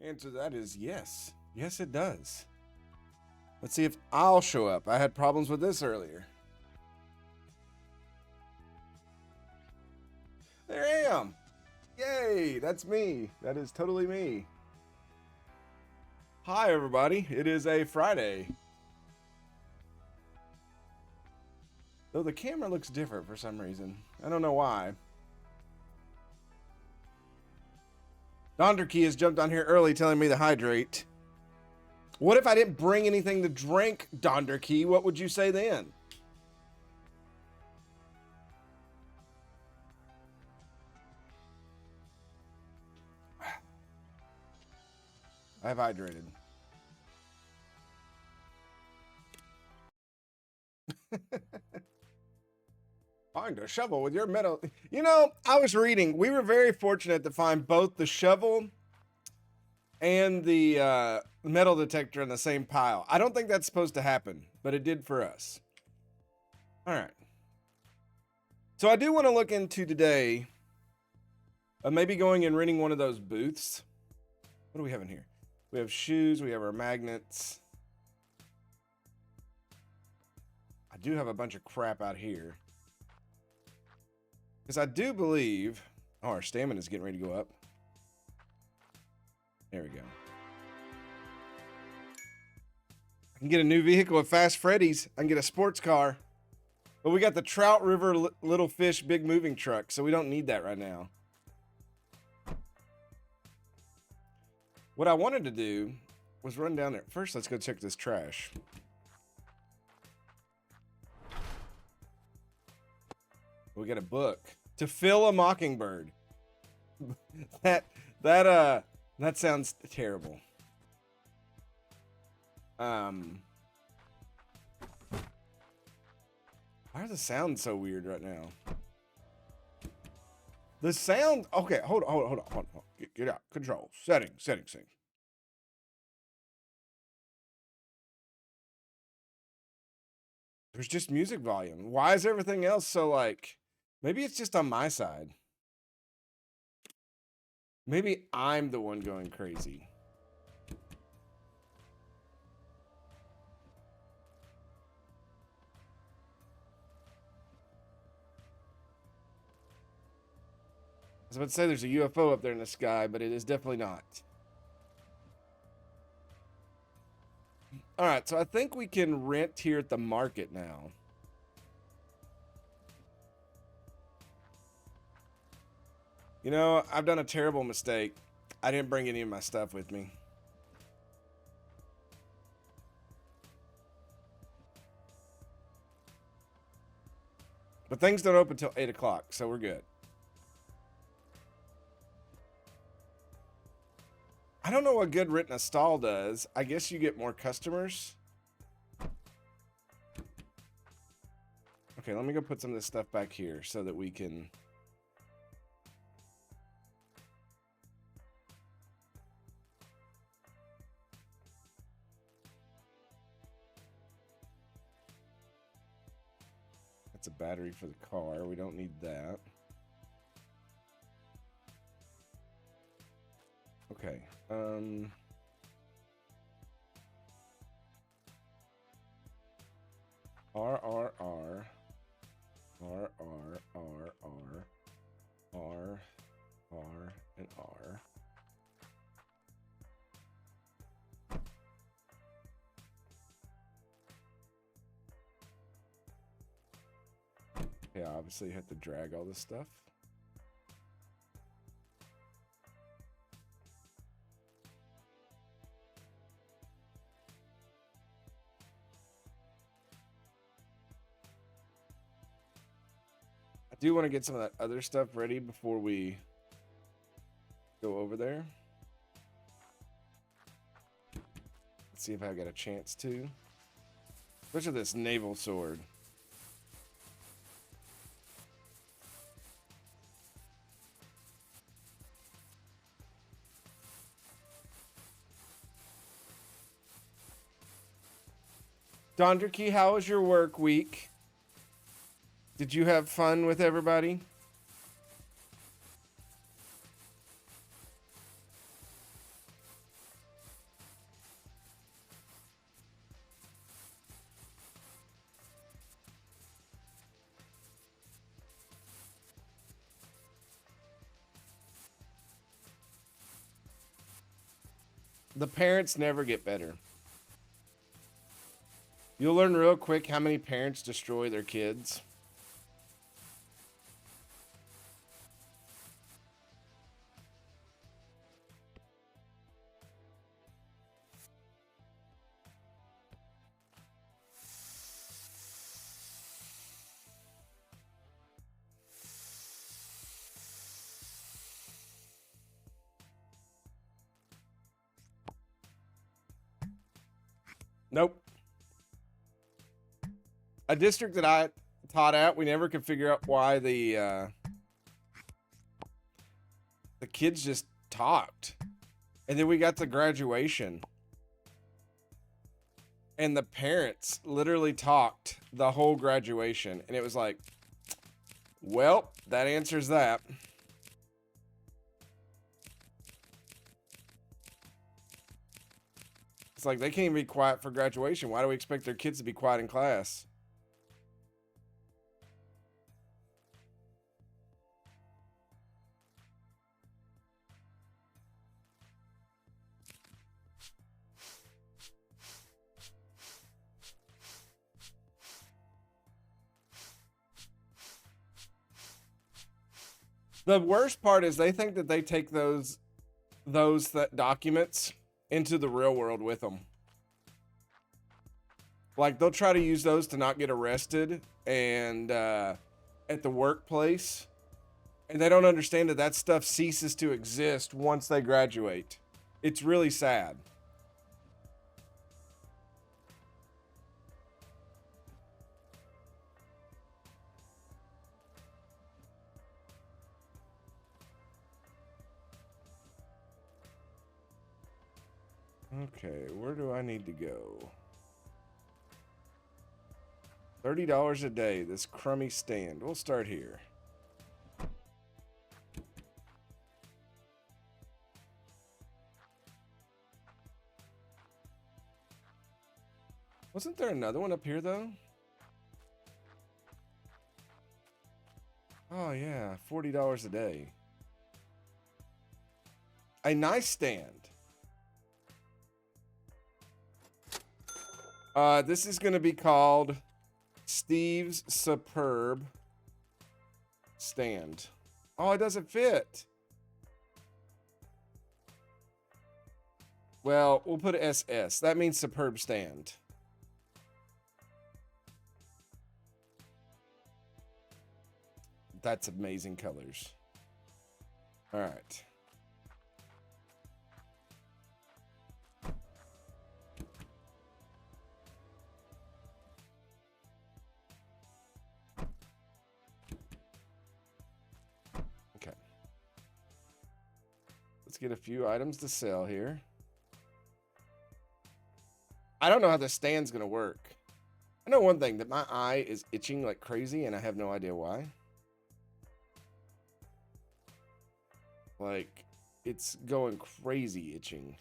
Answer to that is yes. Yes, it does. Let's see if I'll show up. I had problems with this earlier. There I am. Yay, that's me. That is totally me. Hi, everybody. It is a Friday. Though the camera looks different for some reason. I don't know why. Donderkey has jumped on here early telling me to hydrate. What if I didn't bring anything to drink, Donderkey? What would you say then? I've hydrated. Find a shovel with your metal. You know, I was reading. We were very fortunate to find both the shovel and the metal detector in the same pile. I don't think that's supposed to happen, but it did for us. All right. So I do want to look into today maybe going and renting one of those booths. What do we have in here? We have shoes. We have our magnets. I do have a bunch of crap out here. Because I do believe... Oh, our stamina is getting ready to go up. There we go. I can get a new vehicle at Fast Freddy's. I can get a sports car. But we got the Trout River Little Fish Big Moving Truck, so we don't need that right now. What I wanted to do was run down there. First, let's go check this trash. We got a book. To Fill a Mockingbird. That sounds terrible. Why are the sounds so weird right now? The sound. Okay, hold on. Get out. Control. Setting. There's just music volume. Why is everything else so like? Maybe it's just on my side. Maybe I'm the one going crazy. I was about to say there's a UFO up there in the sky, but it is definitely not. All right, so I think we can rent here at the market now. You know, I've done a terrible mistake. I didn't bring any of my stuff with me. But things don't open until 8 o'clock, so we're good. I don't know what good renting a stall does. I guess you get more customers. Okay, let me go put some of this stuff back here so that we can... That's a battery for the car. We don't need that. Okay. R, and R. Okay, obviously you have to drag all this stuff. I do want to get some of that other stuff ready before we go over there. Let's see if I got a chance to. Especially this naval sword. Donderkey, how was your work week? Did you have fun with everybody? The parents never get better. You'll learn real quick how many parents destroy their kids. Nope. A district that I taught at, we never could figure out why the kids just talked. And then we got to graduation. And the parents literally talked the whole graduation. And it was like, well, that answers that. It's like they can't even be quiet for graduation. Why do we expect their kids to be quiet in class? The worst part is they think that they take those documents into the real world with them. Like they'll try to use those to not get arrested and at the workplace, and they don't understand that that stuff ceases to exist once they graduate. It's really sad. Okay, where do I need to go? $30 a day, this crummy stand. We'll start here. Wasn't there another one up here, though? Oh, yeah, $40 a day. A nice stand. This is going to be called Steve's Superb Stand. Oh, it doesn't fit. Well, we'll put SS. That means Superb Stand. That's amazing colors. All right. Okay. Let's get a few items to sell here. I don't know how the stand's going to work. I know one thing, that my eye is itching like crazy and I have no idea why. Like, it's going crazy itching.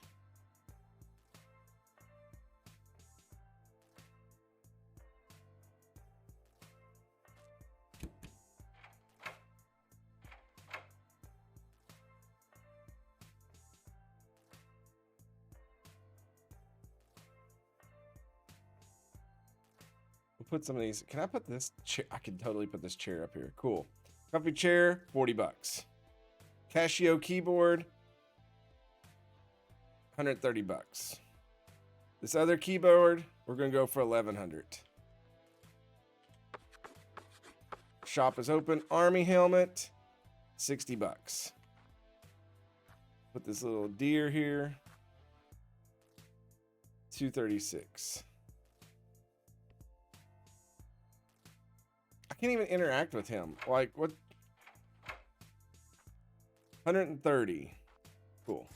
We'll put some of these. Can I put this chair? I can totally put this chair up here. Cool. Comfy chair, 40 bucks. Casio keyboard, 130 bucks. This other keyboard, we're going to go for 1100. Shop is open. Army helmet, 60 bucks. Put this little deer here, 236. I can't even interact with him. Like, what? 130. Cool.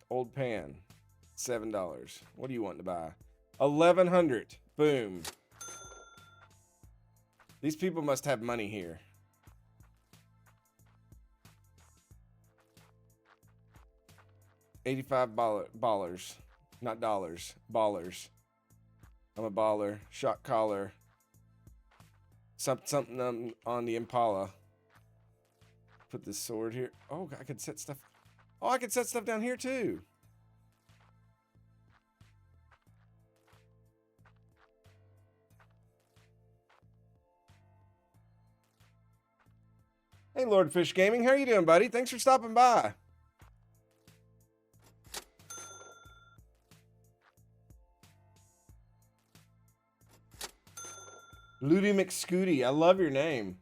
Old pan, $7. What do you want to buy? 1100. Boom. These people must have money here. $85 not dollars, ballers. I'm a baller. Shock collar. Something on the Impala. put this sword here. Oh, I could set stuff. Oh, I could set stuff down here too. Hey, Lord Fish Gaming, how are you doing, buddy? Thanks for stopping by. Ludi McScooty, I love your name.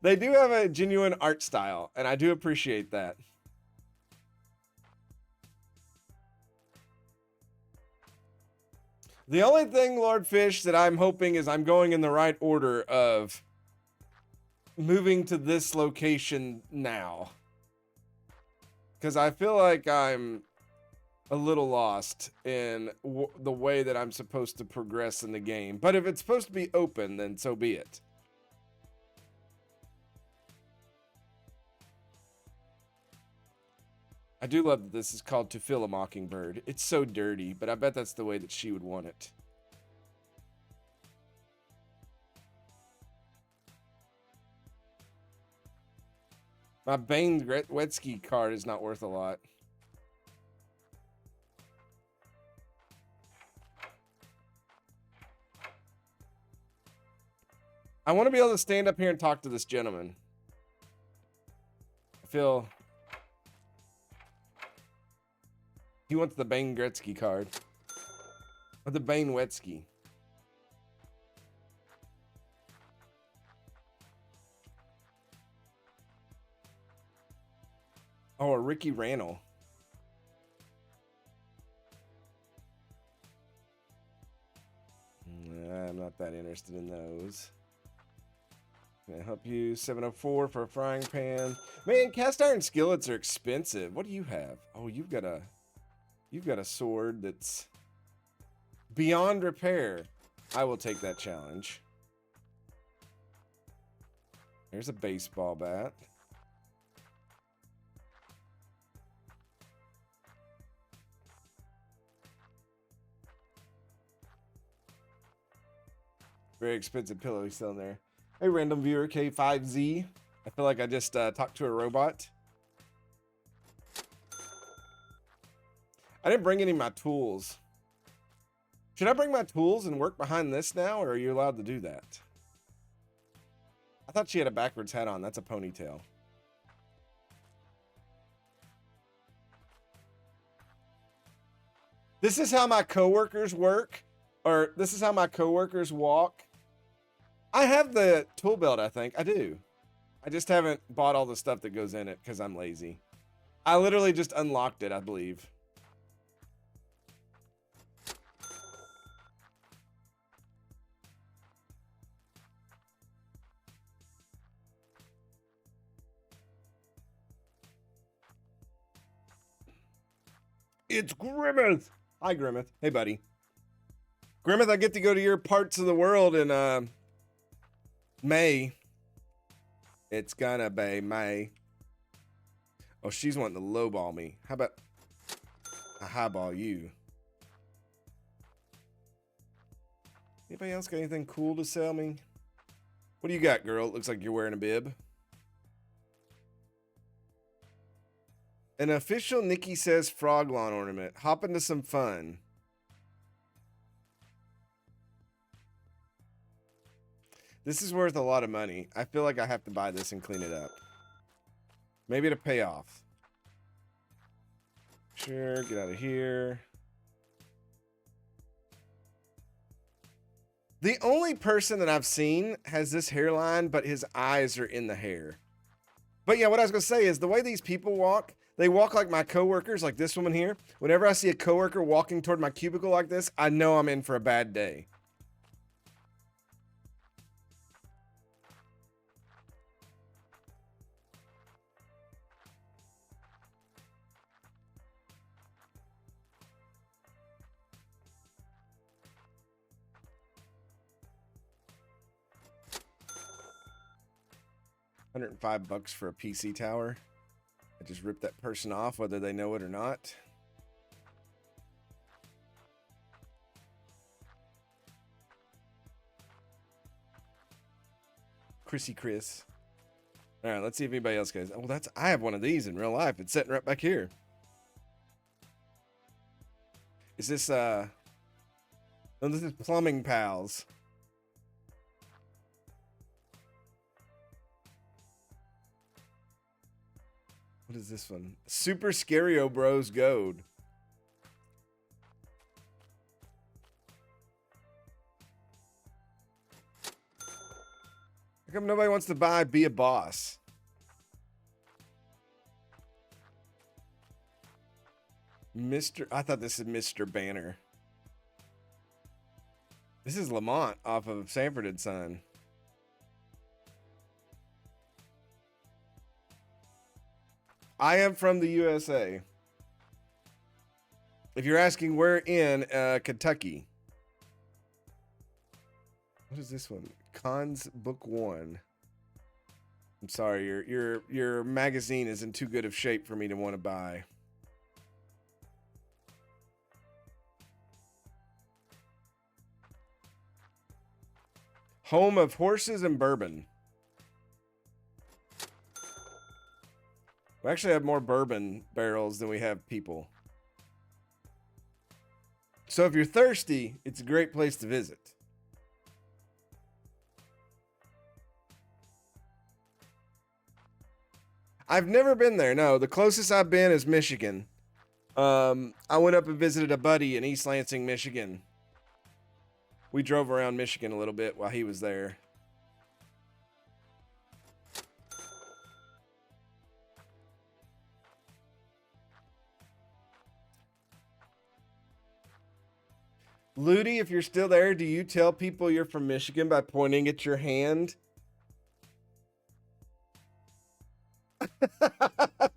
They do have a genuine art style, and I do appreciate that. The only thing, Lord Fish, that I'm hoping is I'm going in the right order of moving to this location now. Because I feel like I'm a little lost in the way that I'm supposed to progress in the game. But if it's supposed to be open, then so be it. I do love that this is called To Fill a Mockingbird. It's so dirty, but I bet that's the way that she would want it. My Bane Gretzky card is not worth a lot. I want to be able to stand up here and talk to this gentleman. I feel... He wants the Bane Gretzky card. Or the Bane Wetsky. Oh, a Ricky Randall. I'm not that interested in those. Can I help you? 704 for a frying pan. Man, cast iron skillets are expensive. What do you have? Oh, you've got a sword that's beyond repair. I will take that challenge. There's a baseball bat. Very expensive pillow he's selling there. Hey, random viewer K5Z. I feel like I just talked to a robot. I didn't bring any of my tools. Should I bring my tools and work behind this now, or are you allowed to do that? I thought she had a backwards hat on. That's a ponytail. This is how my coworkers work, or this is how my coworkers walk. I have the tool belt, I think. I do. I just haven't bought all the stuff that goes in it because I'm lazy. I literally just unlocked it, I believe. It's Grimmeth. Hi, Grimmeth. Hey, buddy. Grimmeth, I get to go to your parts of the world in May. It's gonna be May. Oh, she's wanting to lowball me. How about I highball you? Anybody else got anything cool to sell me? What do you got, girl? It looks like you're wearing a bib. An official Nikki Says frog lawn ornament. Hop into some fun. This is worth a lot of money. I feel like I have to buy this and clean it up. Maybe to pay off. Sure, get out of here. The only person that I've seen has this hairline, but his eyes are in the hair. But yeah, what I was going to say is the way these people walk, they walk like my coworkers, like this woman here. Whenever I see a coworker walking toward my cubicle like this, I know I'm in for a bad day. $105 for a PC tower. I just ripped that person off, whether they know it or not. Chrissy Chris. All right, let's see if anybody else goes. Oh, I have one of these in real life. It's sitting right back here. Is this no, this is Plumbing Pals. What is this one? Super Scario Bros Gold. How come nobody wants to buy Be a Boss? I thought this is Mr. Banner. This is Lamont off of Sanford and Son. I am from the USA. If you're asking where in Kentucky. What is this one? Cons Book 1. I'm sorry, your magazine is in too good of shape for me to want to buy. Home of Horses and Bourbon. We actually have more bourbon barrels than we have people. So if you're thirsty, it's a great place to visit. I've never been there. No, the closest I've been is Michigan. I went up and visited a buddy in East Lansing, Michigan. We drove around Michigan a little bit while he was there. Ludi, if you're still there, do you tell people you're from Michigan by pointing at your hand? I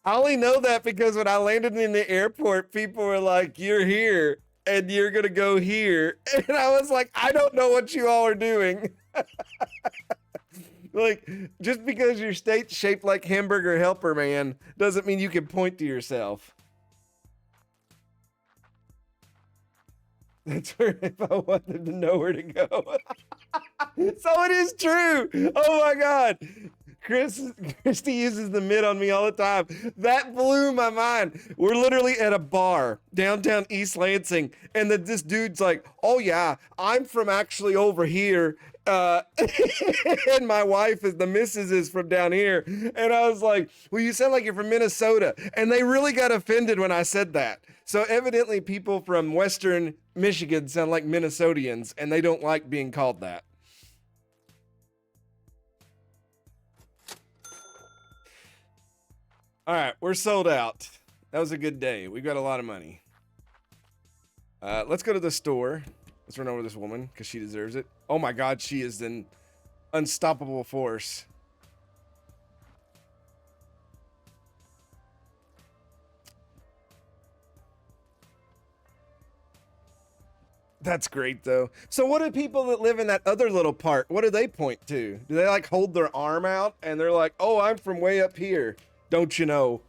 only know that because when I landed in the airport, people were like, "You're here and you're gonna go here," and I was like, "I don't know what you all are doing." Like, just because your state's shaped like Hamburger Helper Man doesn't mean you can point to yourself. That's where if I wanted to know where to go. So it is true. Oh my God. Christy uses the mid on me all the time. That blew my mind. We're literally at a bar downtown East Lansing, and this dude's like, "Oh yeah, I'm from actually over here." And my wife the missus is from down here. And I was like, "Well, you sound like you're from Minnesota." And they really got offended when I said that. So evidently people from Western Michigan sound like Minnesotians, and they don't like being called that. All right, we're sold out. That was a good day. We got a lot of money. Let's go to the store. Let's run over this woman because she deserves it. Oh my God, she is an unstoppable force. That's great though. So what do people that live in that other little part, what do they point to? Do they like hold their arm out and they're like, "Oh, I'm from way up here. Don't you know?"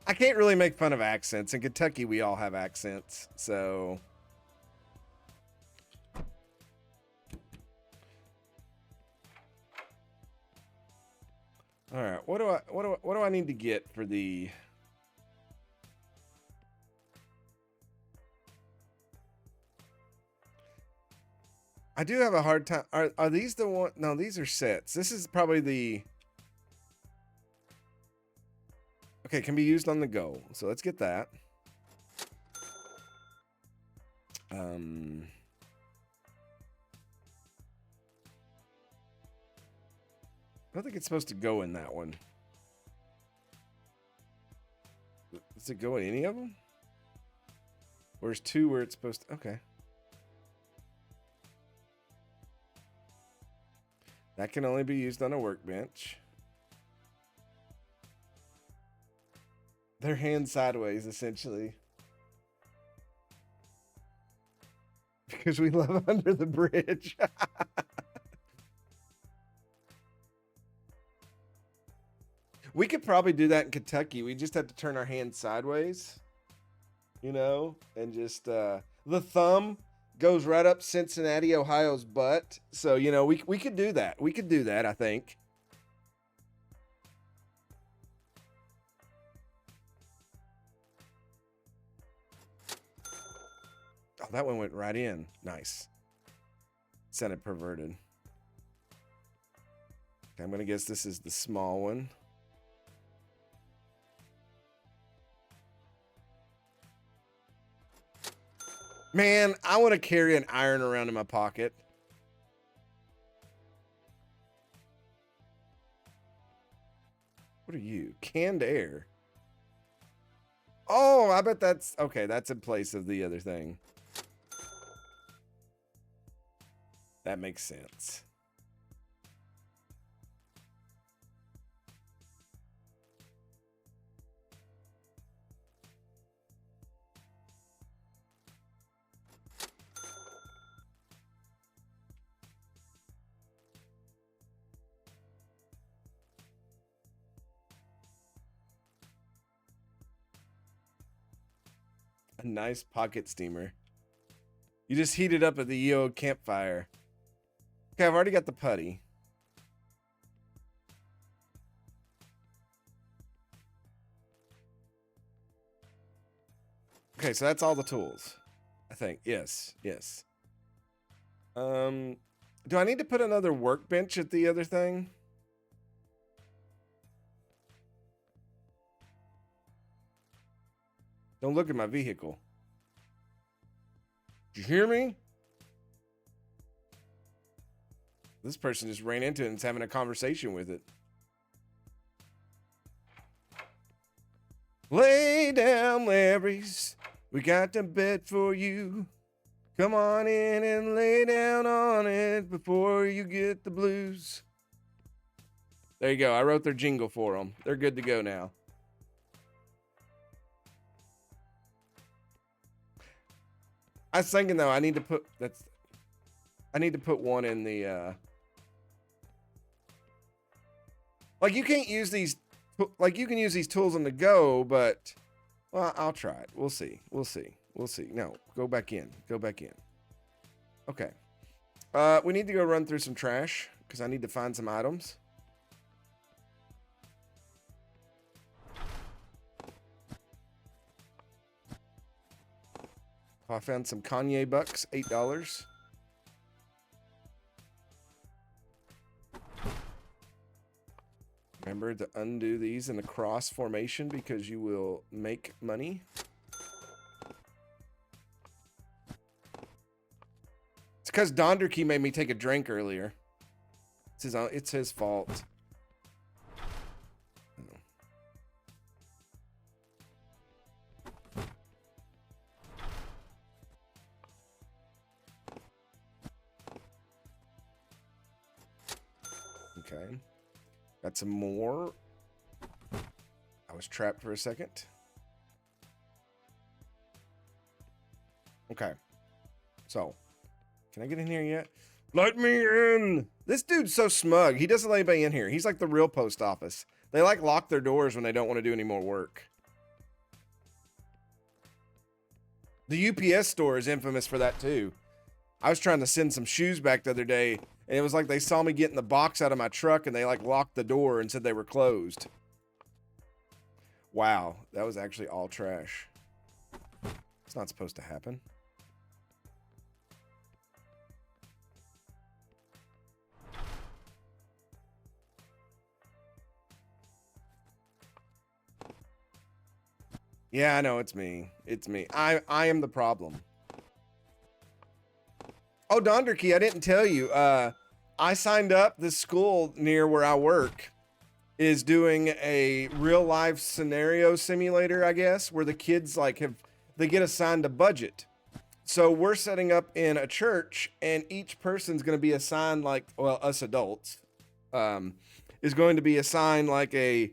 I can't really make fun of accents. In Kentucky, we all have accents, so. All right, what do I need to get for the? I do have a hard time. Are these the one? No, these are sets. This is probably the. Okay, can be used on the go. So let's get that. I don't think it's supposed to go in that one. Does it go in any of them? Or is two where it's supposed to? Okay. That can only be used on a workbench. Their hand sideways, essentially. Because we love Under the Bridge. We could probably do that in Kentucky. We just have to turn our hands sideways, you know, and just the thumb goes right up Cincinnati, Ohio's butt. So, you know, we could do that. We could do that, I think. Oh, that one went right in. Nice. Sounded perverted. Okay, I'm going to guess this is the small one. Man, I want to carry an iron around in my pocket. What are you? Canned air. Oh, I bet that's... Okay, that's in place of the other thing. That makes sense. A nice pocket steamer. You just heat it up at the EO campfire. Okay, I've already got the putty. Okay, so that's all the tools. I think. Yes, yes. Do I need to put another workbench at the other thing? Don't look at my vehicle. Did you hear me? This person just ran into it and is having a conversation with it. Lay down, Larry's. We got the bed for you. Come on in and lay down on it before you get the blues. There you go. I wrote their jingle for them. They're good to go now. I was thinking though, I need to put one in the like you can't use these, like you can use these tools on the go, but well, I'll try it. We'll see. We'll see. We'll see. No, go back in. Go back in. Okay. We need to go run through some trash because I need to find some items. I found some Kanye bucks, $8. Remember to undo these in the cross formation because you will make money. It's because Donderkey made me take a drink earlier. It's his fault. Okay. Got some more. I was trapped for a second. Okay. So, can I get in here yet? Let me in! This dude's so smug. He doesn't let anybody in here. He's like the real post office. They like lock their doors when they don't want to do any more work. The UPS store is infamous for that too. I was trying to send some shoes back the other day, and it was like they saw me getting the box out of my truck, and they like locked the door and said they were closed. Wow, that was actually all trash. It's not supposed to happen. Yeah, I know, it's me. It's me. I am the problem. Oh, Donderkey, I didn't tell you. I signed up. This school near where I work is doing a real life scenario simulator, I guess, where the kids like they get assigned a budget. So we're setting up in a church, and each person's going to be assigned like, well, us adults, is going to be assigned like a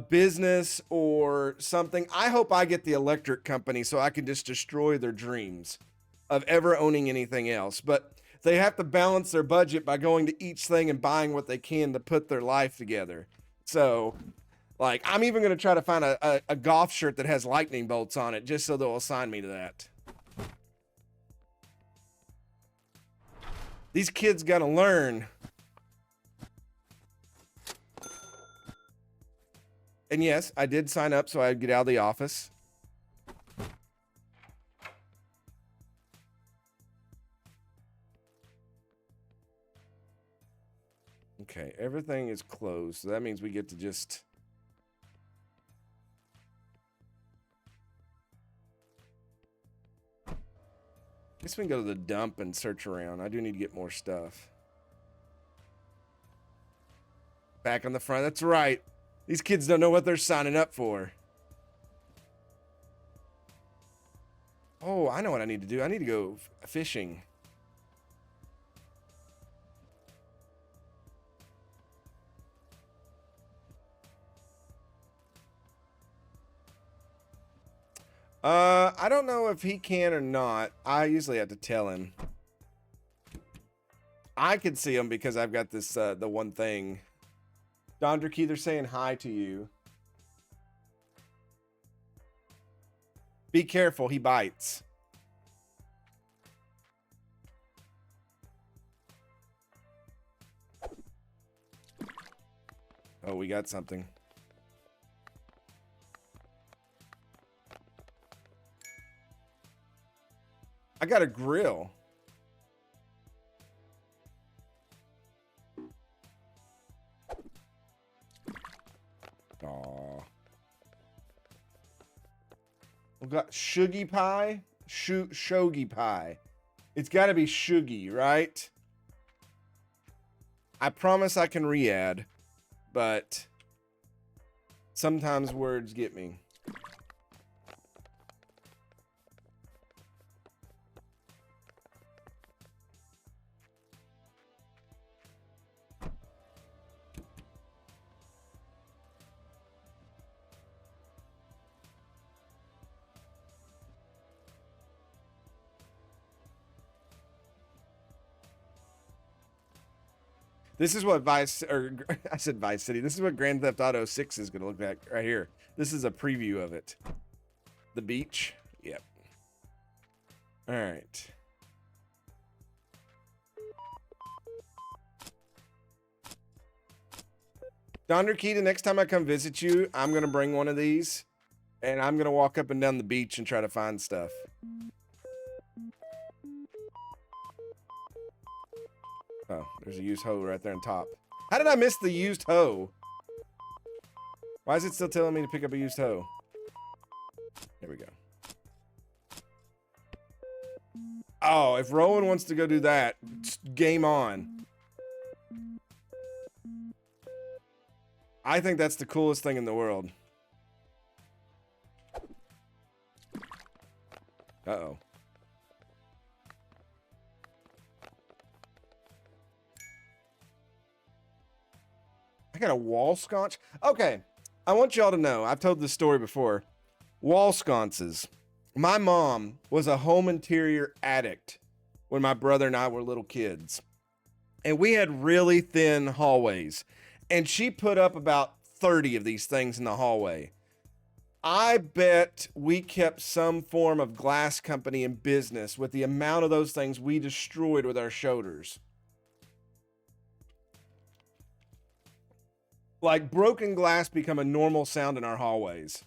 business or something. I hope I get the electric company so I can just destroy their dreams of ever owning anything else. But they have to balance their budget by going to each thing and buying what they can to put their life together. So Like, I'm even going to try to find a golf shirt that has lightning bolts on it just so they'll assign me to that. These kids got to learn. And yes, I did sign up so I'd get out of the office. Okay, everything is closed. So that means we get to just... guess we can go to the dump and search around. I do need to get more stuff. Back on the front. That's right. These kids don't know what they're signing up for. Oh, I know what I need to do. I need to go fishing. I don't know if he can or not. I usually have to tell him. I can see him because I've got this, the one thing. Dondrake, they're saying hi to you. Be careful, he bites. Oh, we got something. I got a grill. Aw. We've got Shuggy Pie. Shogi Pie. It's got to be Shuggy, right? I promise I can re-add, but sometimes words get me. This is what Vice, or I said Vice City. This is what Grand Theft Auto 6 is going to look like right here. This is a preview of it. The beach. Yep. All right. Dondrake, the next time I come visit you, I'm going to bring one of these, and I'm going to walk up and down the beach and try to find stuff. Oh, there's a used hoe right there on top. How did I miss the used hoe? Why is it still telling me to pick up a used hoe? There we go. Oh, if Rowan wants to go do that, game on. I think that's the coolest thing in the world. Uh-oh. I got a wall sconce. Okay, I want y'all to know, I've told this story before. Wall sconces. My mom was a home interior addict when my brother and I were little kids. And we had really thin hallways. And she put up about 30 of these things in the hallway. I bet we kept some form of glass company in business with the amount of those things we destroyed with our shoulders. Like, broken glass become a normal sound in our hallways.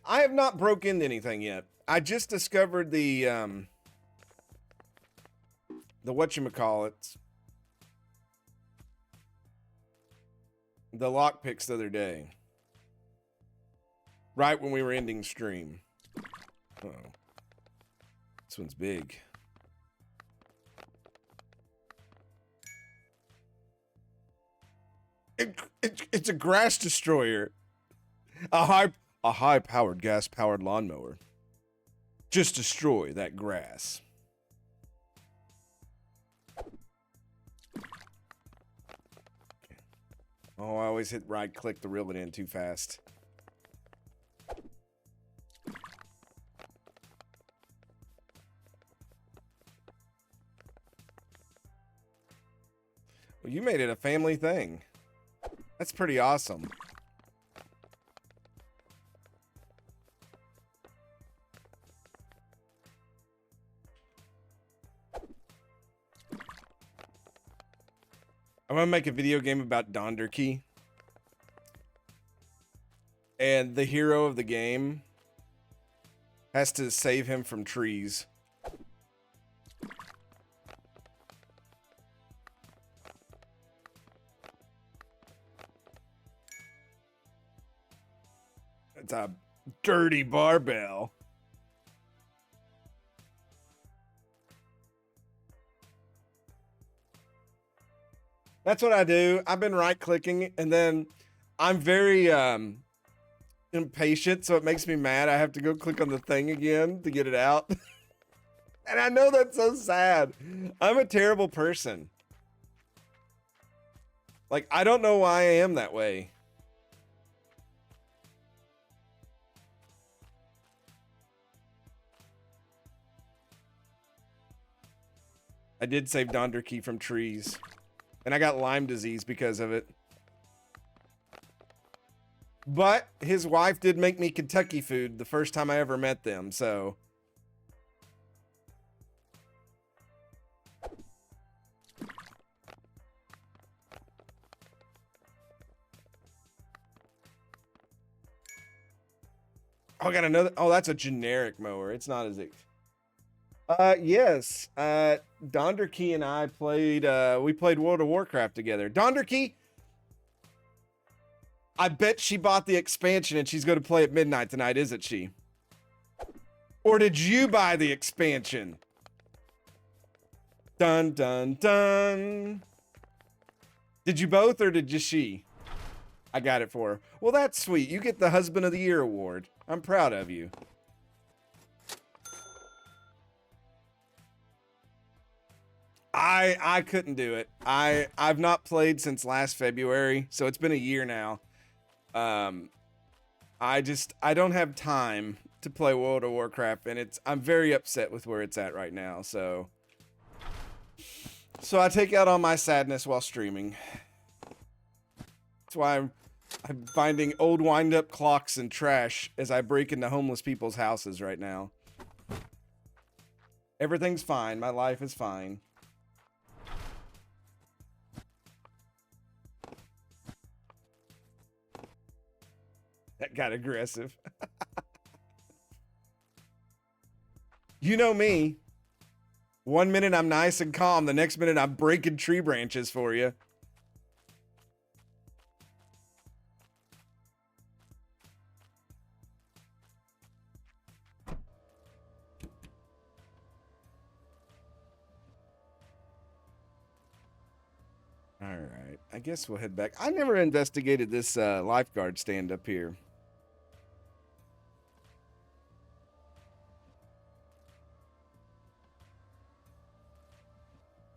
I have not broke into anything yet. I just discovered the whatchamacallit, the lockpicks the other day. Right when we were ending stream. Uh-oh. This one's big. It's a grass destroyer. A high-powered gas-powered lawnmower. Just destroy that grass. Oh, I always hit right-click to reel it in too fast. Well, you made it a family thing. That's pretty awesome. I want to make a video game about Donderkey. And the hero of the game has to save him from trees. It's a dirty barbell. That's what I do. I've been right-clicking, and then I'm very impatient, so it makes me mad. I have to go click on the thing again to get it out. And I know that's so sad. I'm a terrible person. Like, I don't know why I am that way. I did save Donderkey from trees. And I got Lyme disease because of it. But his wife did make me Kentucky food the first time I ever met them, so. Oh, I got another. Oh, that's a generic mower. It's not as. Yes. Donderkey and I played, we played World of Warcraft together. Donderkey, I bet she bought the expansion and she's going to play at midnight tonight, isn't she? Or did you buy the expansion? Dun, dun, dun. Did you both or did just she? I got it for her. Well, that's sweet. You get the Husband of the Year award. I'm proud of you. I couldn't do it. I've not played since last February, so it's been a year now. I don't have time to play World of Warcraft, and I'm very upset with where it's at right now. So I take out all my sadness while streaming. That's why I'm finding old wind-up clocks and trash as I break into homeless people's houses right now. Everything's fine. My life is fine. That got aggressive. You know me. 1 minute I'm nice and calm. The next minute I'm breaking tree branches for you. All right. I guess we'll head back. I never investigated this lifeguard stand up here.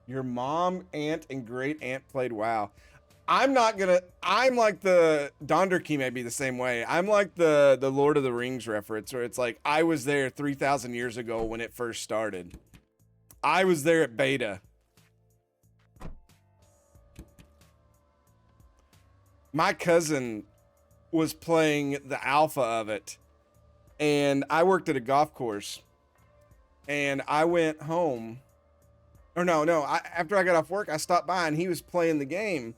Your mom, aunt, and great aunt played WoW. I'm like the Donderkey may be the same way. I'm like the Lord of the Rings reference where it's like I was there 3,000 years ago when it first started. I was there at beta. My cousin was playing the alpha of it, and I worked at a golf course, and I went home. Or no, after I got off work, I stopped by, and he was playing the game,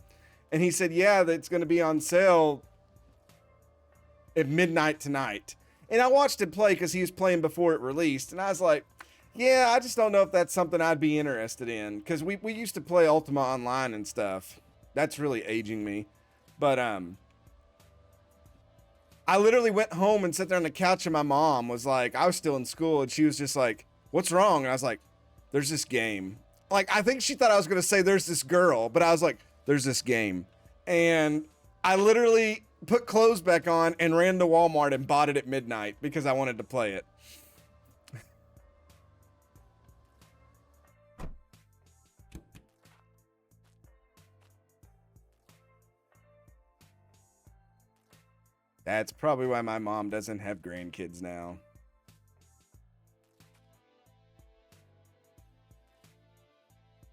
and he said, yeah, that's going to be on sale at midnight tonight. And I watched him play because he was playing before it released, and I was like, yeah, I just don't know if that's something I'd be interested in, because we used to play Ultima Online and stuff. That's really aging me. But I literally went home and sat there on the couch, and my mom was like, I was still in school, and she was just like, what's wrong? And I was like, there's this game. Like, I think she thought I was going to say there's this girl, but I was like, there's this game. And I literally put clothes back on and ran to Walmart and bought it at midnight because I wanted to play it. That's probably why my mom doesn't have grandkids now.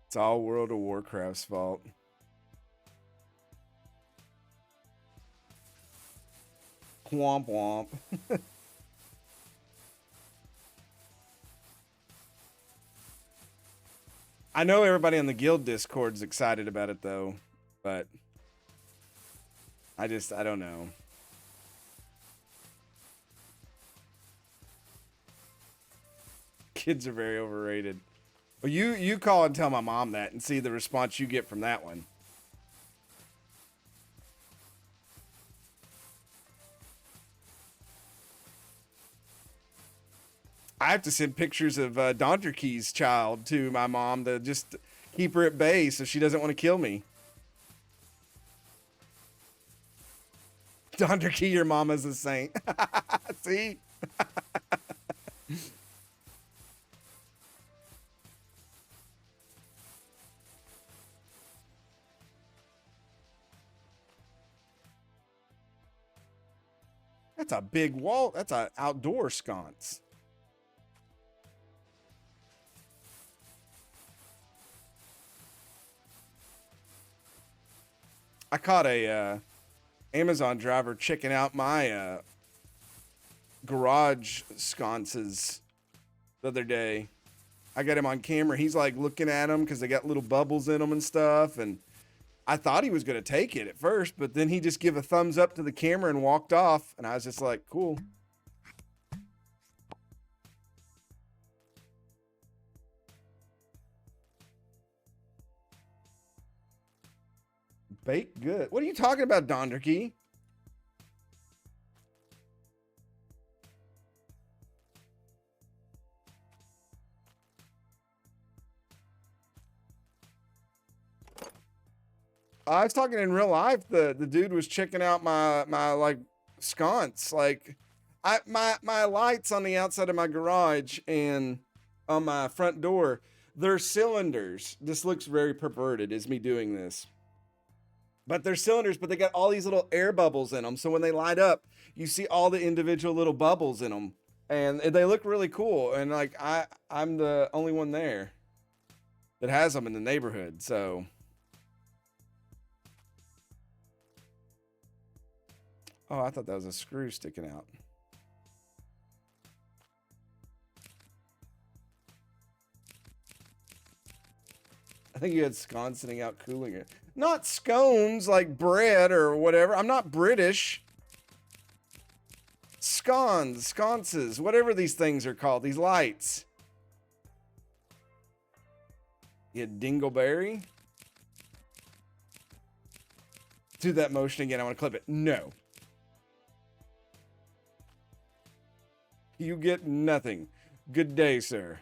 It's all World of Warcraft's fault. Womp womp. I know everybody on the guild Discord's excited about it though, but I don't know. Kids are very overrated. Well, you call and tell my mom that and see the response you get from that one. I have to send pictures of Donderkey's child to my mom to just keep her at bay so she doesn't want to kill me. Donderkey, your mama's a saint. See? That's a big wall. That's an outdoor sconce. I caught a Amazon driver checking out my garage sconces the other day. I got him on camera. He's like looking at them because they got little bubbles in them and stuff. And I thought he was going to take it at first, but then he just gave a thumbs up to the camera and walked off. And I was just like, cool. Baked good. What are you talking about, Donderkey? I was talking in real life. The dude was checking out my like sconce. Like my lights on the outside of my garage and on my front door, they're cylinders. This looks very perverted as me doing this. But they're cylinders, but they got all these little air bubbles in them. So when they light up, you see all the individual little bubbles in them. And they look really cool. And like I'm the only one there that has them in the neighborhood. So oh, I thought that was a screw sticking out. I think you had scones sitting out cooling it. Not scones like bread or whatever. I'm not British. Scones, sconces, whatever these things are called, these lights. You had dingleberry. Do that motion again. I want to clip it. No. You get nothing. Good day, sir.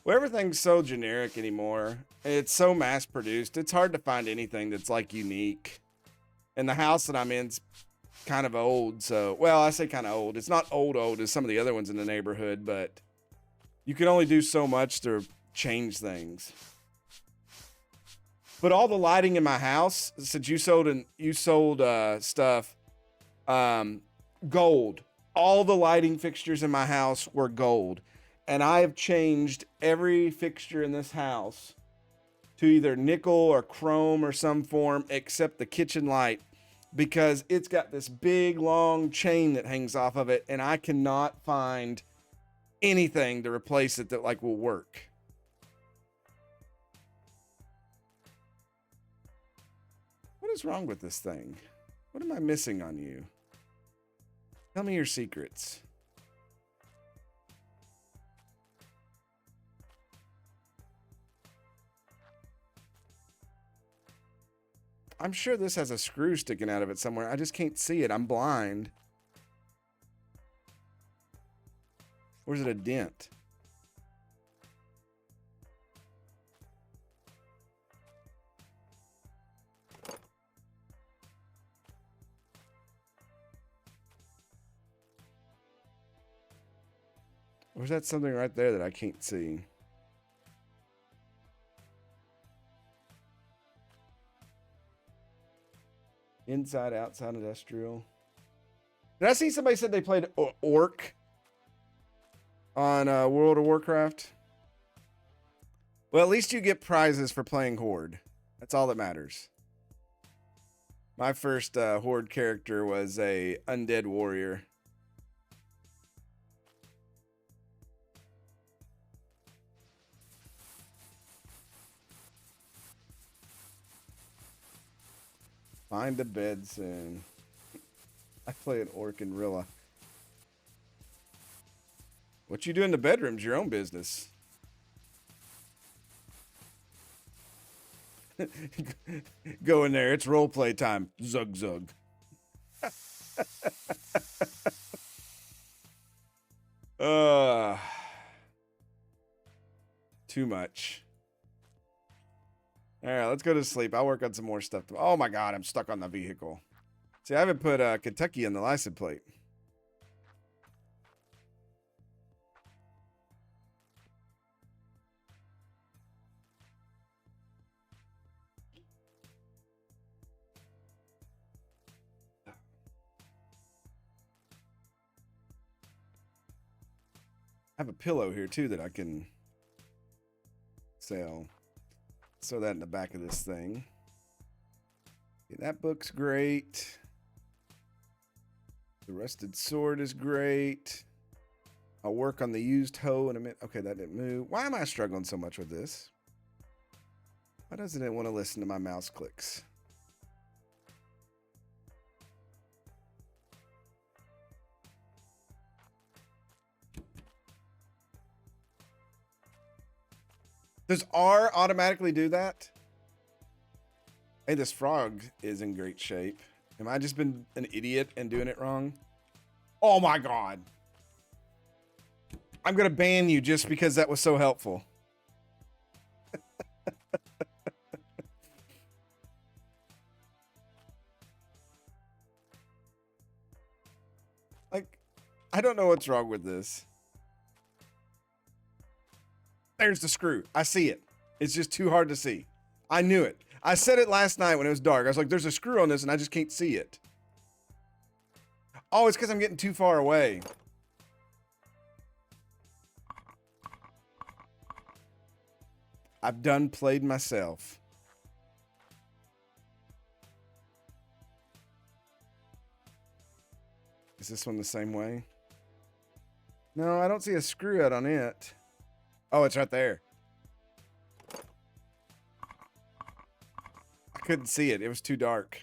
Well, everything's so generic anymore. It's so mass produced. It's hard to find anything that's like unique. And the house that I'm in's kind of old. So, well, I say kind of old. It's not old as some of the other ones in the neighborhood, but you can only do so much to change things. But all the lighting in my house, since you sold stuff, gold. All the lighting fixtures in my house were gold. And I have changed every fixture in this house to either nickel or chrome or some form except the kitchen light because it's got this big long chain that hangs off of it and I cannot find anything to replace it that like will work. What is wrong with this thing? What am I missing on you? Tell me your secrets. I'm sure this has a screw sticking out of it somewhere. I just can't see it. I'm blind. Or is it a dent? Or is that something right there that I can't see? Inside, outside industrial. Did I see somebody said they played Orc on World of Warcraft? Well, at least you get prizes for playing Horde. That's all that matters. My first Horde character was a undead warrior. Find a bed soon. I play an orc in Rilla. What you do in the bedroom's your own business. Go in there. It's role play time. Zug zug. Too much. All right, let's go to sleep. I'll work on some more stuff. Oh my God, I'm stuck on the vehicle. See, I haven't put Kentucky in the license plate. I have a pillow here too that I can sell. Throw that in the back of this thing. Okay, that book's great. The rusted sword is great. I'll work on the used hoe in a minute. Okay, that didn't move. Why am I struggling so much with this? Why doesn't it want to listen to my mouse clicks? Does R automatically do that? Hey, this frog is in great shape. Am I just been an idiot and doing it wrong? Oh my God. I'm going to ban you just because that was so helpful. Like, I don't know what's wrong with this. There's the screw. I see it. It's just too hard to see. I knew it. I said it last night when it was dark. I was like, there's a screw on this and I just can't see it. Oh, it's because I'm getting too far away. I've done played myself. Is this one the same way? No, I don't see a screw out on it. Oh, it's right there. I couldn't see it. It was too dark.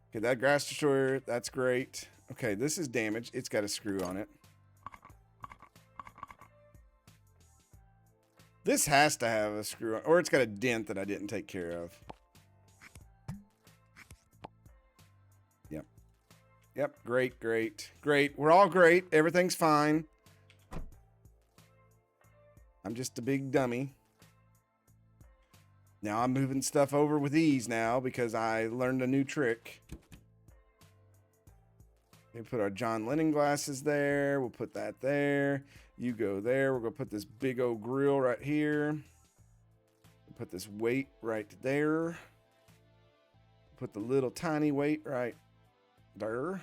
Okay, that grass destroyer, that's great. Okay, this is damaged. It's got a screw on it. This has to have a screw on, or it's got a dent that I didn't take care of. Yep. Yep, great, great, great. We're all great. Everything's fine. I'm just a big dummy. Now I'm moving stuff over with ease now because I learned a new trick. We put our John Lennon glasses there. We'll put that there. You go there. We're going to put this big old grill right here. We'll put this weight right there. Put the little tiny weight right there. And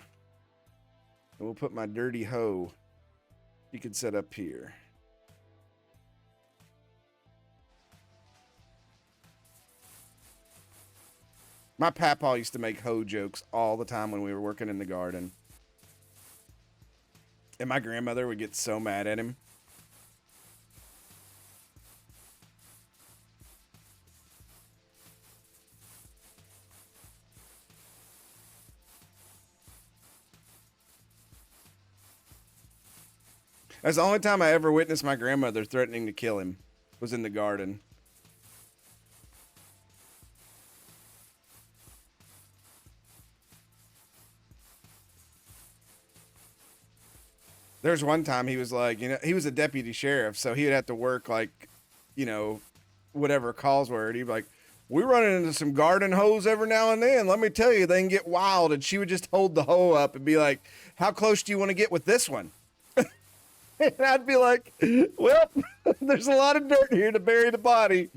we'll put my dirty hoe you can set up here. My papaw used to make hoe jokes all the time when we were working in the garden. And my grandmother would get so mad at him. That's the only time I ever witnessed my grandmother threatening to kill him, was in the garden. There's one time he was like, you know, he was a deputy sheriff, so he would have to work like, you know, whatever calls were. And he'd be like, we're running into some garden hoes every now and then. Let me tell you, they can get wild. And she would just hold the hoe up and be like, how close do you want to get with this one? And I'd be like, well, there's a lot of dirt here to bury the body.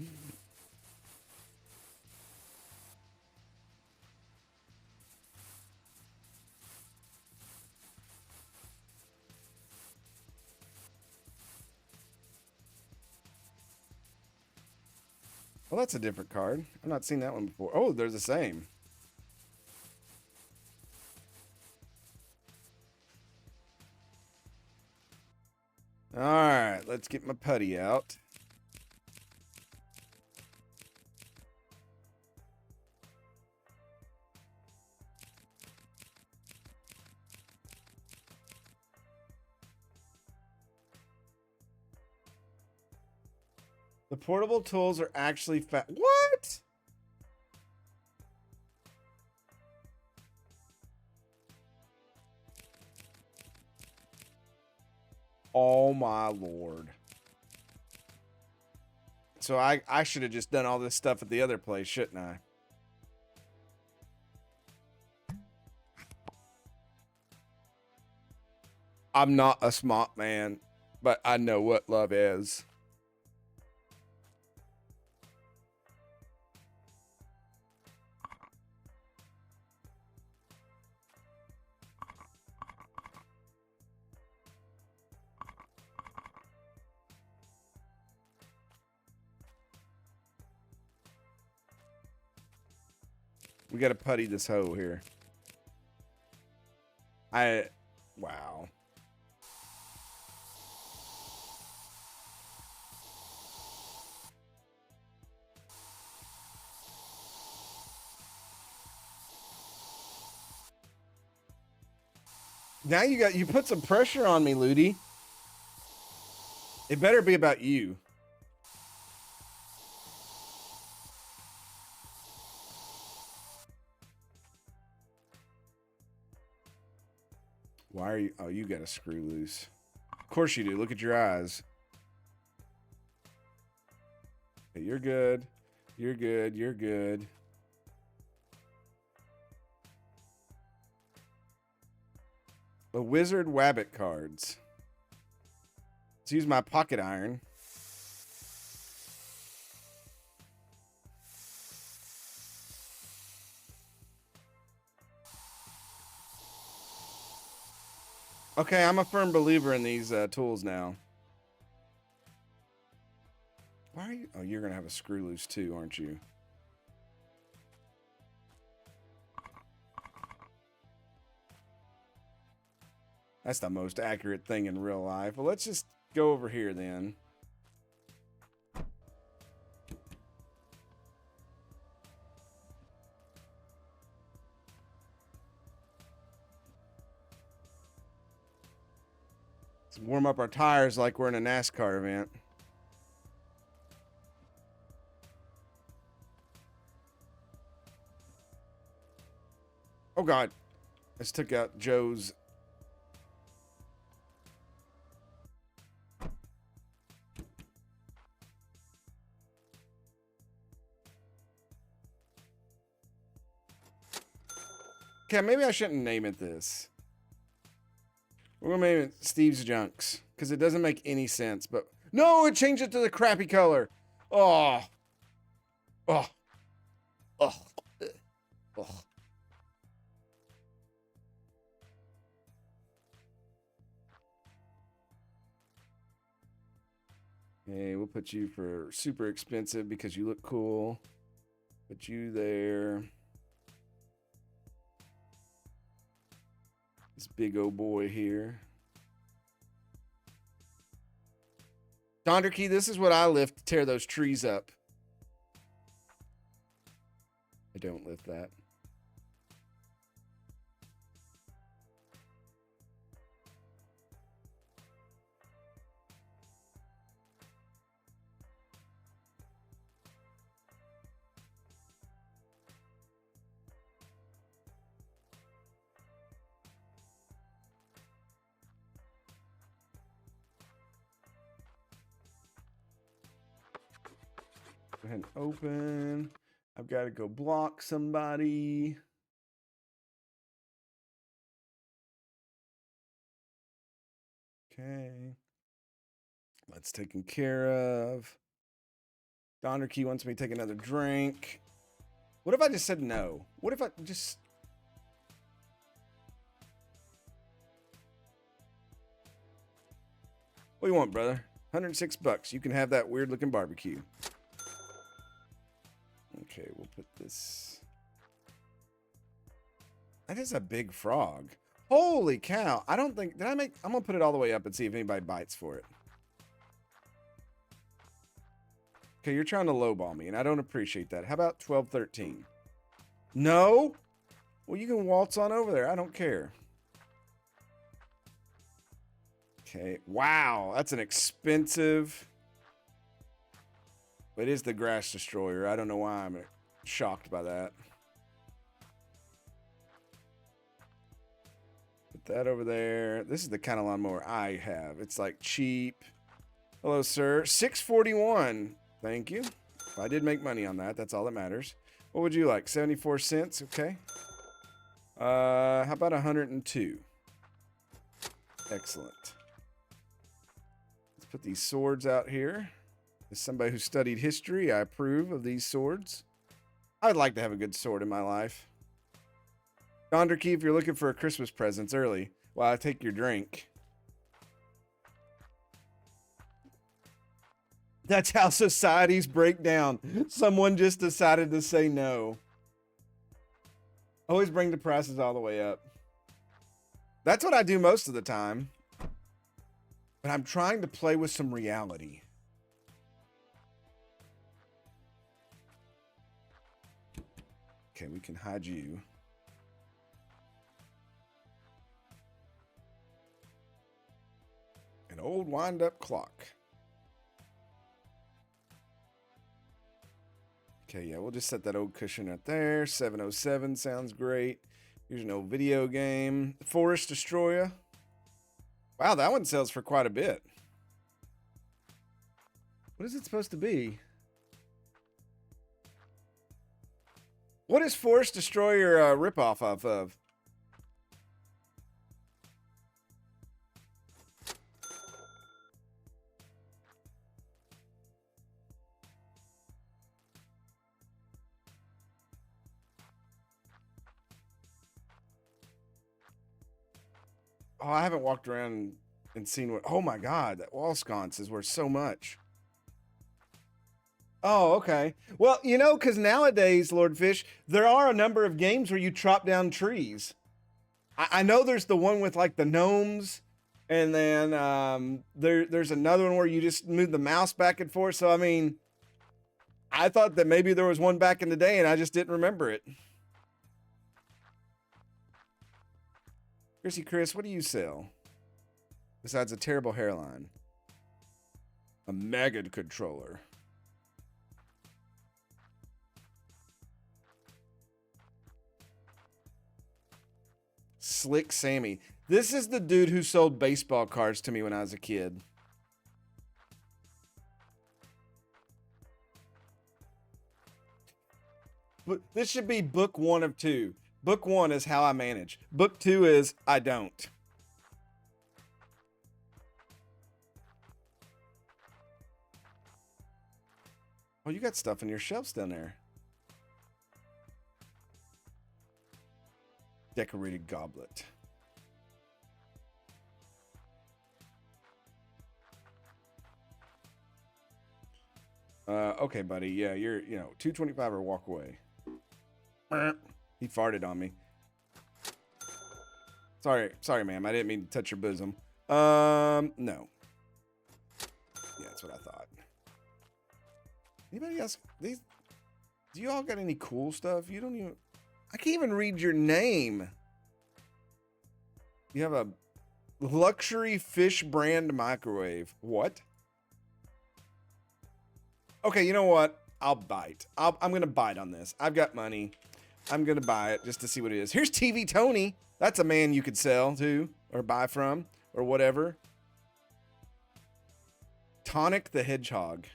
Well, that's a different card. I've not seen that one before. Oh, they're the same. All right, let's get my putty out. The portable tools are actually fat. What? Oh my lord. So I should have just done all this stuff at the other place, shouldn't I? I'm not a smart man, but I know what love is. We got to putty this hoe here. Wow. Now you put some pressure on me, Ludi. It better be about you. Why are you? Oh, you got a screw loose. Of course you do. Look at your eyes. Hey, you're good. You're good. You're good. The Wizard Wabbit cards. Let's use my pocket iron. Okay, I'm a firm believer in these tools now. Why are you? Oh, you're going to have a screw loose too, aren't you? That's the most accurate thing in real life. Well, let's just go over here then. Let's warm up our tires like we're in a NASCAR event. Oh, God. I just took out Joe's. Okay, maybe I shouldn't name it this. We're going to name it Steve's Junks because it doesn't make any sense. But no, it changed it to the crappy color. Oh. Oh. Oh. Oh. Hey, we'll put you for super expensive because you look cool. Put you there. This big old boy here. Donderkey, this is what I lift to tear those trees up. I don't lift that. Go ahead and open. I've got to go block somebody. Okay. That's taken care of. Donderkey wants me to take another drink. What if I just said no? What if I just... What do you want, brother? $106. You can have that weird looking barbecue. Okay, we'll put this. That is a big frog. Holy cow. I don't think, I'm gonna put it all the way up and see if anybody bites for it. Okay, you're trying to lowball me, and I don't appreciate that. How about 1213? No? Well, you can waltz on over there. I don't care. Okay. Wow, that's an expensive. It is the grass destroyer. I don't know why I'm shocked by that. Put that over there. This is the kind of lawnmower I have. It's like cheap. Hello, sir. $6.41. Thank you. If I did make money on that, that's all that matters. What would you like? 74 cents? Okay. How about 102? Excellent. Let's put these swords out here. As somebody who studied history, I approve of these swords. I'd like to have a good sword in my life. Donderkey, if you're looking for a Christmas presents early, while I take your drink. That's how societies break down. Someone just decided to say no. Always bring the prices all the way up. That's what I do most of the time. But I'm trying to play with some reality. Okay, we can hide you. An old wind-up clock. Okay, yeah, we'll just set that old cushion right there. 707 sounds great. Here's an old video game. Forest Destroyer. Wow, that one sells for quite a bit. What is it supposed to be? What is Forest Destroyer a ripoff of? Oh, I haven't walked around and seen what. Oh my God, that wall sconce is worth so much. Oh, okay. Well, you know, because nowadays, Lord Fish, there are a number of games where you chop down trees. I know there's the one with like the gnomes, and then there's another one where you just move the mouse back and forth. So, I mean, I thought that maybe there was one back in the day, and I just didn't remember it. Chrissy Chris, what do you sell? Besides a terrible hairline. A Maggot controller. Slick Sammy. This is the dude who sold baseball cards to me when I was a kid. But this should be book 1 of 2. Book 1 is how I manage. Book 2 is I don't. Oh, you got stuff in your shelves down there. Decorated goblet. Okay, buddy. Yeah, you're, 225 or walk away. He farted on me. Sorry, ma'am. I didn't mean to touch your bosom. No. Yeah, that's what I thought. Anybody else? Do you all got any cool stuff? You don't even. I can't even read your name. You have a luxury fish brand microwave. What? Okay, you know what? I'll bite. I'm going to bite on this. I've got money. I'm going to buy it just to see what it is. Here's TV Tony. That's a man you could sell to or buy from or whatever. Tonic the Hedgehog.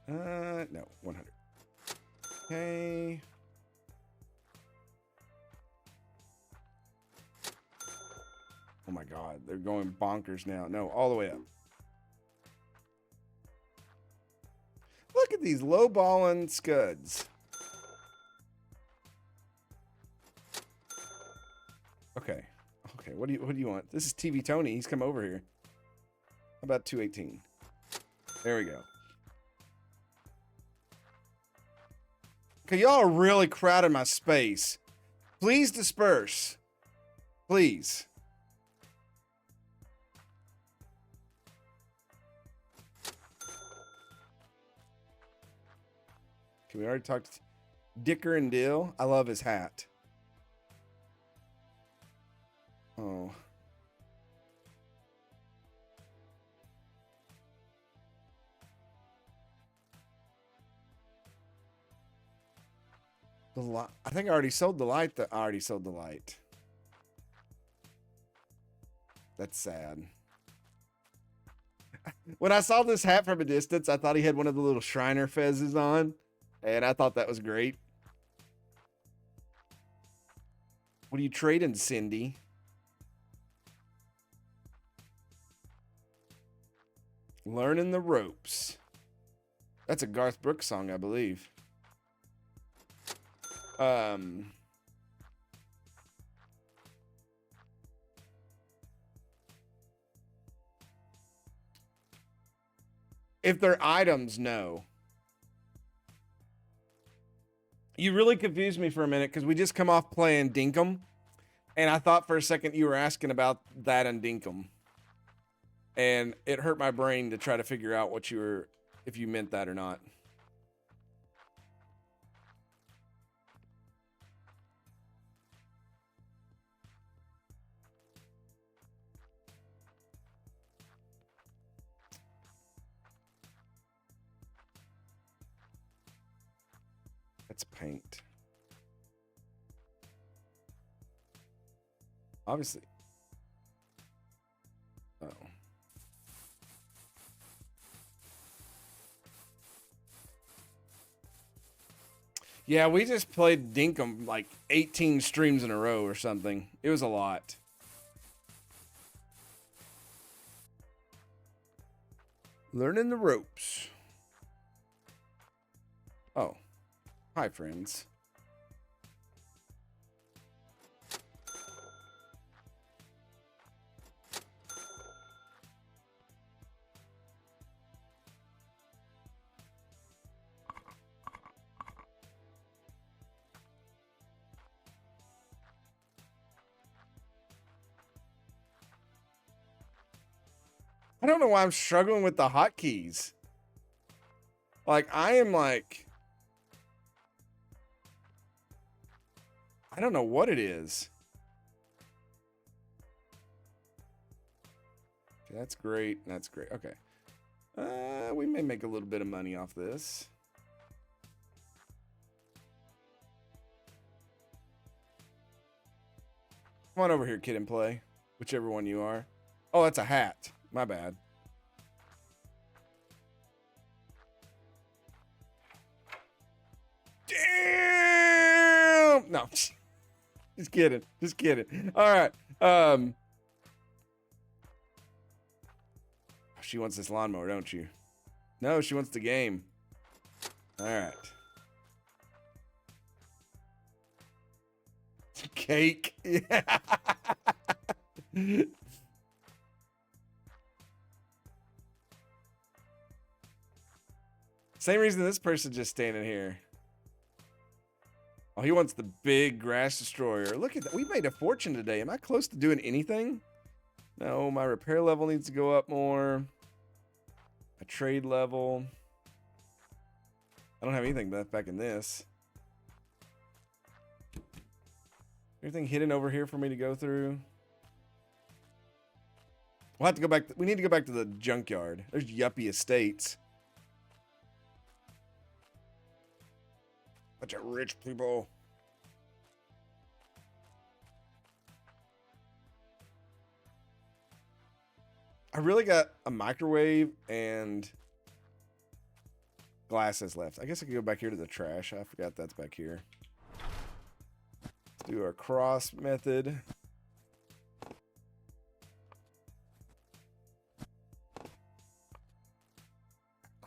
No, 100. Okay. Oh my God, they're going bonkers now. No, all the way up. Look at these low-balling scuds. Okay. Okay, what do you want? This is TV Tony. He's come over here. about 218? There we go. Okay, y'all are really crowding my space. Please disperse. Please. Can we already talk to Dicker and Dill? I love his hat. Oh. The light. I think I already sold the light. I already sold the light. That's sad. When I saw this hat from a distance, I thought he had one of the little Shriner fezzes on. And I thought that was great. What are you trading, Cindy? Learning the ropes. That's a Garth Brooks song, I believe. If they're items, no. You really confused me for a minute because we just come off playing Dinkum. And I thought for a second you were asking about that and Dinkum. And it hurt my brain to try to figure out what you were, if you meant that or not. That's paint. Obviously. Oh. Yeah, we just played Dinkum like 18 streams in a row or something. It was a lot. Learning the ropes. Oh. Hi, friends. I don't know why I'm struggling with the hotkeys. Like, I am like... I don't know what it is. Okay, that's great. That's great. Okay. We may make a little bit of money off this. Come on over here, kid, and play. Whichever one you are. Oh, that's a hat. My bad. Damn! No. Just kidding. Just kidding. All right. She wants this lawnmower, don't you? No, she wants the game. All right. Cake. Yeah. Same reason this person's just standing here. Oh, he wants the big grass destroyer. Look at that. We made a fortune today. Am I close to doing anything? No, my repair level needs to go up more. My trade level. I don't have anything back in this. Anything hidden over here for me to go through? We'll have to go back. We need to go back to the junkyard. There's Yuppie Estates. Bunch of rich people. I really got a microwave and glasses left. I guess I could go back here to the trash. I forgot that's back here. Let's do our cross method.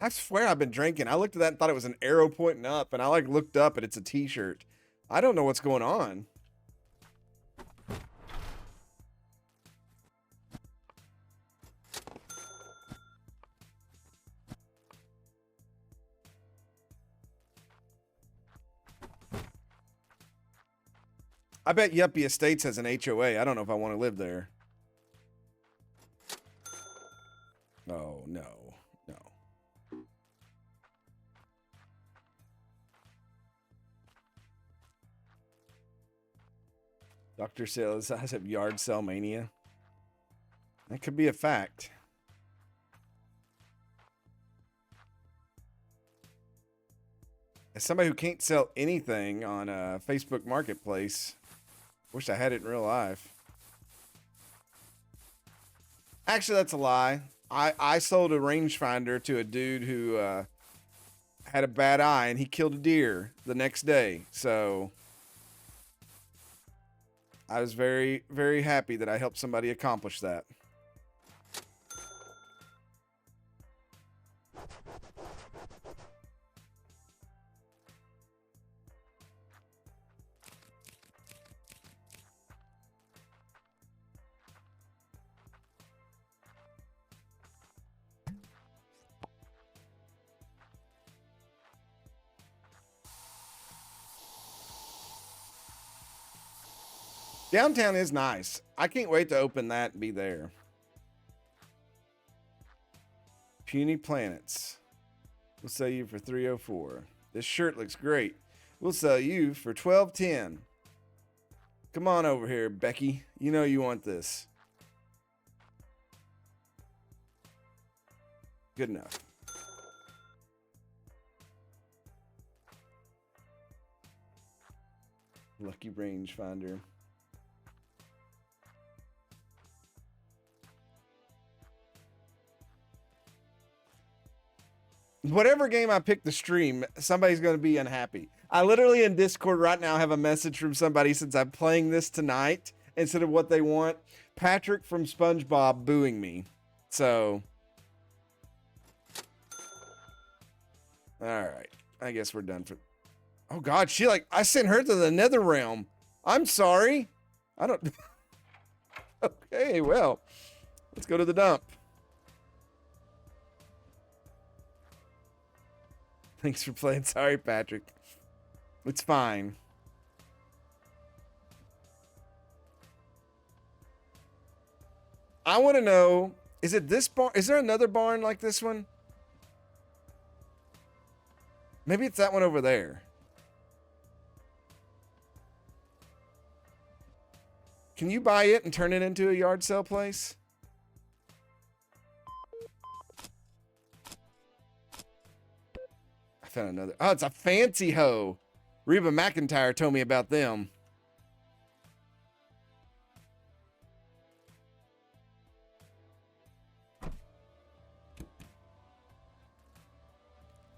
I swear I've been drinking. I looked at that and thought it was an arrow pointing up, and I like looked up and it's a t-shirt. I don't know what's going on. I bet Yuppie Estates has an HOA. I don't know if I want to live there. Oh, no. No. Dr. Sales has a yard sale mania. That could be a fact. As somebody who can't sell anything on a Facebook Marketplace, wish I had it in real life. Actually, that's a lie. I sold a rangefinder to a dude who had a bad eye, and he killed a deer the next day. So I was very, very happy that I helped somebody accomplish that. Downtown is nice. I can't wait to open that and be there. Puny Planets. We'll sell you for $304. This shirt looks great. We'll sell you for $12.10. Come on over here, Becky. You know you want this. Good enough. Lucky rangefinder. Whatever game I pick to stream, somebody's going to be unhappy. I literally in Discord right now have a message from somebody since I'm playing this tonight instead of what they want. Patrick from SpongeBob booing me. So, all right. I guess we're done for. Oh God, I sent her to the Nether Realm. I'm sorry. I don't. Okay, well, let's go to the dump. Thanks for playing. Sorry, Patrick. It's fine. I want to know, is it this barn? Is there another barn like this one? Maybe it's that one over there. Can you buy it and turn it into a yard sale place? Found another. Oh, it's a fancy hoe. Reba McEntire told me about them.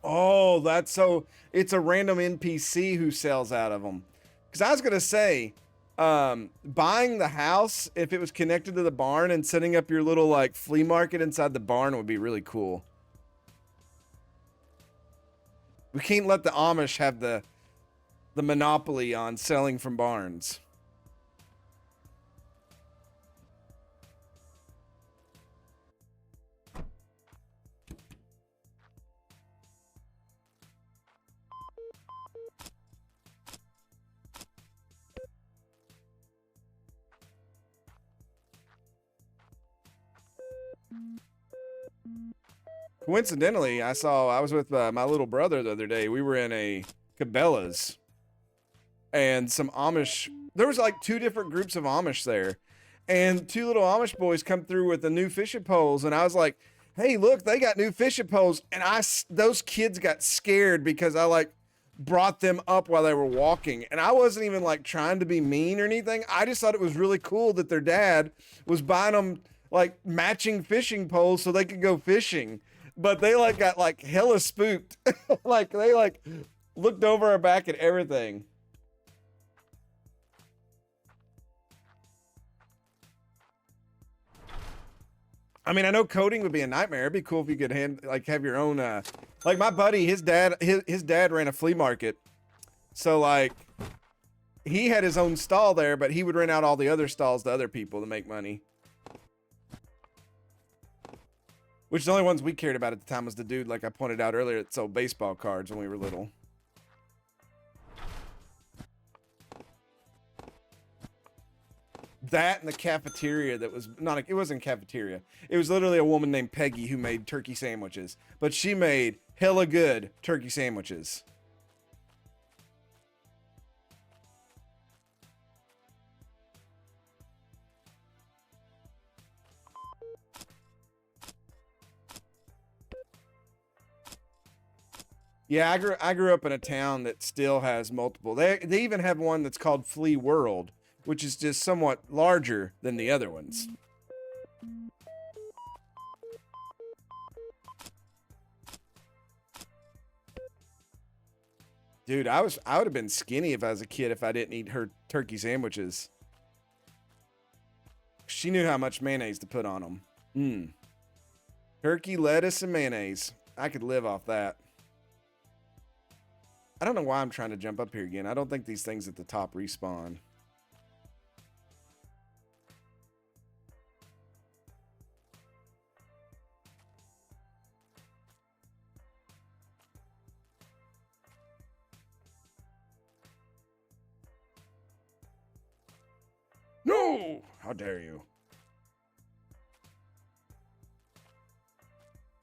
Oh, that's so. It's a random NPC who sells out of them. Because I was gonna say, buying the house if it was connected to the barn and setting up your little like flea market inside the barn would be really cool. We can't let the Amish have the monopoly on selling from barns. Coincidentally, I was with my little brother the other day. We were in a Cabela's and some Amish. There was like two different groups of Amish there, and two little Amish boys come through with the new fishing poles. And I was like, "Hey, look, they got new fishing poles." And those kids got scared because I like brought them up while they were walking, and I wasn't even like trying to be mean or anything. I just thought it was really cool that their dad was buying them like matching fishing poles so they could go fishing. But they like got like hella spooked. Like they like looked over our back at everything. I mean, I know coding would be a nightmare. It'd be cool if you could have your own like my buddy, his dad ran a flea market. So like he had his own stall there, but he would rent out all the other stalls to other people to make money. Which the only ones we cared about at the time was the dude, like I pointed out earlier, that sold baseball cards when we were little. That and the cafeteria that was not, it wasn't cafeteria. It was literally a woman named Peggy who made turkey sandwiches. But she made hella good turkey sandwiches. Yeah, I grew up in a town that still has multiple. They even have one that's called Flea World, which is just somewhat larger than the other ones. Dude, I would have been skinny if I was a kid if I didn't eat her turkey sandwiches. She knew how much mayonnaise to put on them. Mmm. Turkey, lettuce, and mayonnaise. I could live off that. I don't know why I'm trying to jump up here again. I don't think these things at the top respawn. No! How dare you?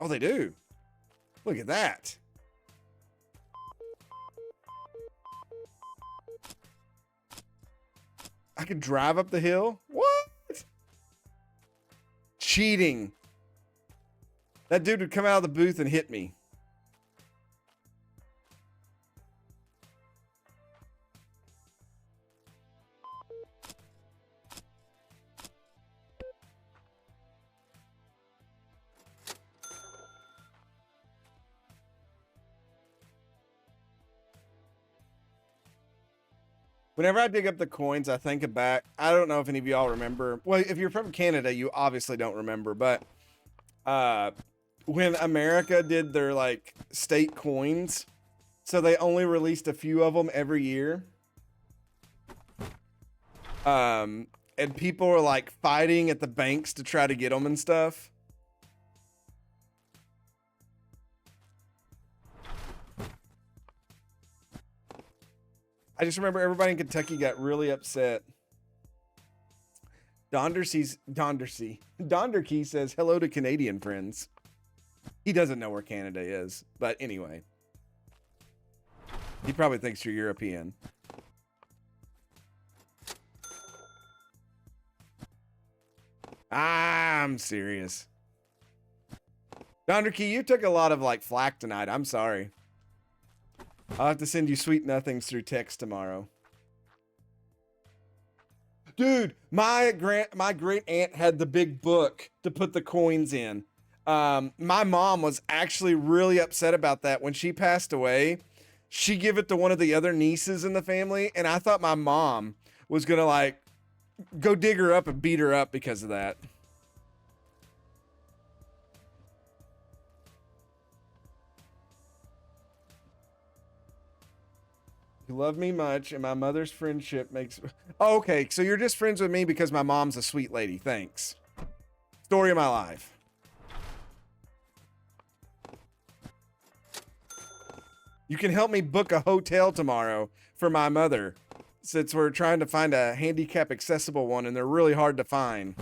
Oh, they do. Look at that. I could drive up the hill? What? Cheating. That dude would come out of the booth and hit me. Whenever I dig up the coins, I think back. I don't know if any of y'all remember. Well, if you're from Canada, you obviously don't remember. But when America did their like state coins, so they only released a few of them every year. And people were like fighting at the banks to try to get them and stuff. I just remember everybody in Kentucky got really upset. Donderkey says hello to Canadian friends. He doesn't know where Canada is, but anyway. He probably thinks you're European. I'm serious. Donderkey, you took a lot of like flack tonight. I'm sorry. I'll have to send you sweet nothings through text tomorrow. Dude, my great aunt had the big book to put the coins in. My mom was actually really upset about that when she passed away. She gave it to one of the other nieces in the family, and I thought my mom was gonna like go dig her up and beat her up because of that. You love me much, and my mother's friendship makes... Oh, okay, so you're just friends with me because my mom's a sweet lady. Thanks. Story of my life. You can help me book a hotel tomorrow for my mother, since we're trying to find a handicap accessible one, and they're really hard to find.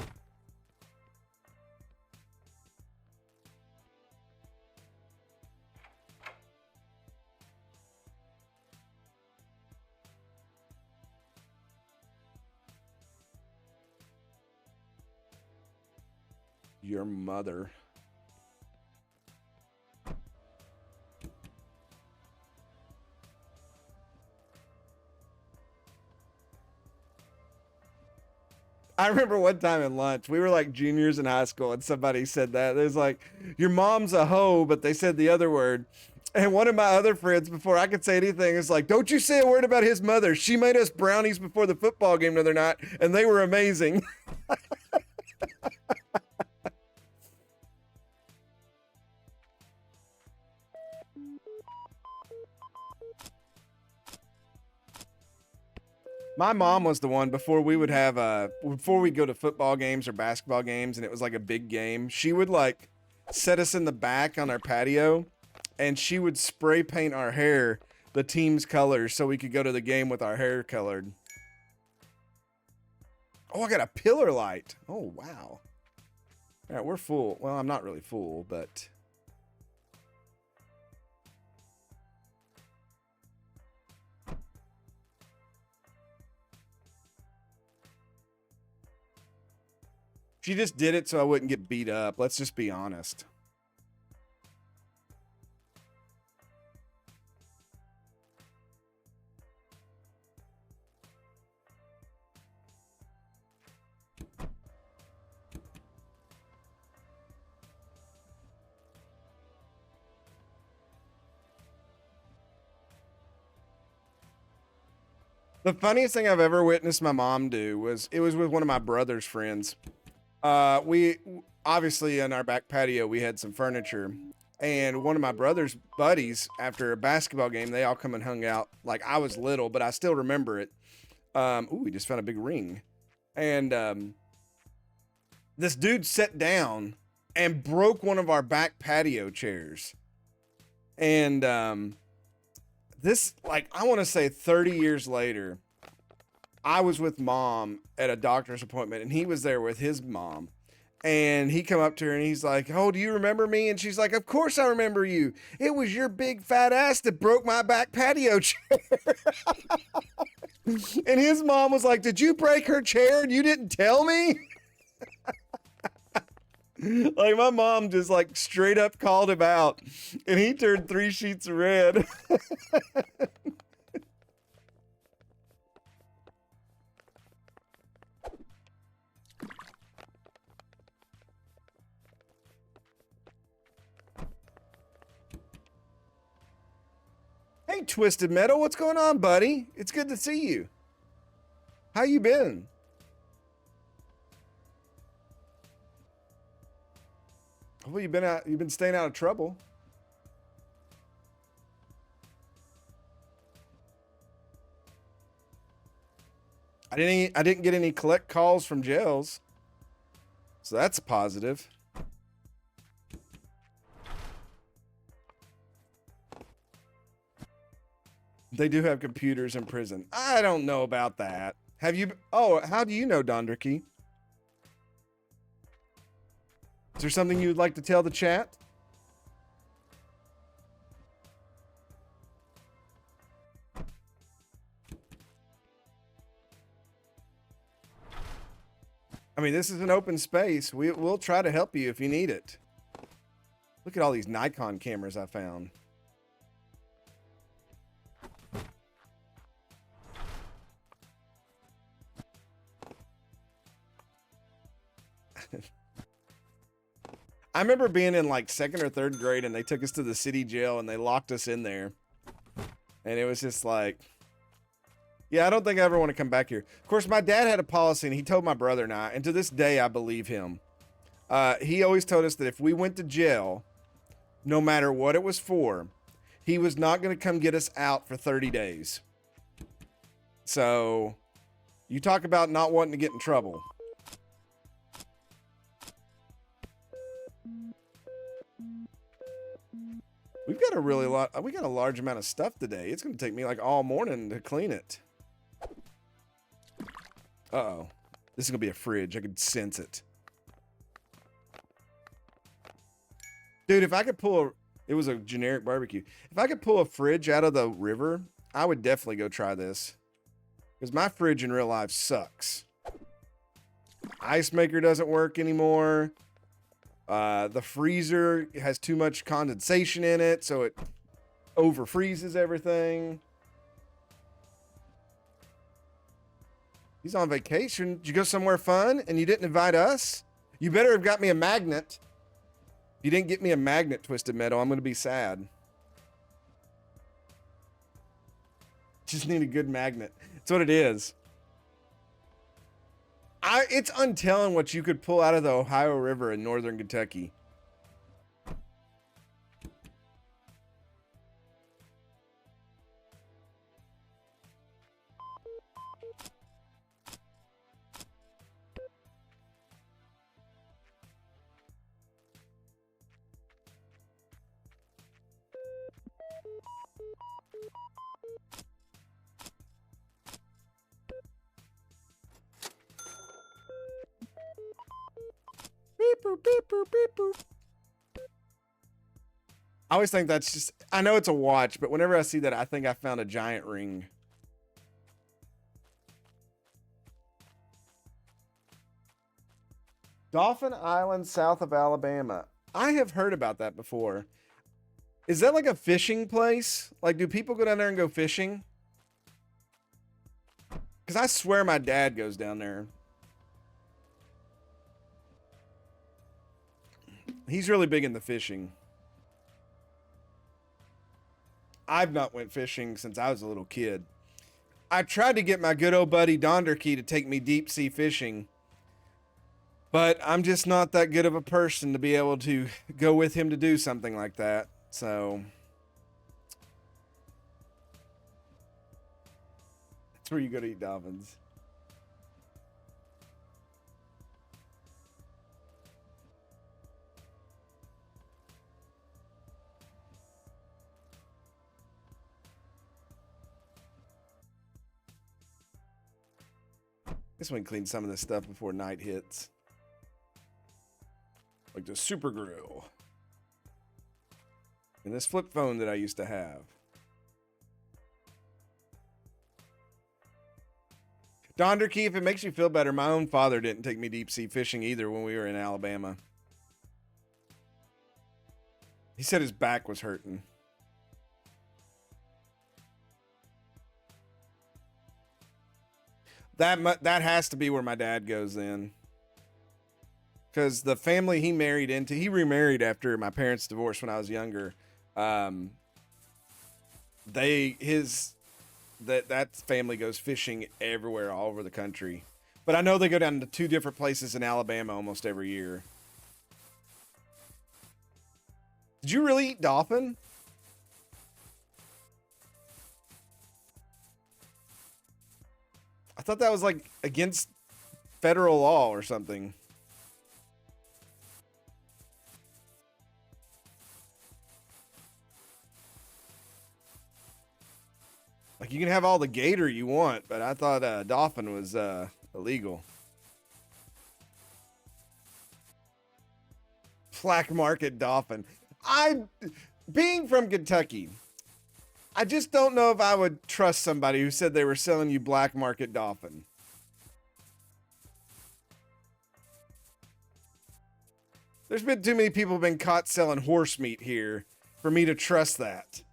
Your mother. I remember one time in lunch, we were like juniors in high school, and somebody said that. It was like, your mom's a hoe, but they said the other word. And one of my other friends, before I could say anything, is like, don't you say a word about his mother. She made us brownies before the football game the other night, and they were amazing. My mom was the one before we would have before we go to football games or basketball games and it was like a big game, she would like set us in the back on our patio and she would spray paint our hair the team's colors so we could go to the game with our hair colored. Oh, I got a pillar light. Oh, wow. All right, we're full. Well, I'm not really full, but... She just did it so I wouldn't get beat up. Let's just be honest. The funniest thing I've ever witnessed my mom do was it was with one of my brother's friends. We obviously in our back patio we had some furniture, and one of my brother's buddies after a basketball game they all come and hung out. Like I was little, but I still remember it. Ooh, we just found a big ring, and this dude sat down and broke one of our back patio chairs, and this, like, I want to say 30 years later, I was with mom at a doctor's appointment and he was there with his mom. And he come up to her and he's like, "Oh, do you remember me?" And she's like, "Of course I remember you. It was your big fat ass that broke my back patio chair." And his mom was like, "Did you break her chair and you didn't tell me?" Like my mom just like straight up called him out and he turned 3 sheets of red. Hey, Twisted Metal, what's going on, buddy? It's good to see you. How you been? Hopefully you've been staying out of trouble. I didn't get any collect calls from jails. So that's a positive. They do have computers in prison. I don't know about that. Have you? Oh, how do you know, Dondrake? Is there something you'd like to tell the chat? I mean, this is an open space. We'll try to help you if you need it. Look at all these Nikon cameras I found. I remember being in like 2nd or 3rd grade and they took us to the city jail and they locked us in there. And it was just like, yeah, I don't think I ever want to come back here. Of course, my dad had a policy and he told my brother and I, and to this day, I believe him. He always told us that if we went to jail, no matter what it was for, he was not going to come get us out for 30 days. So you talk about not wanting to get in trouble. We got a large amount of stuff today. It's going to take me like all morning to clean it. Uh-oh. This is going to be a fridge. I could sense it. Dude, if I could it was a generic barbecue. If I could pull a fridge out of the river, I would definitely go try this. Because my fridge in real life sucks. Ice maker doesn't work anymore. The freezer has too much condensation in it, so it over freezes everything. He's on vacation. Did you go somewhere fun and you didn't invite us? You better have got me a magnet. If you didn't get me a magnet, Twisted Metal, I'm going to be sad. Just need a good magnet. That's what it is. It's untelling what you could pull out of the Ohio River in northern Kentucky. I always think that's just, I know it's a watch, but whenever I see that, I think I found a giant ring. Dauphin Island, south of Alabama. I have heard about that before. Is that like a fishing place? Like, do people go down there and go fishing? Because I swear my dad goes down there. He's really big in the fishing. I've not went fishing since I was a little kid. I tried to get my good old buddy Donderkey to take me deep sea fishing, but I'm just not that good of a person to be able to go with him to do something like that. So that's where you go to eat dolphins. Guess we can clean some of this stuff before night hits. Like the super grill. And this flip phone that I used to have. Donderkey, if it makes you feel better, my own father didn't take me deep sea fishing either when we were in Alabama. He said his back was hurting. That has to be where my dad goes then. Because the family he married into, he remarried after my parents divorced when I was younger. That family goes fishing everywhere, all over the country. But I know they go down to 2 different places in Alabama almost every year. Did you really eat dolphin? I thought that was like against federal law or something. Like you can have all the gator you want, but I thought dolphin was illegal. Black market dolphin. Being from Kentucky, I just don't know if I would trust somebody who said they were selling you black market dolphin. There's been too many people been caught selling horse meat here for me to trust that.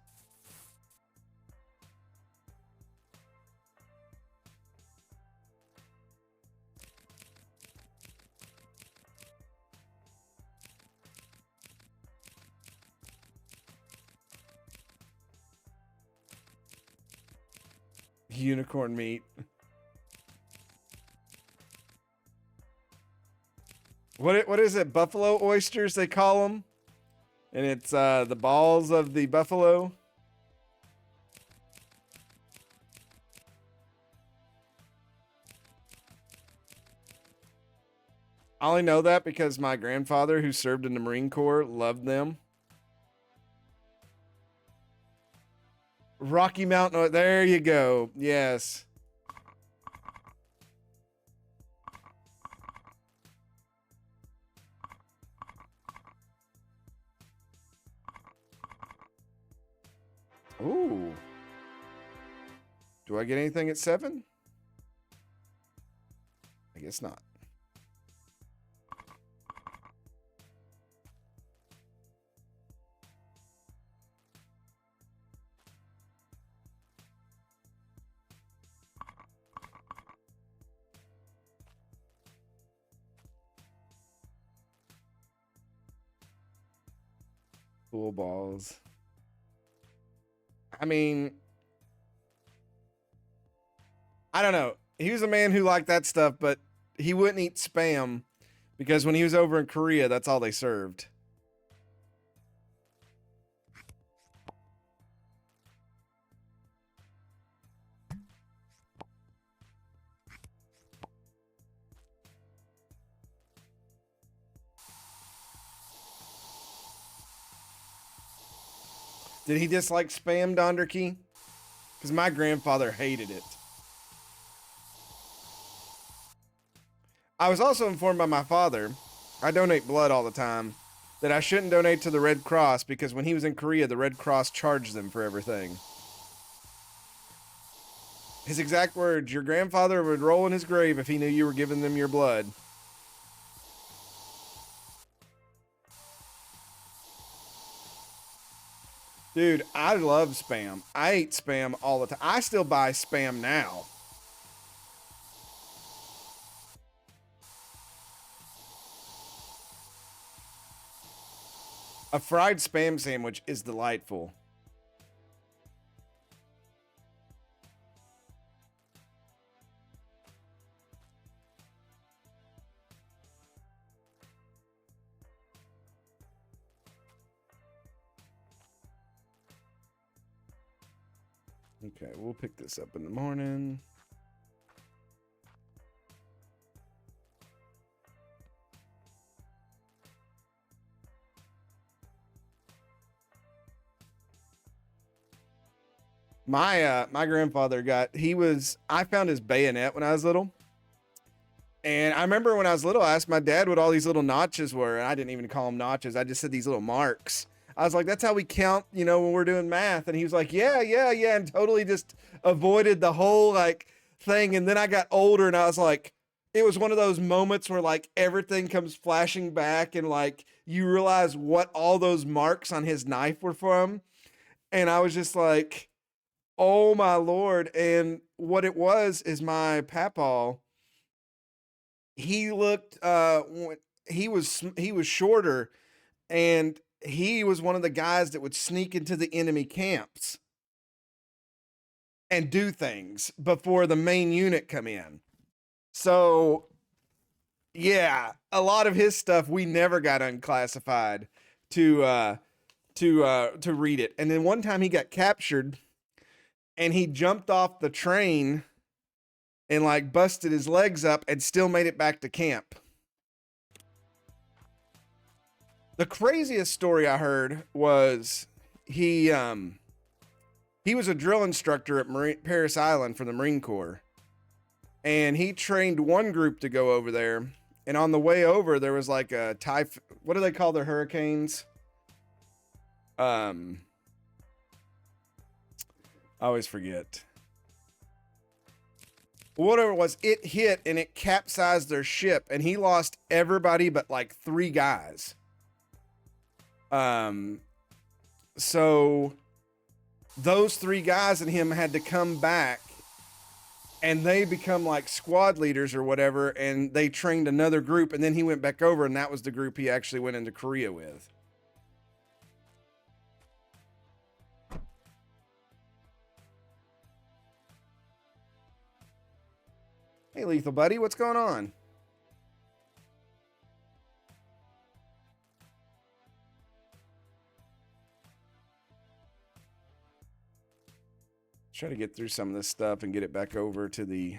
Unicorn meat. What is it? Buffalo oysters they call them, and it's the balls of the buffalo. I only know that because my grandfather, who served in the Marine Corps, loved them. Rocky Mountain. There you go. Yes. Ooh. Do I get anything at 7? I guess not. Pool balls. I mean, I don't know. He was a man who liked that stuff, but he wouldn't eat Spam because when he was over in Korea, that's all they served. Did he dislike Spam, Donderkey? Because my grandfather hated it. I was also informed by my father I donate blood all the time. That I shouldn't donate to the Red Cross because when he was in Korea, the Red Cross charged them for everything. His exact words, your grandfather would roll in his grave if he knew you were giving them your blood. Dude, I love Spam. I eat Spam all the time. I still buy Spam now. A fried Spam sandwich is delightful. Okay, we'll pick this up in the morning. My grandfather I found his bayonet when I was little. And I remember when I was little, I asked my dad what all these little notches were, and I didn't even call them notches. I just said these little marks. I was like, that's how we count, when we're doing math. And he was like, yeah, and totally just avoided the whole like thing. And then I got older and I was like, it was one of those moments where like everything comes flashing back and like you realize what all those marks on his knife were from. And I was just like, oh my Lord. And what it was is my papaw, he looked he was shorter, and he was one of the guys that would sneak into the enemy camps and do things before the main unit come in. So yeah, a lot of his stuff we never got unclassified to read it. And then one time he got captured and he jumped off the train and like busted his legs up and still made it back to camp. The craziest story I heard was he was a drill instructor at Paris Island for the Marine Corps. And he trained one group to go over there. And on the way over, there was like a what do they call their hurricanes? I always forget. Whatever it was, it hit and it capsized their ship, and he lost everybody but like 3 guys. So those 3 guys and him had to come back, and they become like squad leaders or whatever, and they trained another group, and then he went back over, and that was the group he actually went into Korea with. Hey, Lethal Buddy, what's going on? Try to get through some of this stuff and get it back over to the...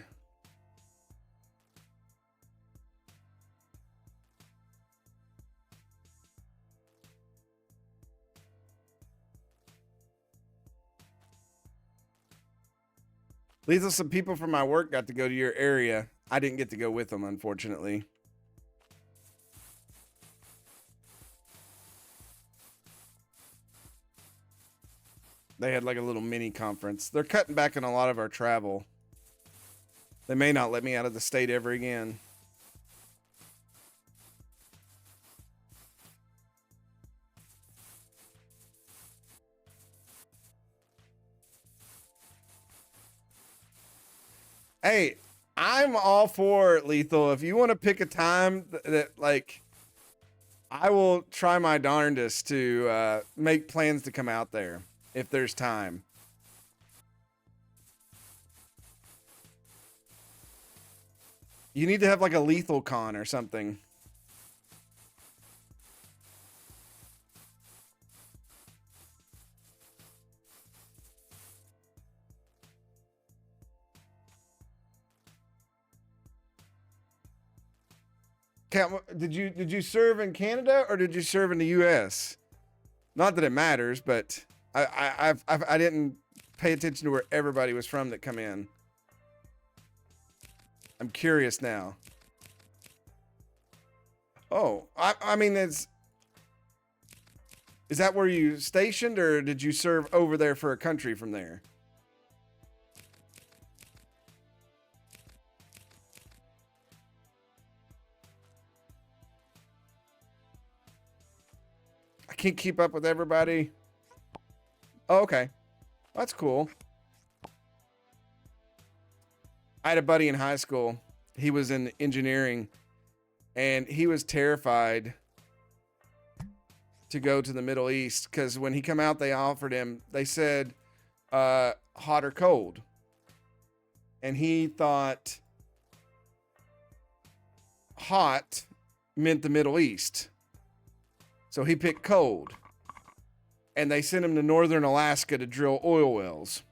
Lethal, some people from my work got to go to your area. I didn't get to go with them, unfortunately. They had like a little mini conference. They're cutting back on a lot of our travel. They may not let me out of the state ever again. Hey, I'm all for it, Lethal. If you want to pick a time that like, I will try my darndest to make plans to come out there if there's time. You need to have like a Lethal Con or something. Did you serve in Canada or did you serve in the U.S.? Not that it matters, but I didn't pay attention to where everybody was from that come in. I'm curious now. Oh, I mean, is that where you stationed, or did you serve over there for a country from there? I can't keep up with everybody. Oh, okay. That's cool. I had a buddy in high school. He was in engineering, and he was terrified to go to the Middle East because when he come out, they offered him. They said, hot or cold, and he thought hot meant the Middle East, so he picked cold. And they sent him to northern Alaska to drill oil wells.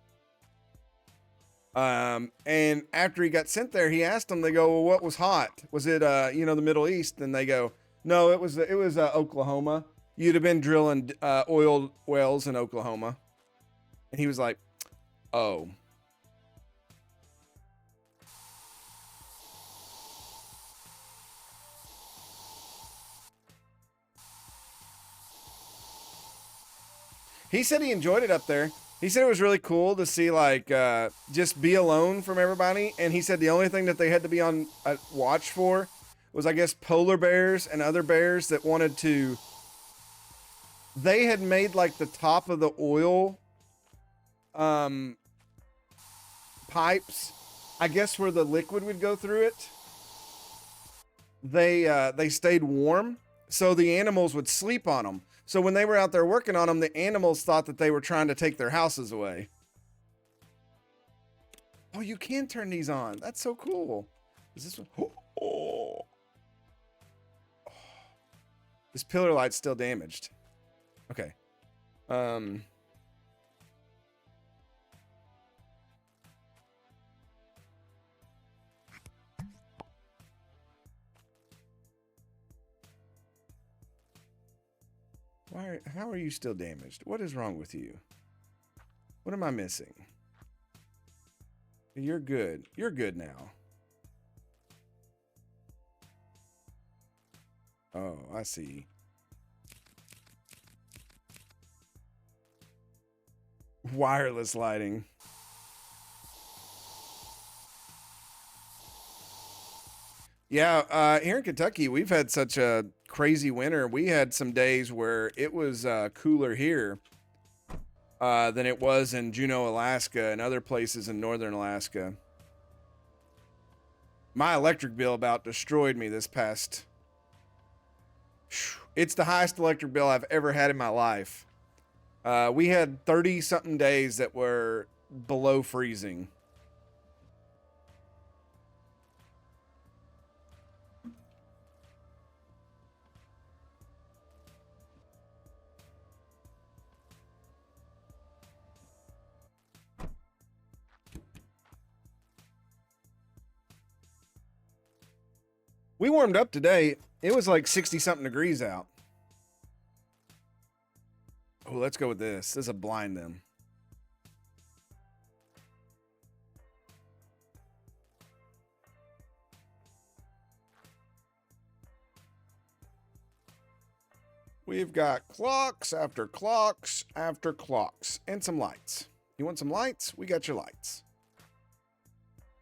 And after he got sent there, he asked them. They go, "Well, what was hot? Was it, the Middle East?" And they go, "No, it was Oklahoma. You'd have been drilling oil wells in Oklahoma." And he was like, "Oh." He said he enjoyed it up there. He said it was really cool to see, like, just be alone from everybody. And he said the only thing that they had to be on watch for was, I guess, polar bears and other bears that wanted to. They had made like the top of the oil pipes, I guess, where the liquid would go through it. They stayed warm, so the animals would sleep on them. So when they were out there working on them, the animals thought that they were trying to take their houses away. Oh, you can turn these on. That's so cool. Is this one? Oh. This pillar light's still damaged. Okay. How are you still damaged? What is wrong with you? What am I missing? You're good. You're good now. Oh, I see. Wireless lighting. Yeah, here in Kentucky, we've had such a crazy winter. We had some days where it was cooler here than it was in Juneau, Alaska, and other places in northern Alaska. My electric bill about destroyed me this past. It's the highest electric bill I've ever had in my life. We had 30 something days that were below freezing. We warmed up today. It was like 60 something degrees out. Oh, let's go with this. This will blind them. We've got clocks after clocks after clocks and some lights. You want some lights? We got your lights.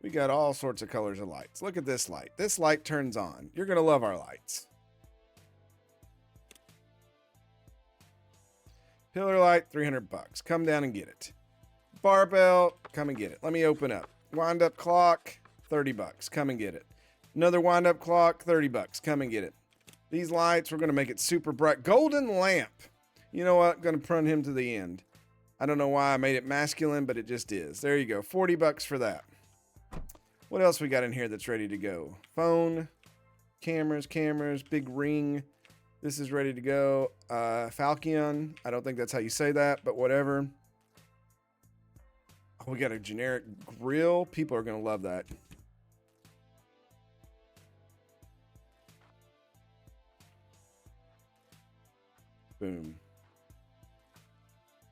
We got all sorts of colors of lights. Look at this light. This light turns on. You're going to love our lights. Pillar light, $300. Come down and get it. Barbell, come and get it. Let me open up. Wind up clock, $30. Come and get it. Another wind up clock, $30. Come and get it. These lights, we're going to make it super bright. Golden lamp. You know what? I'm going to prune him to the end. I don't know why I made it masculine, but it just is. There you go. $40 for that. What else we got in here that's ready to go? Phone, cameras, big ring. This is ready to go. Falcon. I don't think that's how you say that, but whatever. Oh, we got a generic grill. People are going to love that. Boom.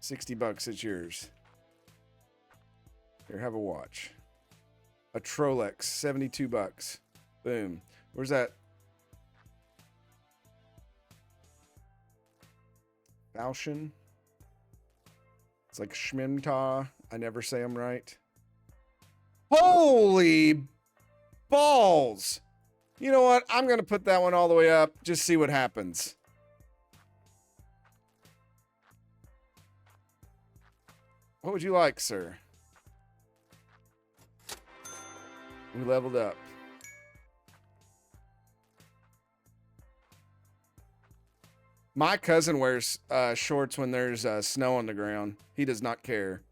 $60. It's yours. Here, have a watch. A Trolex, $72. Boom. Where's that? Falchion. It's like Schmimta. I never say them right. Holy balls. You know what? I'm going to put that one all the way up. Just see what happens. What would you like, sir? We leveled up. My cousin wears shorts when there's snow on the ground. He does not care.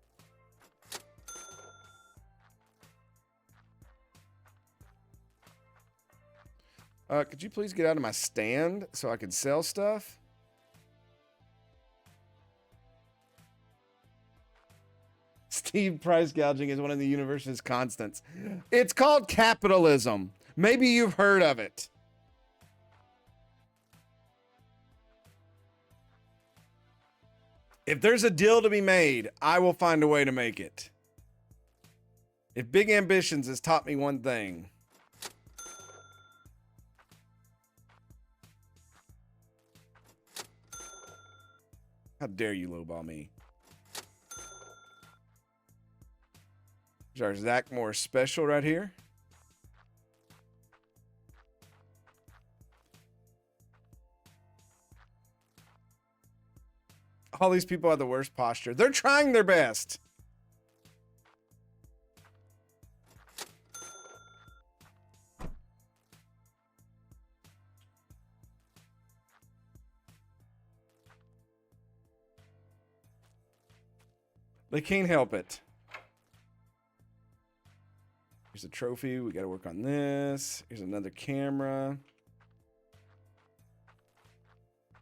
Could you please get out of my stand so I can sell stuff? Steve, price gouging is one of the universe's constants. It's called capitalism. Maybe you've heard of it. If there's a deal to be made, I will find a way to make it. If Big Ambitions has taught me one thing. How dare you lowball me? There's our Zach Morris special right here. All these people have the worst posture. They're trying their best. They can't help it. Here's a trophy. We got to work on this. Here's another camera.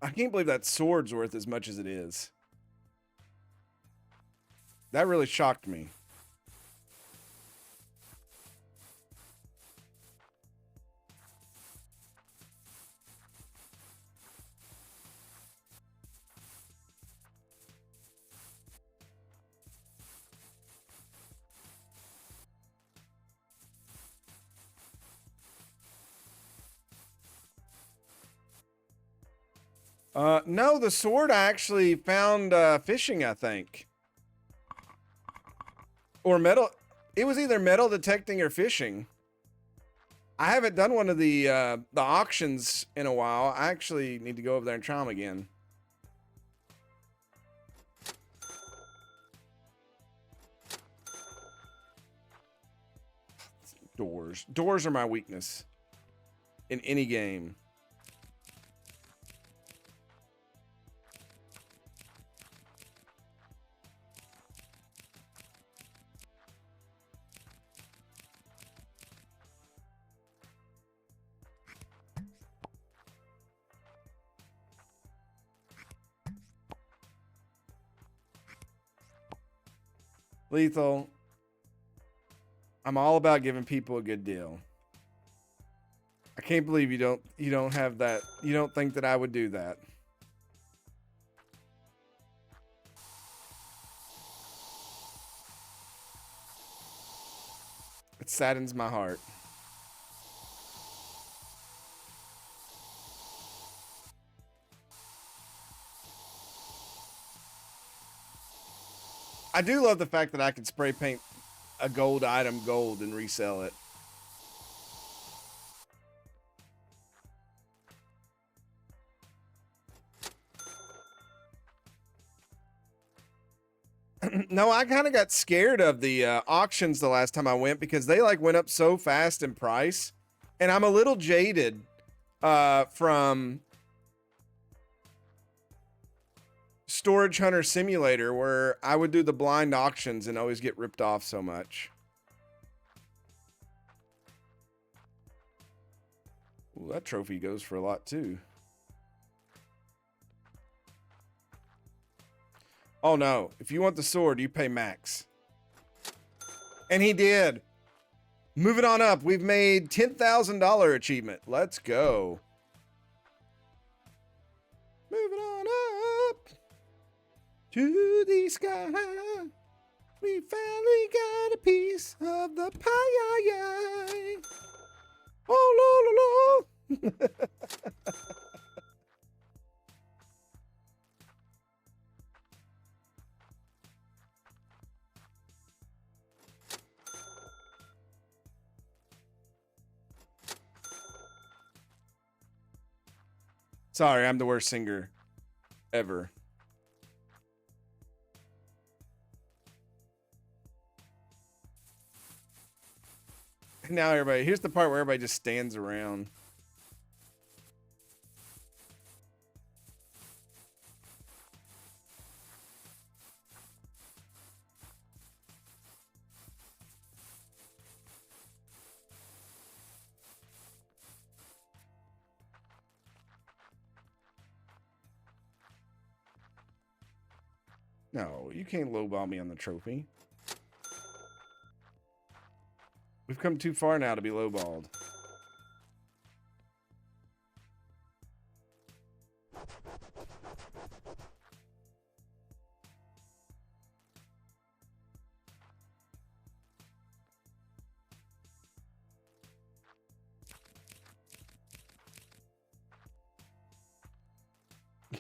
I can't believe that sword's worth as much as it is. That really shocked me. No, the sword I actually found fishing, I think. Or metal. It was either metal detecting or fishing. I haven't done one of the auctions in a while. I actually need to go over there and try them again. Doors. Doors are my weakness in any game. Lethal. I'm all about giving people a good deal. I can't believe you don't have that. You don't think that I would do that. It saddens my heart. I do love the fact that I can spray paint a gold item gold and resell it. No, I kind of got scared of the auctions the last time I went because they like went up so fast in price, and I'm a little jaded from Storage Hunter Simulator, where I would do the blind auctions and always get ripped off so much. Ooh, that trophy goes for a lot too. Oh no, if you want the sword, you pay max. And he did. Moving on up, we've made $10,000 achievement. Let's go. Moving on up to the sky. We finally got a piece of the pie. Oh, lo, lo, lo. Sorry, I'm the worst singer ever. Now everybody, here's the part where everybody just stands around. No, you can't lowball me on the trophy. We've come too far now to be lowballed.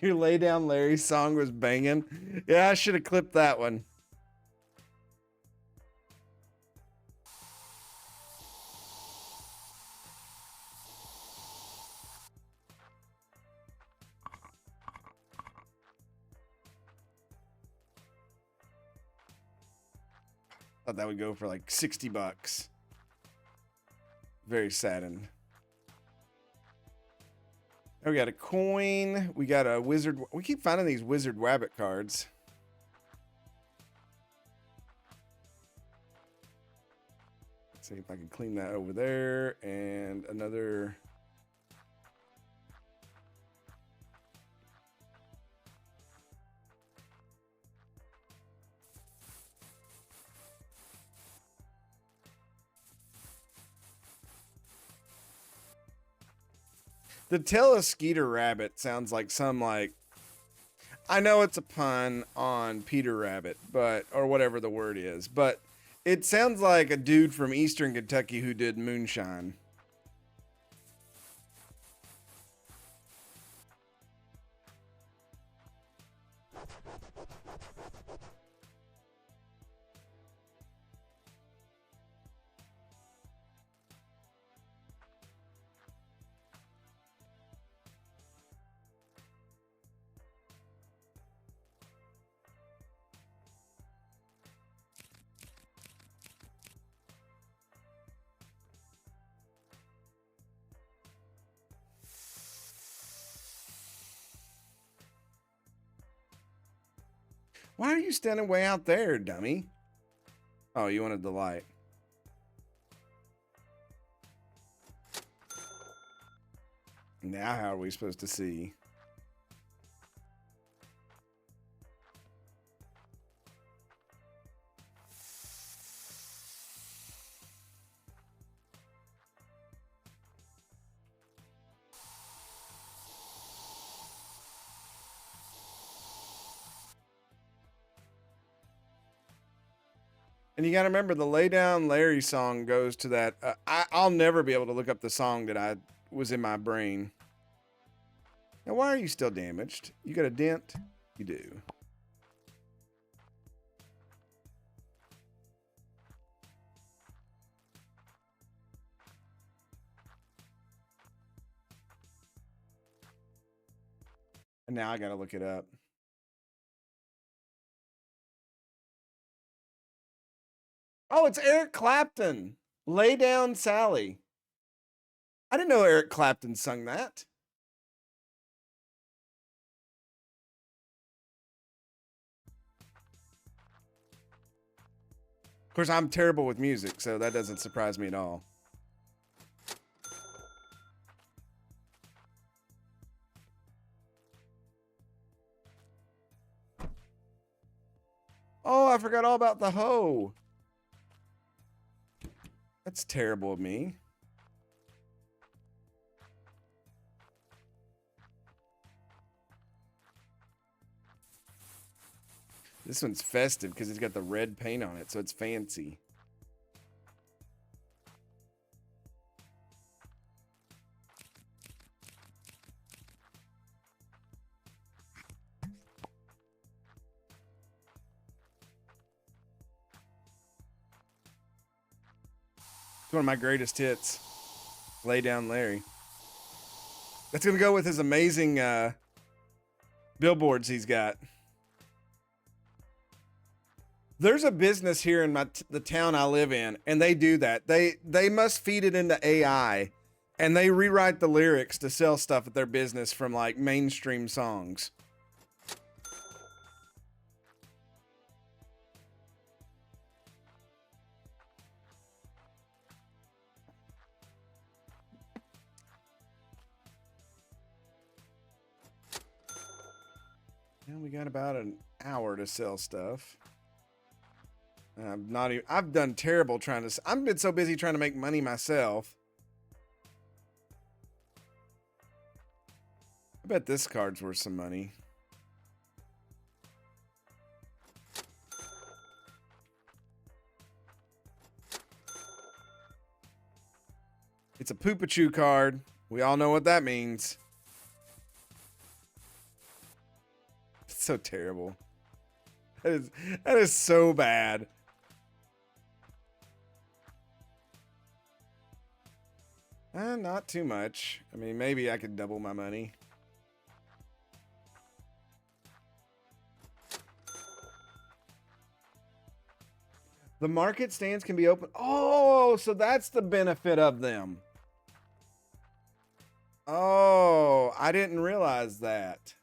Your Lay Down Larry song was banging. Yeah, I should have clipped that one. Thought that would go for like 60 bucks. Very saddened. Oh, we got a coin. We got a wizard. We keep finding these wizard wabbit cards. Let's see if I can clean that over there. And another. The Teleskeeter Rabbit sounds like some like, I know it's a pun on Peter Rabbit, but, or whatever the word is, but it sounds like a dude from Eastern Kentucky who did moonshine. Why are you standing way out there, dummy? Oh, you wanted the light. Now how are we supposed to see? And you got to remember the Lay Down Larry song goes to that. I'll never be able to look up the song that I was in my brain. Now, why are you still damaged? You got a dent? You do. And now I got to look it up. Oh, it's Eric Clapton. Lay Down Sally. I didn't know Eric Clapton sung that. Of course, I'm terrible with music, so that doesn't surprise me at all. Oh, I forgot all about the hoe. That's terrible of me. This one's festive because it's got the red paint on it, so it's fancy. It's one of my greatest hits. Lay Down Larry. That's gonna go with his amazing billboards he's got. There's a business here in the town I live in, and they do that. They must feed it into AI, and they rewrite the lyrics to sell stuff at their business from like mainstream songs. We got about an hour to sell stuff. I've done terrible trying to, I've been so busy trying to make money myself. I bet this card's worth some money. It's a Poopachu card. We all know what that means. It's so terrible. That is so bad. Not too much. I mean, maybe I could double my money. The market stands can be open. Oh, so that's the benefit of them. Oh, I didn't realize that.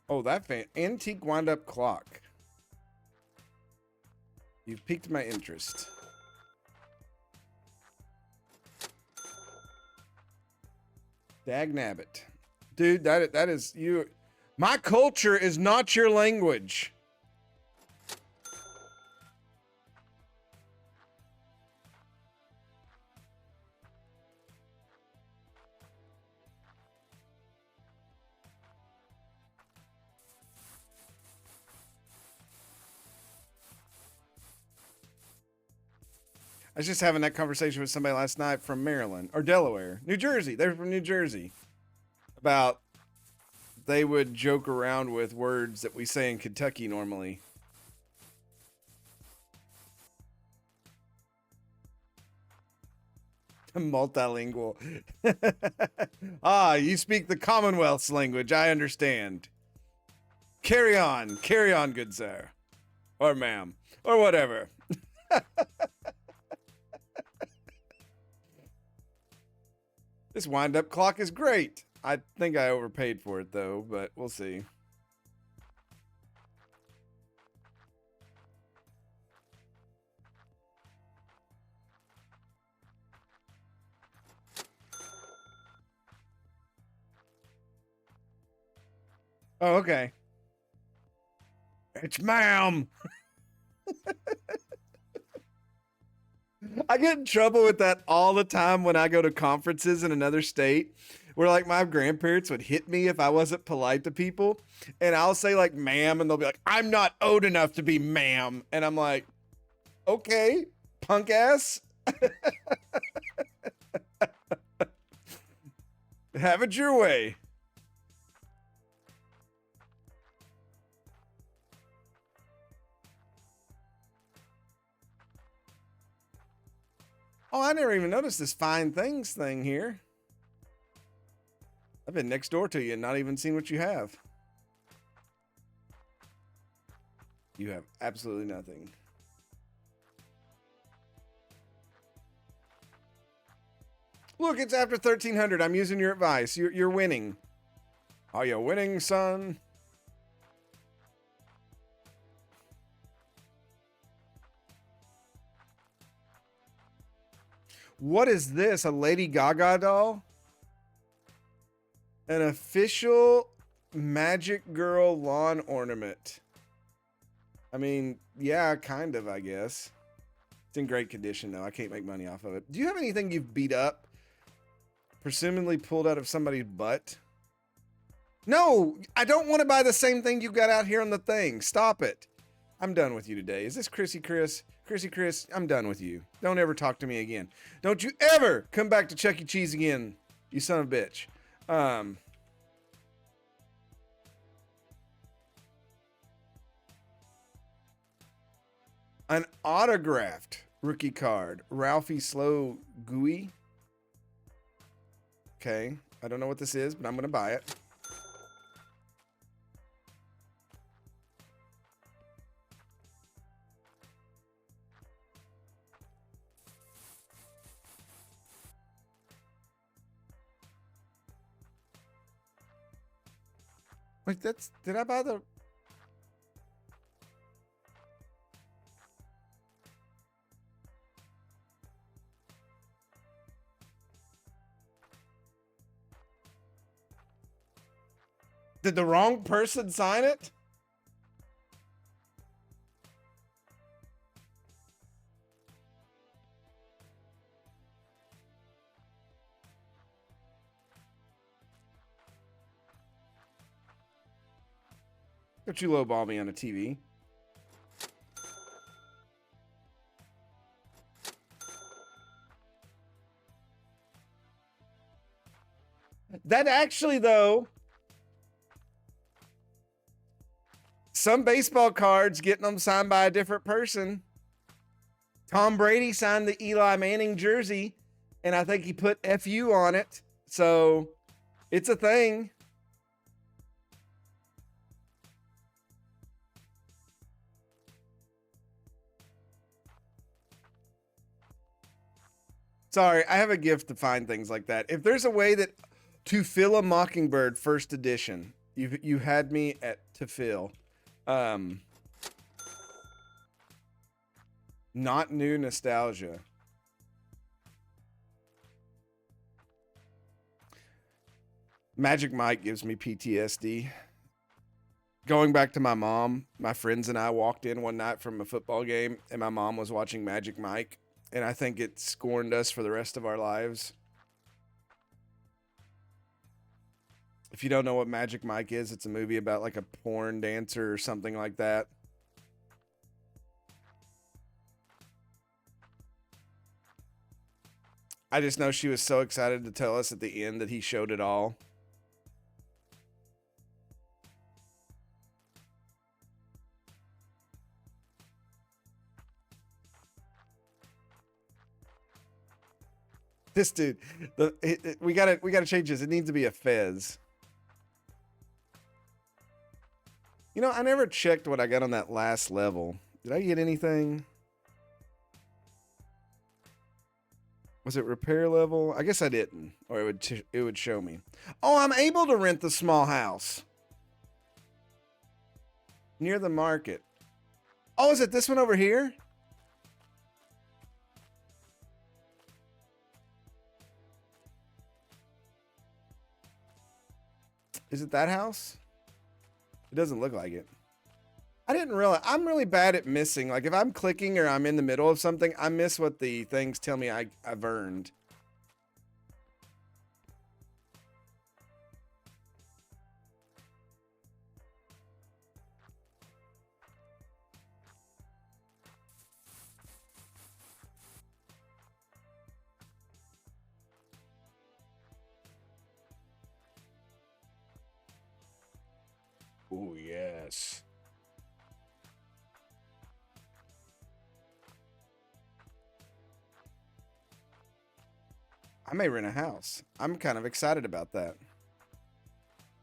Oh, that antique wind-up clock. You've piqued my interest. Dagnabbit. Dude, that is you. My culture is not your language. I was just having that conversation with somebody last night from Maryland or Delaware, New Jersey. They're from New Jersey. About they would joke around with words that we say in Kentucky normally. Multilingual. Ah, you speak the Commonwealth's language. I understand. Carry on, good sir. Or ma'am. Or whatever. This wind-up clock is great. I think I overpaid for it, though, but we'll see. Oh, okay. It's ma'am. I get in trouble with that all the time when I go to conferences in another state where like my grandparents would hit me if I wasn't polite to people. And I'll say like ma'am and they'll be like, I'm not old enough to be ma'am. And I'm like, okay, punk ass. Have it your way. Oh, I never even noticed this fine things thing here. I've been next door to you and not even seen what you have. You have absolutely nothing. Look, it's after 1300. I'm using your advice. You're winning. Are you winning, son? What is this? A Lady Gaga doll? An official Magic Girl lawn ornament. I mean, yeah, kind of, I guess. It's in great condition, though. I can't make money off of it. Do you have anything you've beat up? Presumably pulled out of somebody's butt? No, I don't want to buy the same thing you got out here on the thing. Stop it. I'm done with you today. Is this Chrissy Chris? Chrissy Chris, I'm done with you. Don't ever talk to me again. Don't you ever come back to Chuck E. Cheese again, you son of a bitch. An autographed rookie card. Ralphie Slow Gooey. Okay. I don't know what this is, but I'm going to buy it. Wait, did I buy the... Did the wrong person sign it? Don't you lowball me on a TV. That actually, though, some baseball cards getting them signed by a different person. Tom Brady signed the Eli Manning jersey, and I think he put FU on it. So it's a thing. Sorry, I have a gift to find things like that. If there's a way that To Fill a Mockingbird first edition, you had me at To Fill. Not new nostalgia. Magic Mike gives me PTSD. Going back to my mom, my friends and I walked in one night from a football game, and my mom was watching Magic Mike, and I think it scorned us for the rest of our lives. If you don't know what Magic Mike is, it's a movie about like a porn dancer or something like that. I just know she was so excited to tell us at the end that he showed it all. This dude, we gotta change this. It needs to be a fez. You know, I never checked what I got on that last level. Did I get anything? Was it repair level? I guess I didn't, or it would show me. Oh, I'm able to rent the small house near the market. Oh, is it this one over here? Is it that house? It doesn't look like it. I didn't realize. I'm really bad at missing. Like if I'm clicking or I'm in the middle of something, I miss what the things tell me I've earned. Oh, yes. I may rent a house. I'm kind of excited about that.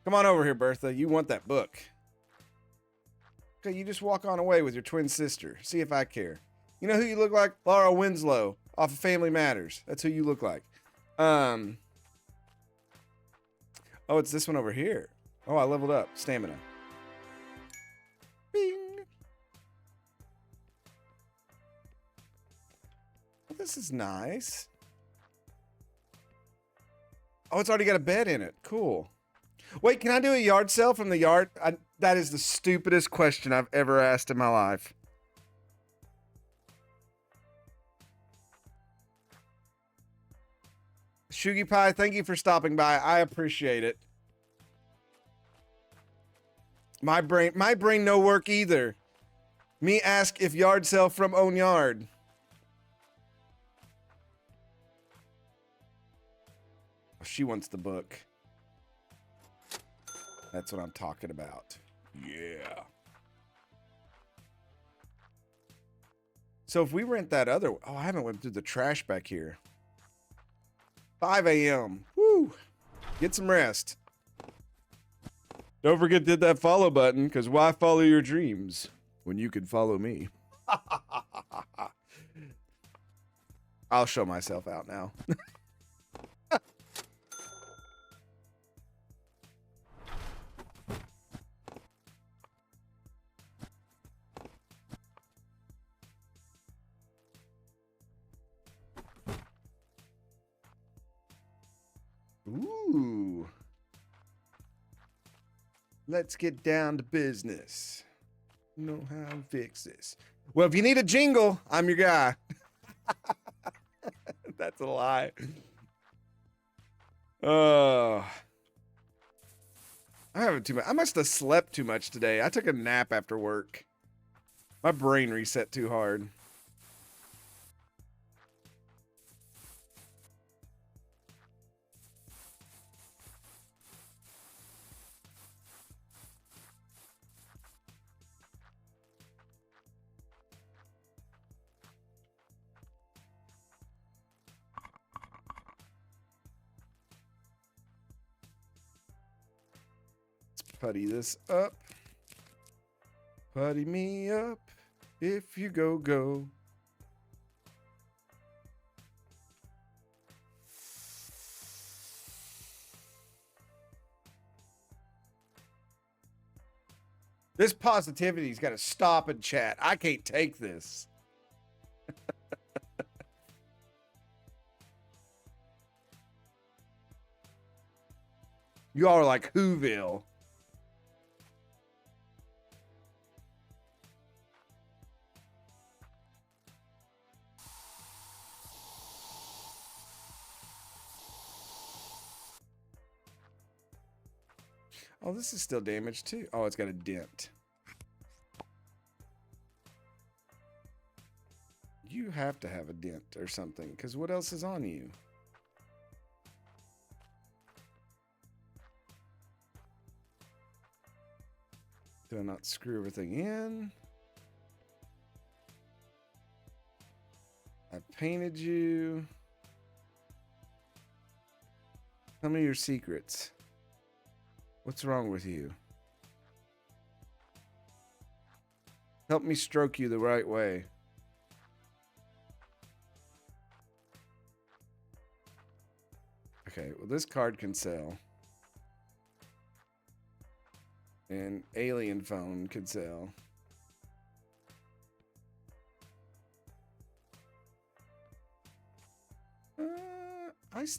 Come on over here, Bertha. You want that book. Okay, you just walk on away with your twin sister. See if I care. You know who you look like? Laura Winslow off of Family Matters. That's who you look like. Oh, it's this one over here. Oh, I leveled up. Stamina. Bing. This is nice. Oh, it's already got a bed in it. Cool. Wait, can I do a yard sale from the yard? That is the stupidest question I've ever asked in my life. Shugi Pie, thank you for stopping by. I appreciate it. My brain no work either. Me ask if yard sale from own yard. Oh, she wants the book. That's what I'm talking about. Yeah. So if we rent that other... Oh, I haven't went through the trash back here. 5 a.m. Woo. Get some rest. Don't forget to hit that follow button, because why follow your dreams when you can follow me? I'll show myself out now. Ooh. Let's get down to business. Know how to fix this. Well, if you need a jingle, I'm your guy. That's a lie. I haven't too much. I must have slept too much today. I took a nap after work. My brain reset too hard. Putty this up. Putty me up. If you go. This positivity's got to stop in chat. I can't take this. You all are like Whoville. Oh, this is still damaged too. Oh, it's got a dent. You have to have a dent or something, because what else is on you? Do I not screw everything in? I painted you. Tell me your secrets. What's wrong with you? Help me stroke you the right way. Okay, well, this card can sell. And alien phone could sell.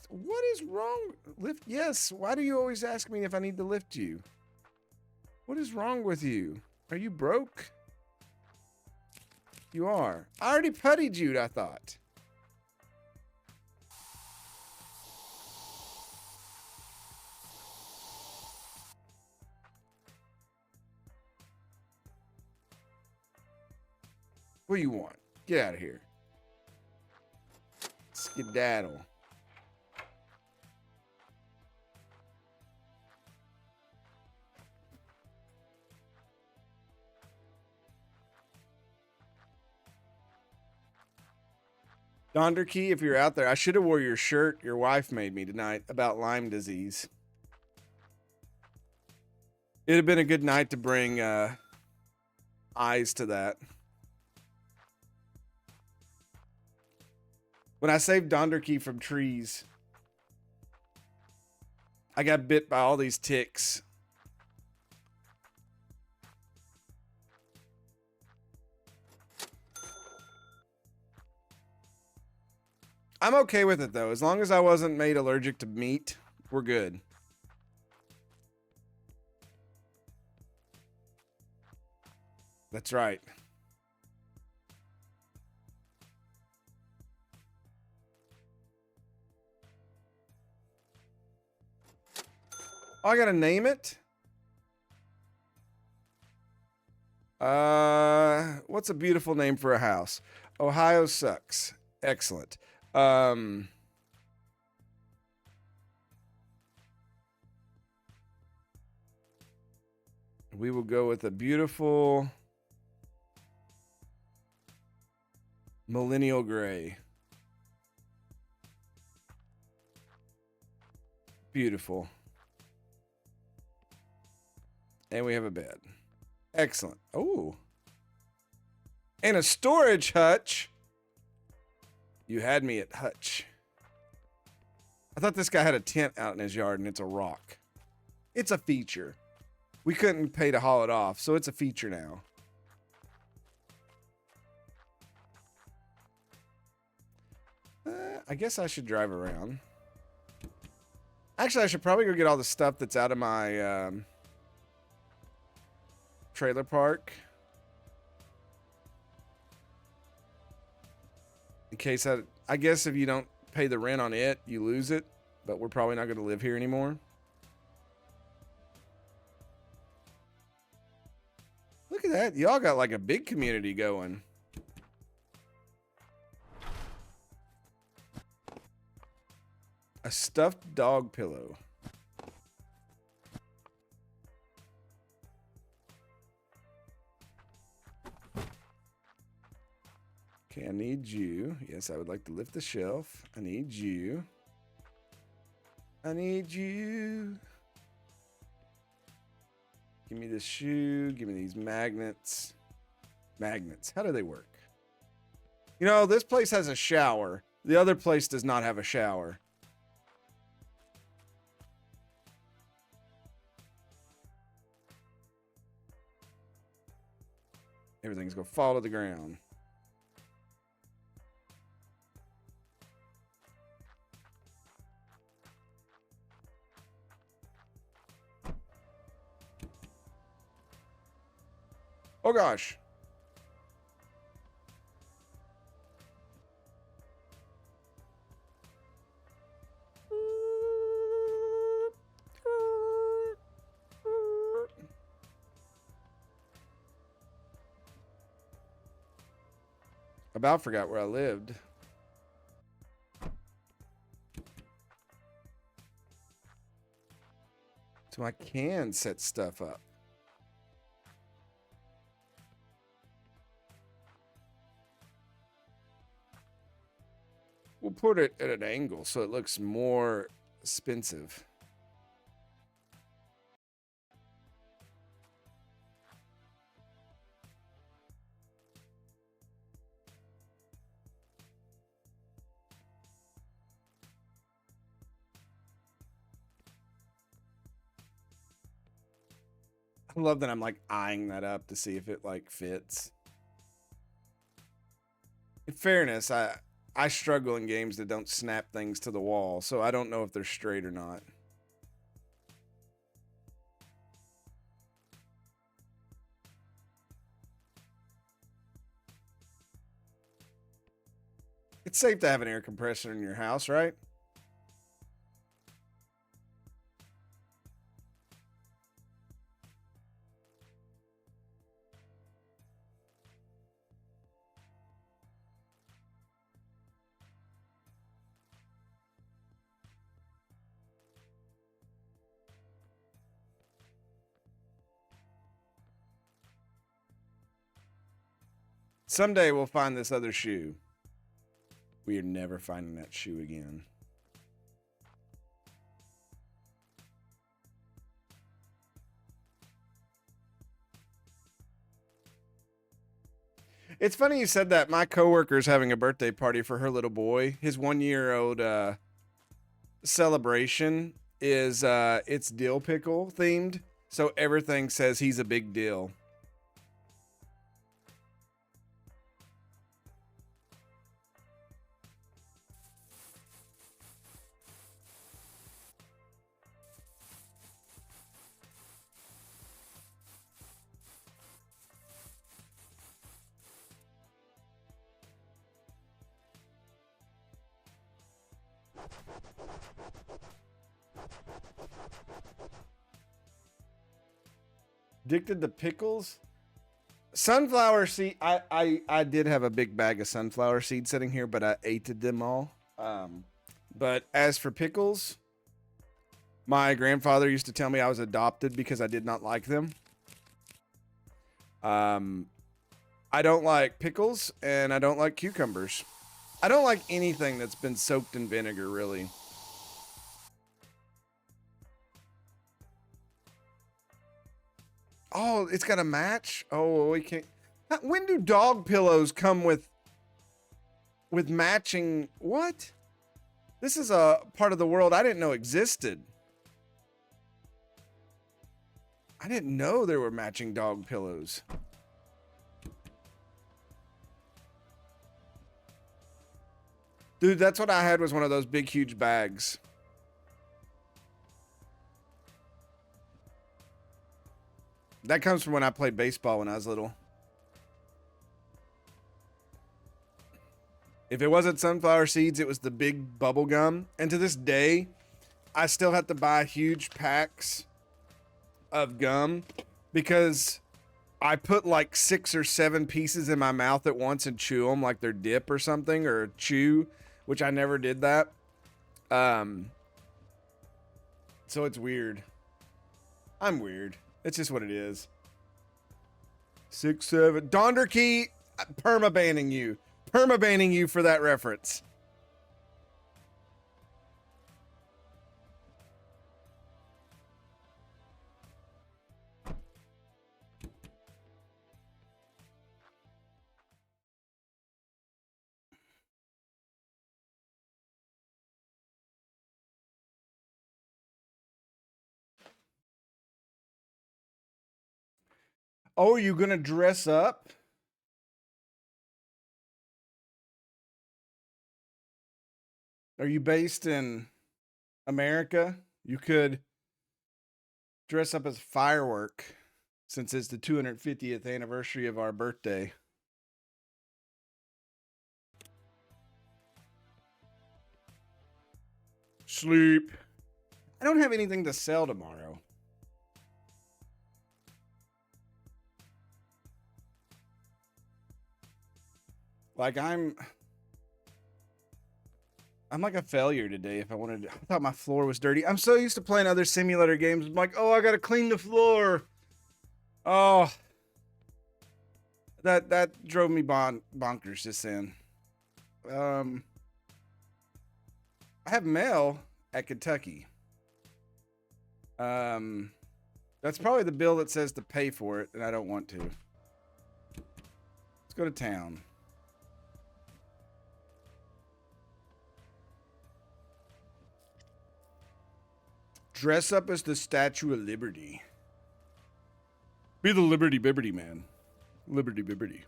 What is wrong? Lift? Yes. Why do you always ask me if I need to lift you? What is wrong with you? Are you broke? You are. I already puttied you, I thought. What do you want? Get out of here. Skedaddle. Donder Key, if you're out there, I should have wore your shirt your wife made me tonight about Lyme disease. It'd have been a good night to bring eyes to that. When I saved Donder Key from trees, I got bit by all these ticks. I'm okay with it, though. As long as I wasn't made allergic to meat, we're good. That's right. Oh, I gotta name it? What's What's a beautiful name for a house? Ohio sucks. Excellent. We will go with a beautiful millennial gray. Beautiful. And we have a bed. Excellent. Oh. And a storage hutch. You had me at hutch. I thought this guy had a tent out in his yard and it's a rock. It's a feature. We couldn't pay to haul it off, so it's a feature now. I guess I should drive around. Actually, I should probably go get all the stuff that's out of my trailer park. In case I guess if you don't pay the rent on it, you lose it. But we're probably not going to live here anymore. Look at that. Y'all got like a big community going. A stuffed dog pillow. Okay, I need you. Yes, I would like to lift the shelf. I need you. I need you. Give me this shoe. Give me these magnets. Magnets. How do they work? You know, this place has a shower. The other place does not have a shower. Everything's going to fall to the ground. Oh gosh. About forgot where I lived. So I can set stuff up. We'll put it at an angle so it looks more expensive. I love that I'm like eyeing that up to see if it like fits. In fairness, I struggle in games that don't snap things to the wall, so I don't know if they're straight or not. It's safe to have an air compressor in your house, right? Someday we'll find this other shoe. We are never finding that shoe again. It's funny you said that. My coworker's having a birthday party for her little boy. His 1-year-old celebration is it's dill pickle themed, so everything says he's a big deal. Addicted to pickles? Sunflower seed. I did have a big bag of sunflower seeds sitting here, but I ate them all. But as for pickles, my grandfather used to tell me I was adopted because I did not like them. I don't like pickles and I don't like cucumbers. I don't like anything that's been soaked in vinegar, really. Oh, it's got a match? Oh, we can't. When do dog pillows come with matching? What? This is a part of the world I didn't know existed. I didn't know there were matching dog pillows. Dude, that's what I had, was one of those big, huge bags. That comes from when I played baseball when I was little. If it wasn't sunflower seeds, it was the big bubble gum. And to this day, I still have to buy huge packs of gum because I put like 6 or 7 pieces in my mouth at once and chew them like they're dip or something, or chew, which I never did that. So it's weird. I'm weird. It's just what it is. 6, 7. Donderkey, perma-banning you. Perma-banning you for that reference. Oh, are you gonna dress up? Are you based in America? You could dress up as a firework since it's the 250th anniversary of our birthday. Sleep. I don't have anything to sell tomorrow. Like I'm like a failure today. If I wanted to, I thought my floor was dirty. I'm so used to playing other simulator games. I'm like, oh, I gotta clean the floor. Oh, that drove me bonkers just then. I have mail at Kentucky. That's probably the bill that says to pay for it, and I don't want to. Let's go to town. Dress up as the Statue of Liberty. Be the Liberty Bibberty man. Liberty Bibberty.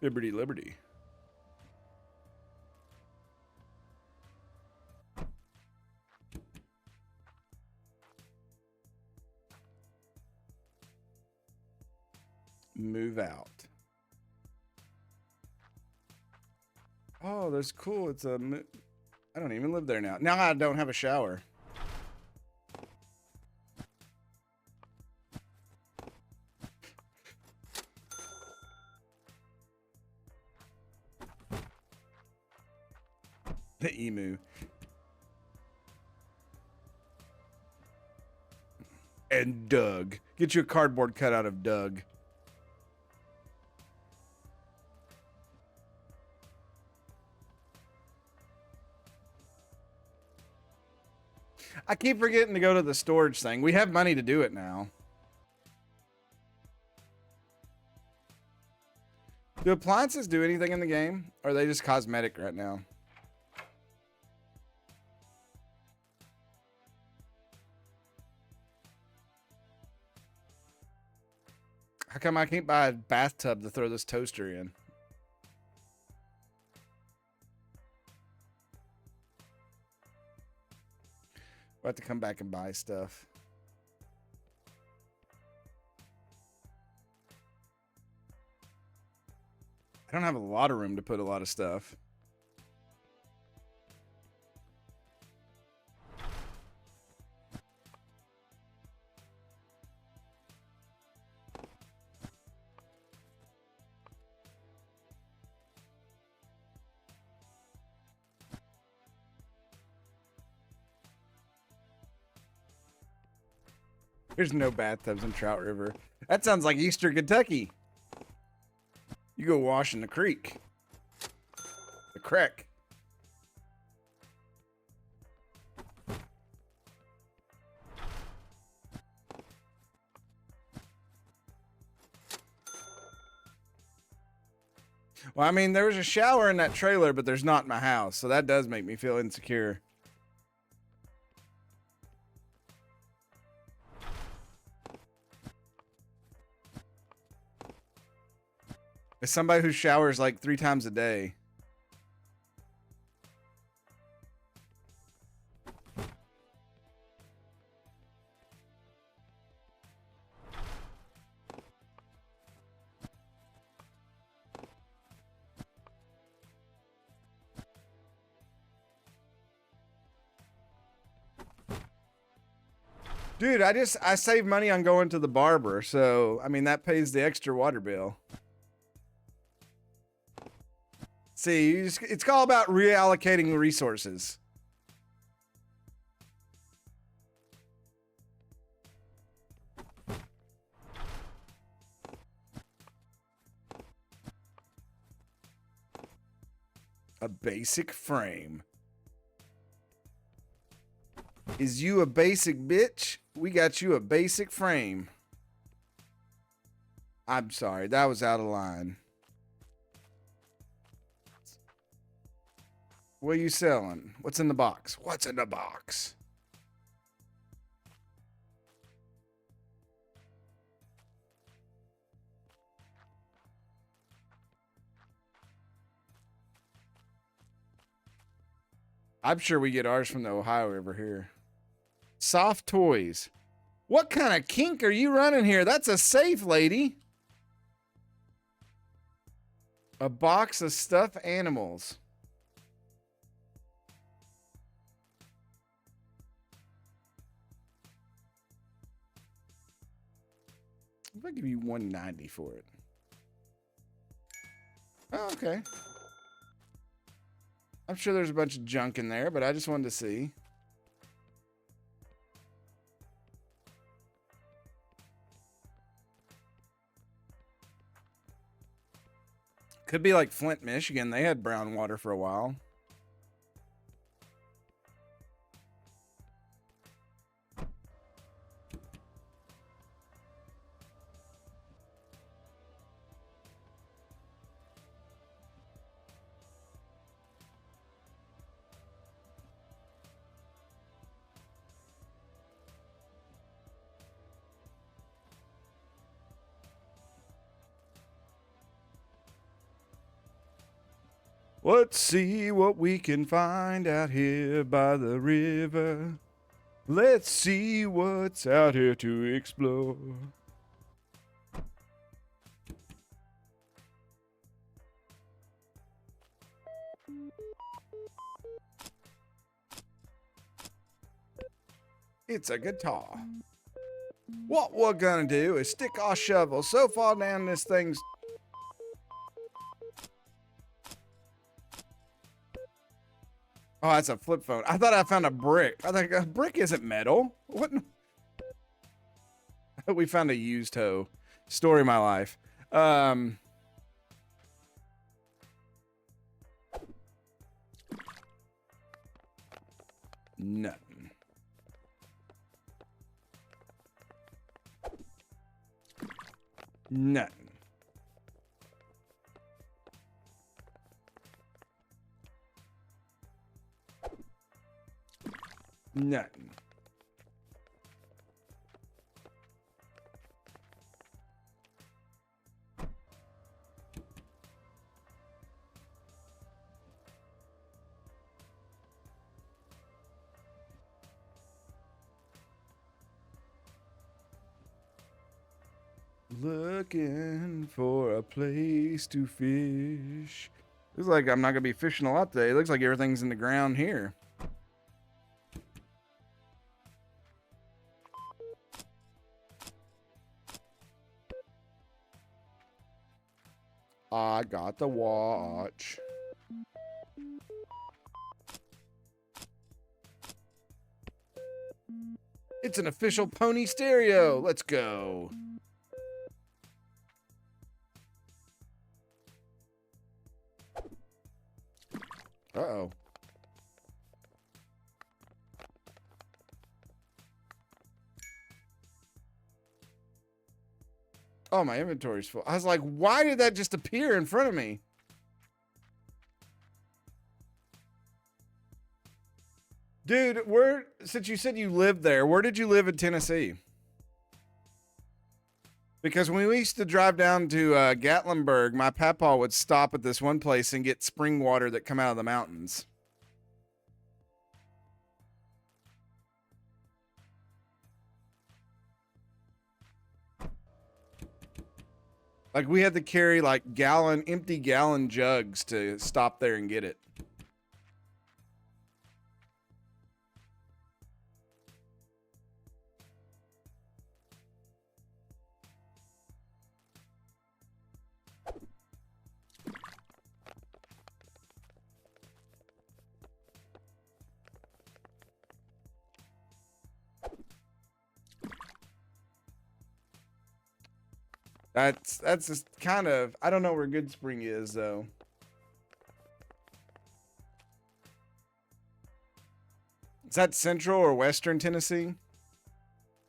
Bibberty Liberty. Move out. Oh, that's cool. It's a. I don't even live there now. Now I don't have a shower. The emu. And Doug. Get you a cardboard cutout of Doug. I keep forgetting to go to the storage thing. We have money to do it now. Do appliances do anything in the game? Or are they just cosmetic right now? How come I can't buy a bathtub to throw this toaster in? We'll have to come back and buy stuff. I don't have a lot of room to put a lot of stuff. There's no bathtubs in Trout River. That sounds like Eastern Kentucky. You go wash in the creek. The creek. Well, I mean, there was a shower in that trailer, but there's not in my house, so that does make me feel insecure. As somebody who showers like 3 times a day. Dude, I save money on going to the barber, so I mean that pays the extra water bill. See, it's all about reallocating resources. A basic frame. Is you a basic bitch? We got you a basic frame. I'm sorry, that was out of line. What are you selling? What's in the box? What's in the box? I'm sure we get ours from the Ohio River here. Soft toys. What kind of kink are you running here? That's a safe, lady. A box of stuffed animals. If I give you $190 for it. Oh, okay. I'm sure there's a bunch of junk in there, but I just wanted to see. Could be like Flint, Michigan. They had brown water for a while. Let's see what we can find out here by the river. Let's see what's out here to explore. It's a guitar. What we're gonna do is stick our shovel so far down this thing's... Oh, that's a flip phone. I thought I found a brick. I thought a brick isn't metal. What? We found a used hoe. Story of my life. Nothing. Nothing. Nothing. Looking for a place to fish. Looks like I'm not gonna be fishing a lot today. It looks like everything's in the ground here. I got the watch. It's an official pony stereo. Let's go. Uh-oh. Oh, my inventory's full. I was like, why did that just appear in front of me? Dude, since you said you lived there, where did you live in Tennessee? Because when we used to drive down to Gatlinburg, my papa would stop at this one place and get spring water that come out of the mountains. Like we had to carry like empty gallon jugs to stop there and get it. That's just kind of, I don't know where Good Spring is though. Is that Central or Western Tennessee?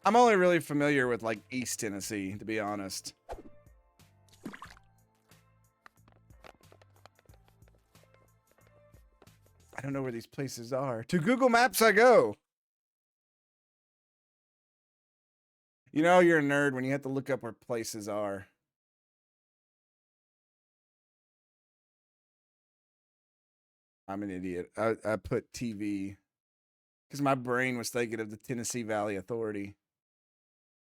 I'm only really familiar with like East Tennessee, to be honest. I don't know where these places are. To Google Maps I go. You know you're a nerd when you have to look up where places are. I'm an idiot. I put TV because my brain was thinking of the Tennessee Valley Authority.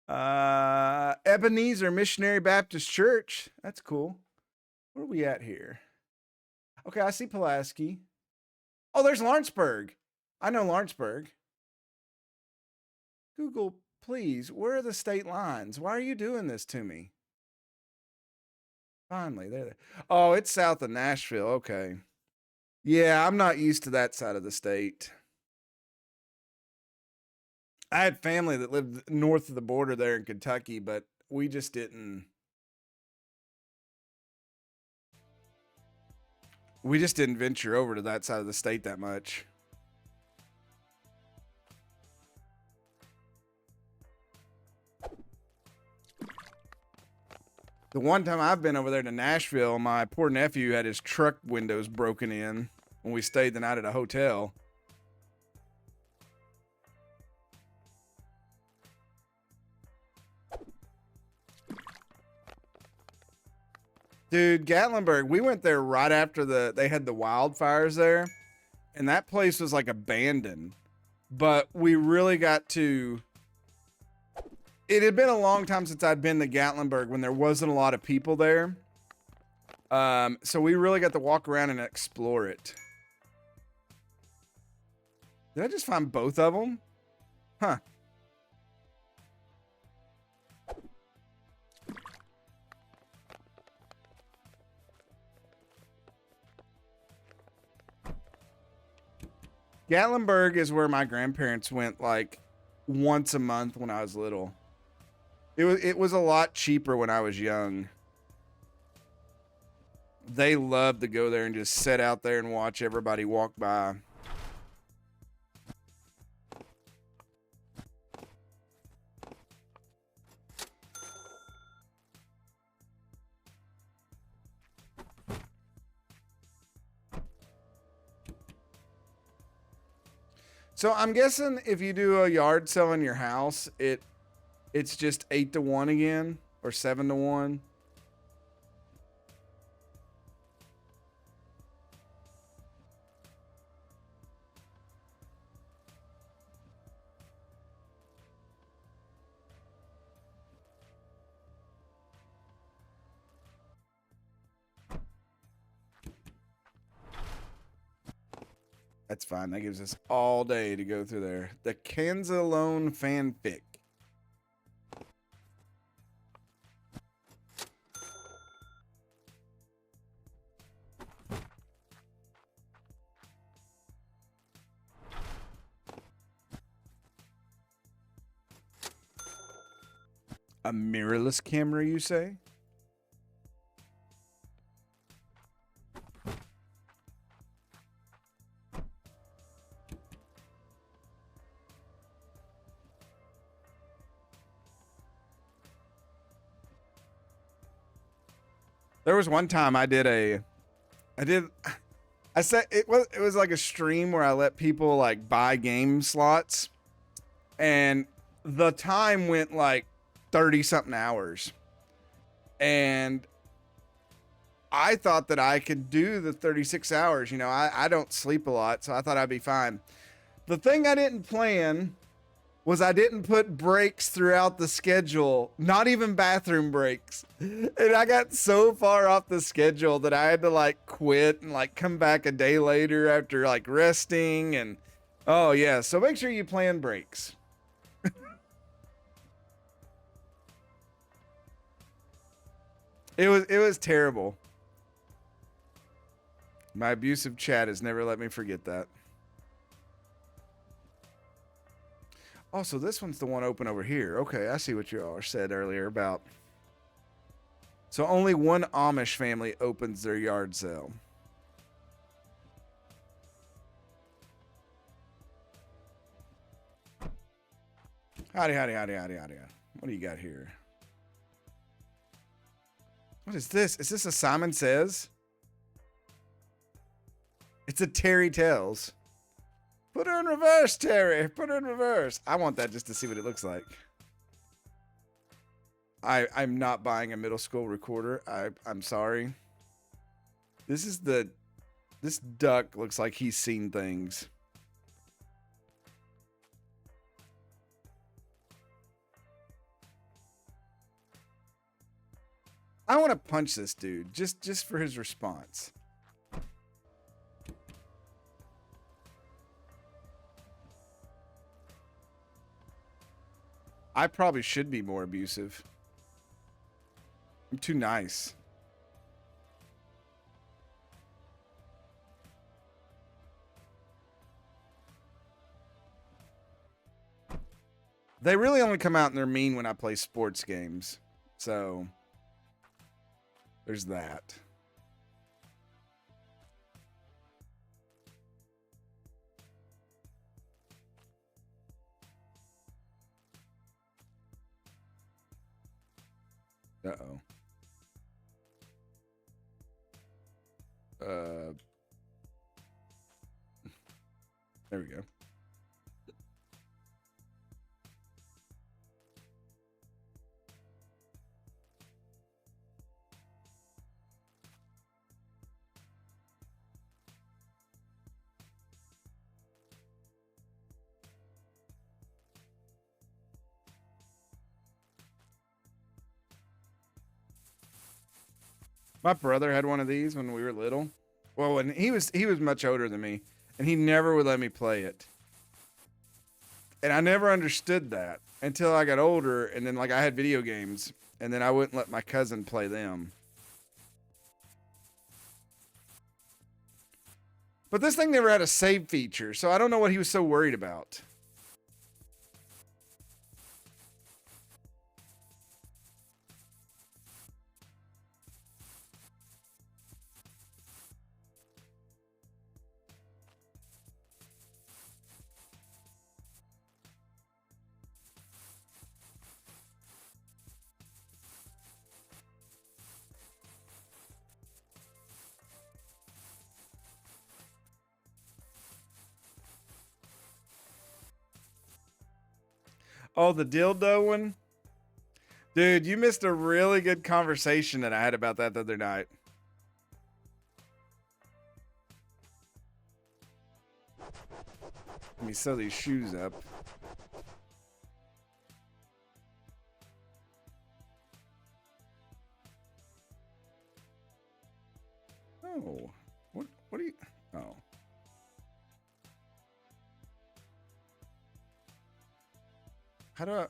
Ebenezer Missionary Baptist Church. That's cool. Where are we at here? Okay, I see Pulaski. Oh, there's Lawrenceburg. I know Lawrenceburg. Google, please, where are the state lines? Why are you doing this to me? Finally, there. Oh, it's south of Nashville. Okay. Yeah, I'm not used to that side of the state. I had family that lived north of the border there in Kentucky, but we just didn't. We just didn't venture over to that side of the state that much. The one time I've been over there to Nashville, my poor nephew had his truck windows broken in when we stayed the night at a hotel. Dude, Gatlinburg, we went there right after they had the wildfires there, and that place was like abandoned. But we really got to. It had been a long time since I'd been to Gatlinburg when there wasn't a lot of people there. So we really got to walk around and explore it. Did I just find both of them? Huh. Gatlinburg is where my grandparents went like once a month when I was little. It was a lot cheaper when I was young. They loved to go there and just sit out there and watch everybody walk by. So I'm guessing if you do a yard sale in your house, it's just 8-1 again or 7-1. That's fine. That gives us all day to go through there. The Kanzalone fanfic. A mirrorless camera, you say? There was one time I said it was like a stream where I let people like buy game slots, and the time went like 30 something hours. And I thought that I could do the 36 hours. You know, I don't sleep a lot, so I thought I'd be fine. The thing I didn't plan was I didn't put breaks throughout the schedule, not even bathroom breaks. And I got so far off the schedule that I had to like quit and like come back a day later after like resting. And oh yeah, so make sure you plan breaks. It was terrible. My abusive chat has never let me forget that. Also, this one's the one open over here. Okay, I see what you all said earlier about. So only one Amish family opens their yard sale. Howdy, howdy, howdy, howdy, howdy. What do you got here? What is this? Is this a Simon Says? It's a Terry Tells. Put her in reverse, Terry. Put her in reverse. I want that just to see what it looks like. I'm not buying a middle school recorder. I'm sorry. This duck looks like he's seen things. I want to punch this dude just for his response. I probably should be more abusive. I'm too nice. They really only come out and they're mean when I play sports games. So there's that. Uh-oh. There we go. My brother had one of these when we were little. Well, when he was much older than me, and he never would let me play it. And I never understood that until I got older, and then like I had video games, and then I wouldn't let my cousin play them. But this thing never had a save feature, so I don't know what he was so worried about. Oh, the dildo one? Dude, you missed a really good conversation that I had about that the other night. Let me sew these shoes up. Oh, what do you? Oh, how do I?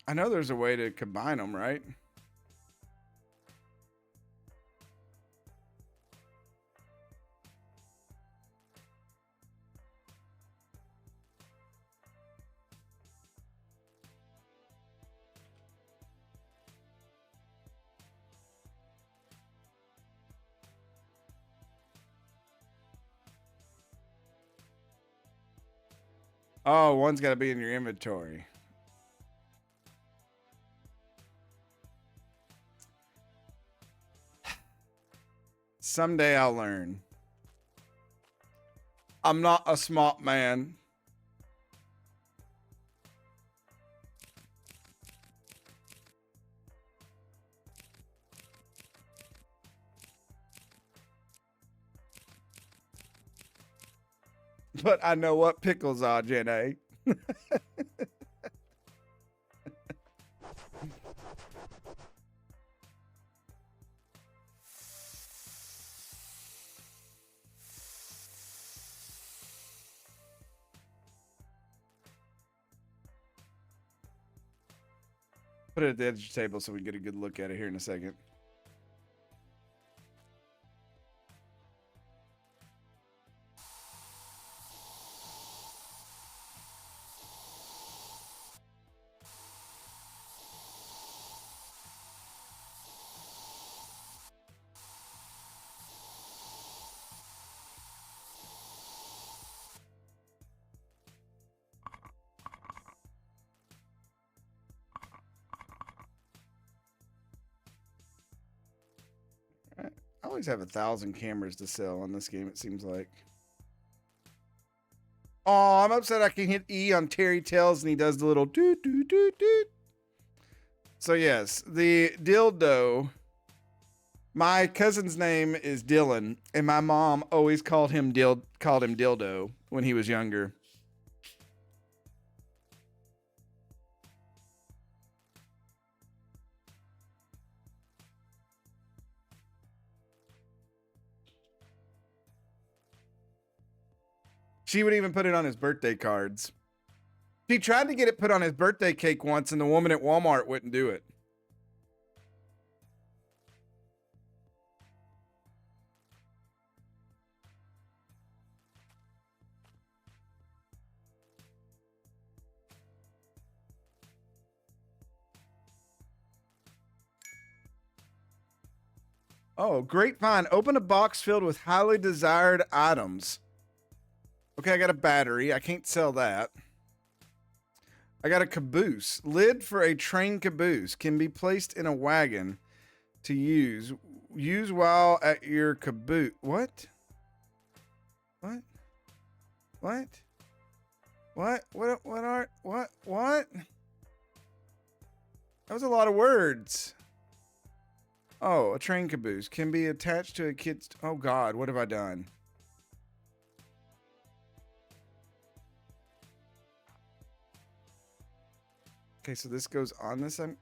I know there's a way to combine them, right? Oh, one's got to be in your inventory. Someday I'll learn. I'm not a smart man. But I know what pickles are, Jenny. Put it at the edge of the table so we get a good look at it here in a second. I always have 1,000 cameras to sell on this game, it seems like. Oh, I'm upset I can hit E on Terry Tells and he does the little doot doot doot doot. So yes, the dildo. My cousin's name is Dylan, and my mom always called him dildo when he was younger. She would even put it on his birthday cards. She tried to get it put on his birthday cake once, and the woman at Walmart wouldn't do it. Oh, great find. Open a box filled with highly desired items. Okay, I got a battery. I can't sell that. I got a caboose. Lid for a train caboose can be placed in a wagon to use. Use while at your caboose. What? What? What? What? What? That was a lot of words. Oh, a train caboose can be attached to a kid's. Oh God, what have I done? Okay, so this goes on this. I'm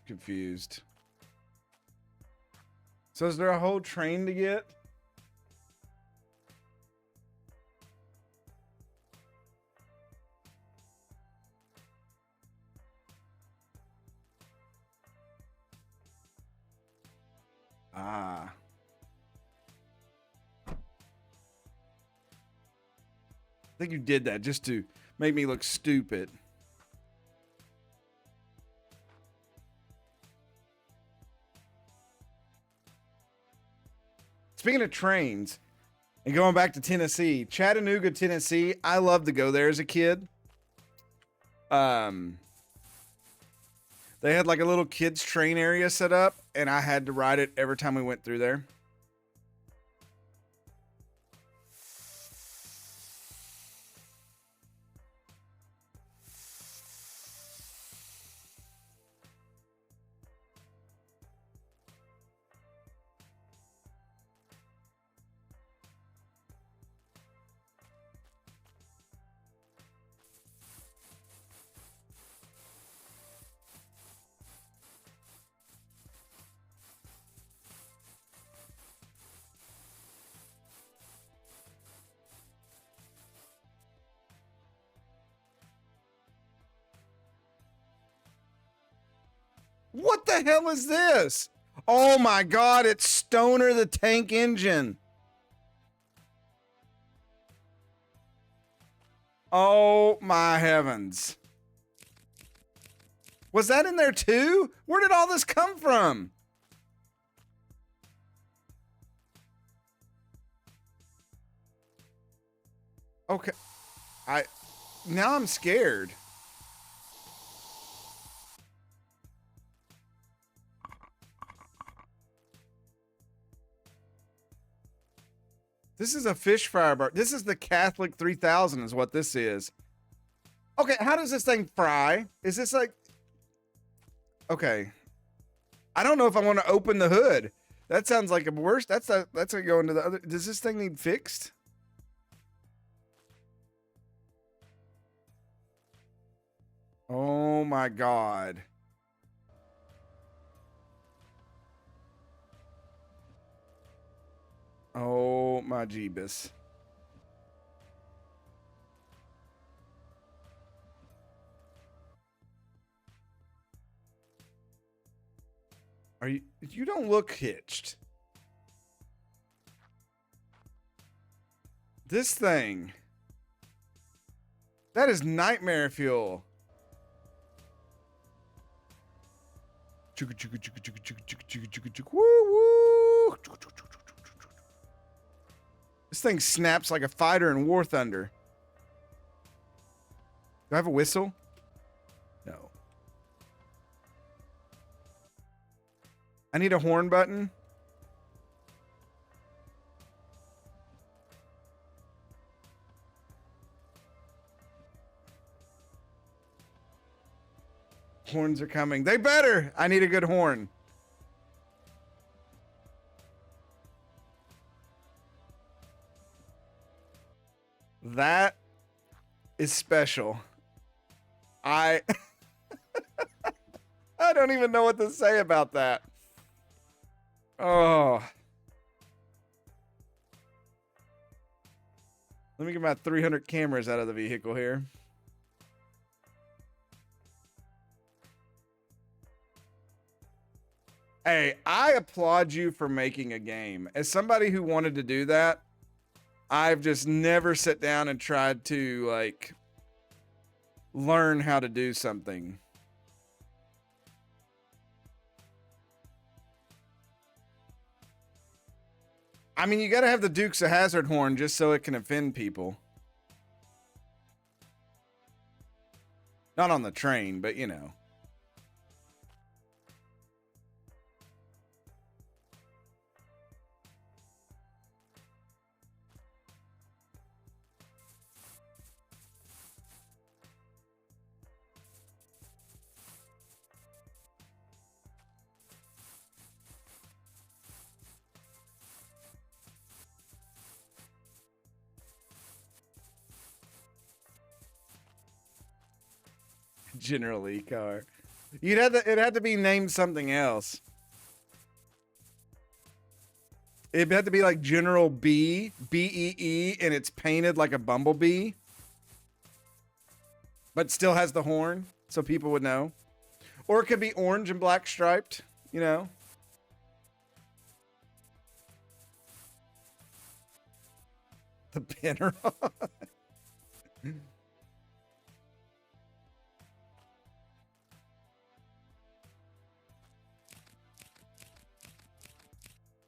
confused. So is there a whole train to get? Ah. I think you did that just to make me look stupid. Speaking of trains, and going back to Tennessee, Chattanooga, Tennessee, I loved to go there as a kid. They had like a little kids train area set up, and I had to ride it every time we went through there. What the hell is this? Oh my God, it's Stoner the Tank Engine. Oh my heavens. Was that in there too? Where did all this come from? Okay. Now I'm scared. This is a fish fryer bar. This is the Catholic 3000 is what this is. Okay, how does this thing fry? Is this like... Okay. I don't know if I want to open the hood. That sounds like a worse. That's like going to the other... Does this thing need fixed? Oh my God. Oh my Jeebus. You don't look hitched. This thing. That is nightmare fuel. Woo woo. This thing snaps like a fighter in War Thunder. Do I have a whistle? No. I need a horn button. Horns are coming. They better. I need a good horn. That is special. I don't even know what to say about that. Oh. Let me get my 300 cameras out of the vehicle here. Hey, I applaud you for making a game. As somebody who wanted to do that, I've just never sat down and tried to, like, learn how to do something. I mean, you gotta have the Dukes of Hazzard horn just so it can offend people. Not on the train, but you know. General Lee car. It had to be named something else. It had to be like General B, B-E-E, and it's painted like a bumblebee. But still has the horn, so people would know. Or it could be orange and black striped, you know. The pinner.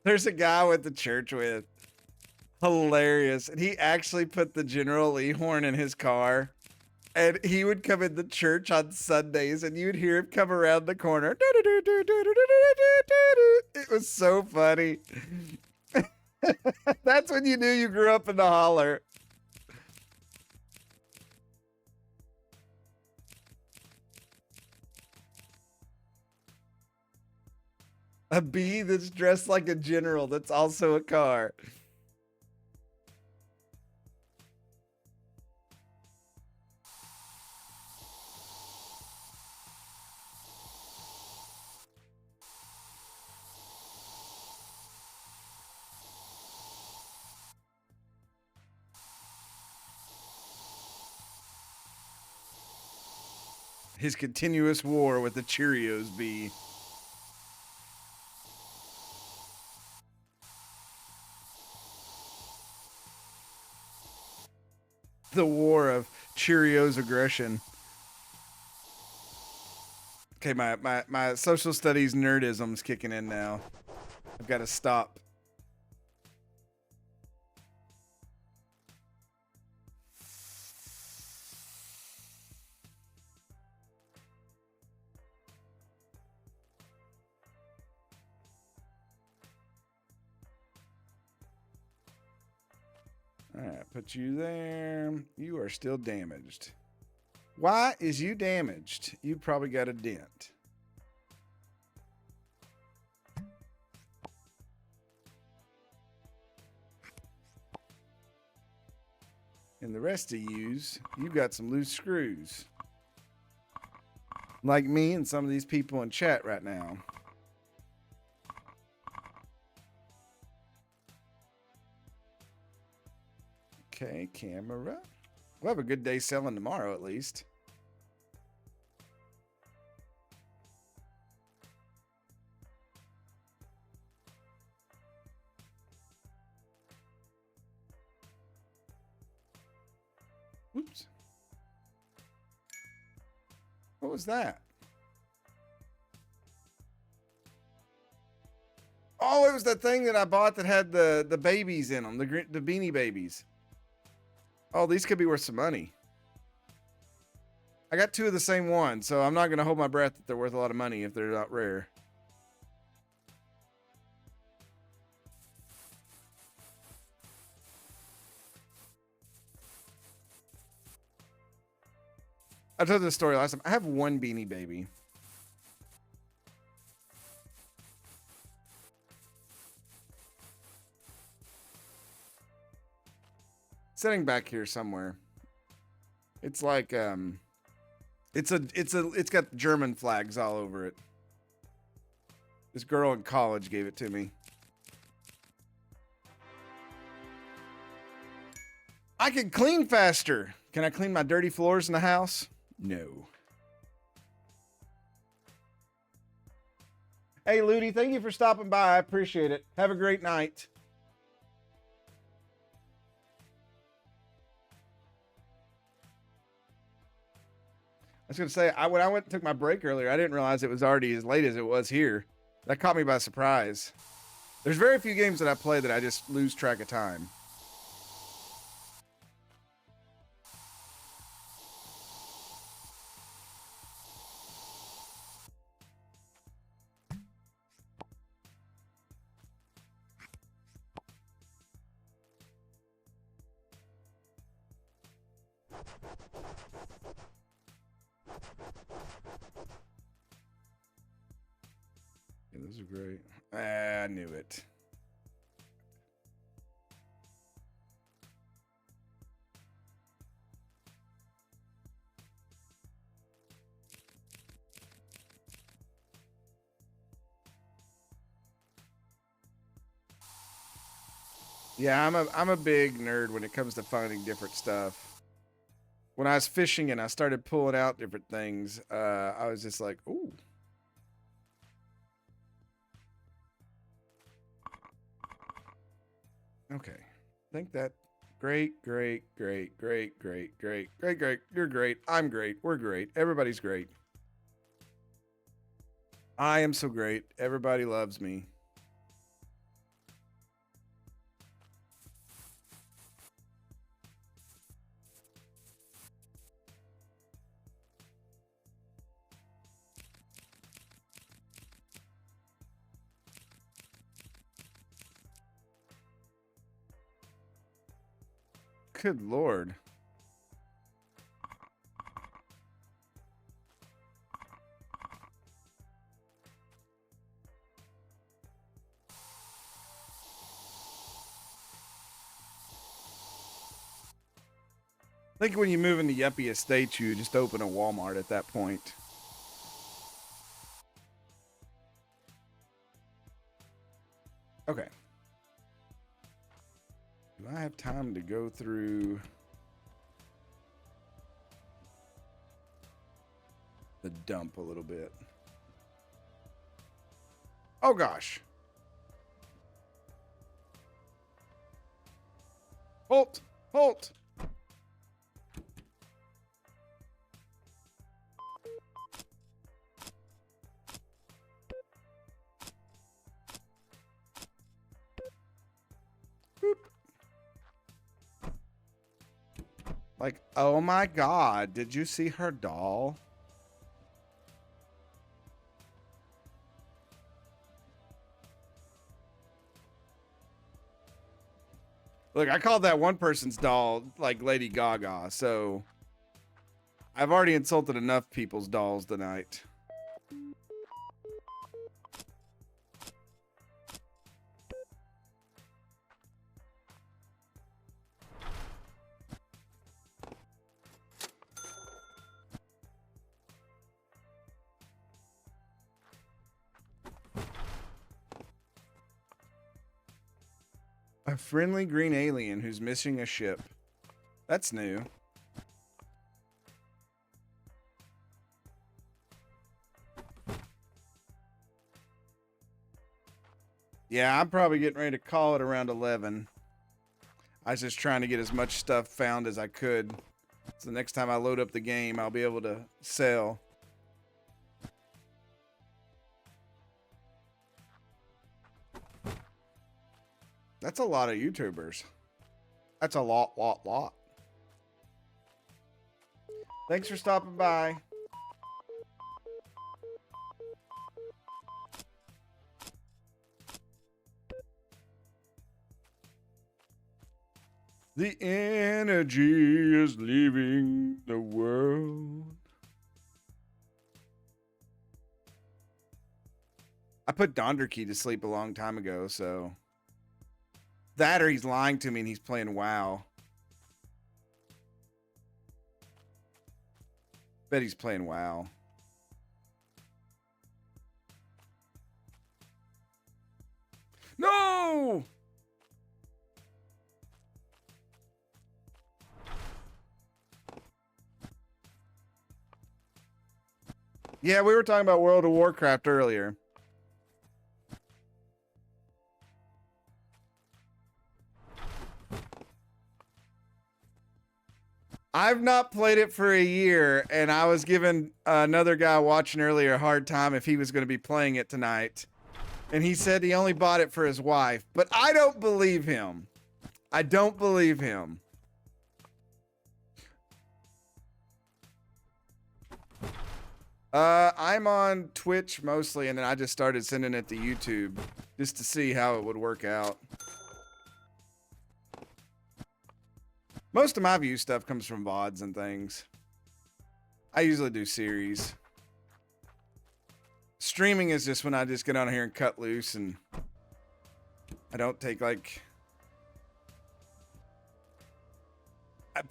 There's a guy with the church with. Hilarious. And he actually put the General Lee horn in his car. And he would come in the church on Sundays and you'd hear him come around the corner. It was so funny. That's when you knew you grew up in the holler. A bee that's dressed like a general that's also a car. His continuous war with the Cheerios bee. the war of Cheerios aggression. Okay, my social studies nerdism's kicking in now. I've got to stop. All right, put you there. You are still damaged. Why is you damaged? You probably got a dent. And the rest of you've got some loose screws. Like me and some of these people in chat right now. Okay, camera. We'll have a good day selling tomorrow at least. Oops. What was that? Oh, it was that thing that I bought that had the babies in them, the beanie babies. Oh, these could be worth some money. I got 2 of the same one, so I'm not going to hold my breath that they're worth a lot of money if they're not rare. I told this story last time. I have 1 beanie baby. Sitting back here somewhere. It's like it's got German flags all over it. This girl in college gave it to me. I can clean faster. Can I clean my dirty floors in the house? No. Hey, Ludi, thank you for stopping by. I appreciate it. Have a great night. I was going to say, when I went and took my break earlier, I didn't realize it was already as late as it was here. That caught me by surprise. There's very few games that I play that I just lose track of time. Yeah, those are great. I knew it. Yeah, I'm a big nerd when it comes to finding different stuff. When I was fishing and I started pulling out different things, I was just like, ooh. Okay. I think that great. You're great. I'm great. We're great. Everybody's great. I am so great. Everybody loves me. Good Lord. I think when you move into yuppie estates, you just open a Walmart at that point. Okay. Do I have time to go through the dump a little bit? Oh gosh. Halt! Halt! Like, oh my God, did you see her doll? Look, I called that one person's doll like Lady Gaga, so I've already insulted enough people's dolls tonight. A friendly green alien who's missing a ship. That's new. Yeah, I'm probably getting ready to call it around 11. I was just trying to get as much stuff found as I could. So the next time I load up the game, I'll be able to sell. That's a lot of YouTubers. That's a lot. Thanks for stopping by. The energy is leaving the world. I put Donderkey to sleep a long time ago, so... That or he's lying to me and he's playing WoW. Bet he's playing WoW. No! Yeah, we were talking about World of Warcraft earlier. I've not played it for a year, and I was giving another guy watching earlier a hard time if he was going to be playing it tonight. And he said he only bought it for his wife. But I don't believe him. I don't believe him. I'm on Twitch mostly, and then I just started sending it to YouTube just to see how it would work out. Most of my view stuff comes from VODs and things. I usually do series. Streaming is just when I just get on here and cut loose, and I don't take like...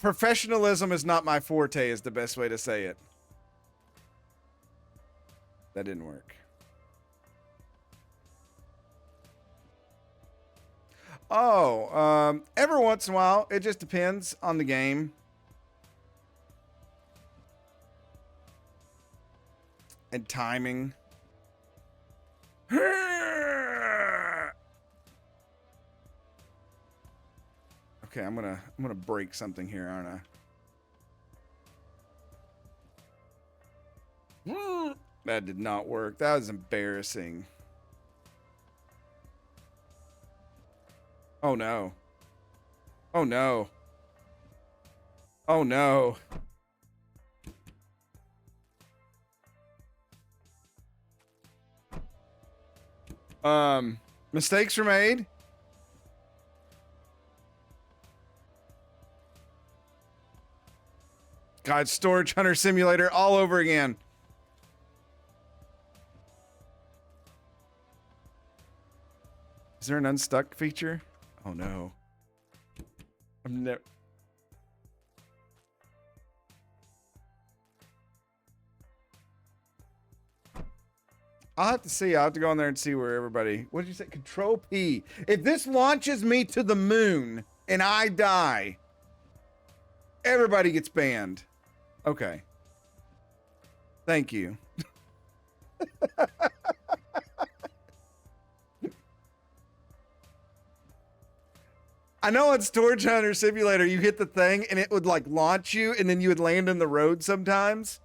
Professionalism is not my forte is the best way to say it. That didn't work. Oh, every once in a while. It just depends on the game. And timing. Okay, I'm gonna break something here, aren't I? That did not work. That was embarrassing. Oh no. Oh no. Oh no. Mistakes were made. God, Storage Hunter Simulator all over again. Is there an unstuck feature? Oh no. I'm never... I'll have to see. I'll have to go in there and see where everybody... What did you say? Control P. If this launches me to the moon and I die, everybody gets banned. Okay. Thank you. I know on Storage Hunter Simulator, you hit the thing and it would like launch you and then you would land in the road sometimes.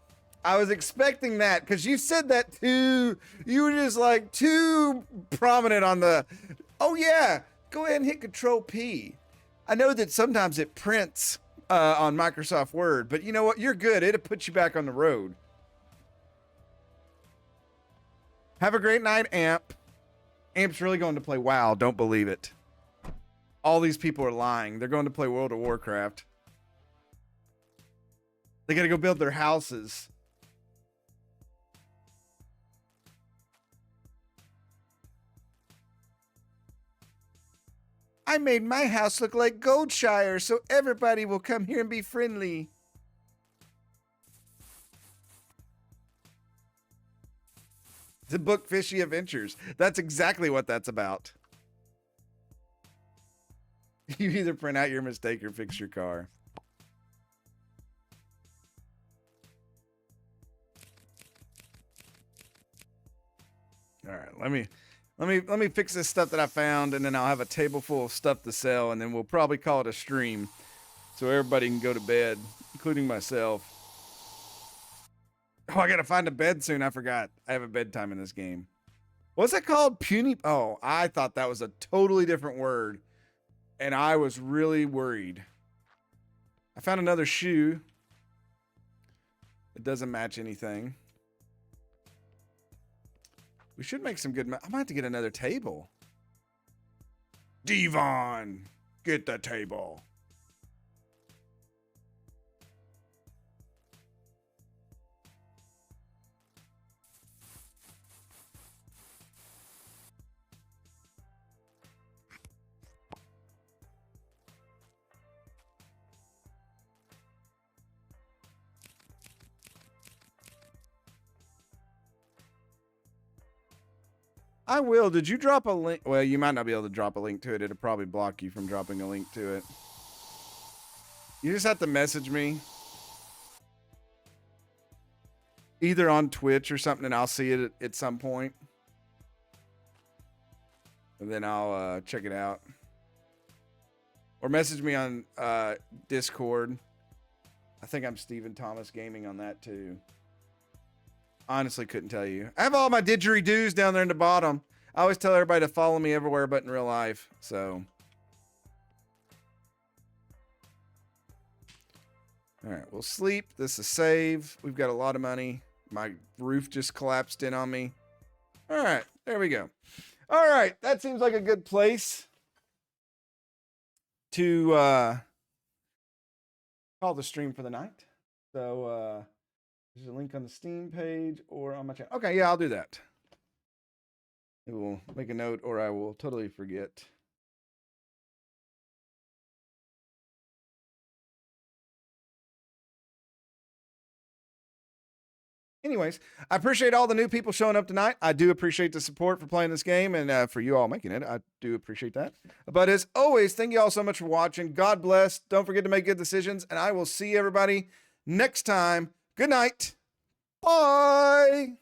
I was expecting that because you said that too. You were just like too prominent on the, oh yeah, go ahead and hit Control P. I know that sometimes it prints on Microsoft Word. But you know what? You're good. It'll put you back on the road. Have a great night, Amp. Amp's really going to play WoW. Don't believe it. All these people are lying. They're going to play World of Warcraft. They got to go build their houses. I made my house look like Goldshire so everybody will come here and be friendly. The book Fishy Adventures. That's exactly what that's about. You either print out your mistake or fix your car. All right, let me fix this stuff that I found, and then I'll have a table full of stuff to sell, and then we'll probably call it a stream so everybody can go to bed, including myself. Oh, I gotta find a bed soon. I forgot. I have a bedtime in this game. What's that called? Puny? Oh, I thought that was a totally different word, and I was really worried. I found another shoe. It doesn't match anything. We should make some good. I might have to get another table. Devon, get the table. I will. Did you drop a link? Well, you might not be able to drop a link to it. It'll probably block you from dropping a link to it. You just have to message me. Either on Twitch or something, and I'll see it at some point. And then I'll check it out. Or message me on Discord. I think I'm Stephen Thomas Gaming on that too. Honestly, couldn't tell you. I have all my didgeridoos down there in the bottom. I always tell everybody to follow me everywhere but in real life. So. All right, we'll sleep. This is save. We've got a lot of money. My roof just collapsed in on me. All right, there we go. All right, that seems like a good place to call the stream for the night. So there's a link on the Steam page or on my channel. Okay, yeah, I'll do that. It will make a note or I will totally forget. Anyways, I appreciate all the new people showing up tonight. I do appreciate the support for playing this game and for you all making it. I do appreciate that. But as always, thank you all so much for watching. God bless. Don't forget to make good decisions, and I will see everybody next time. Good night. Bye.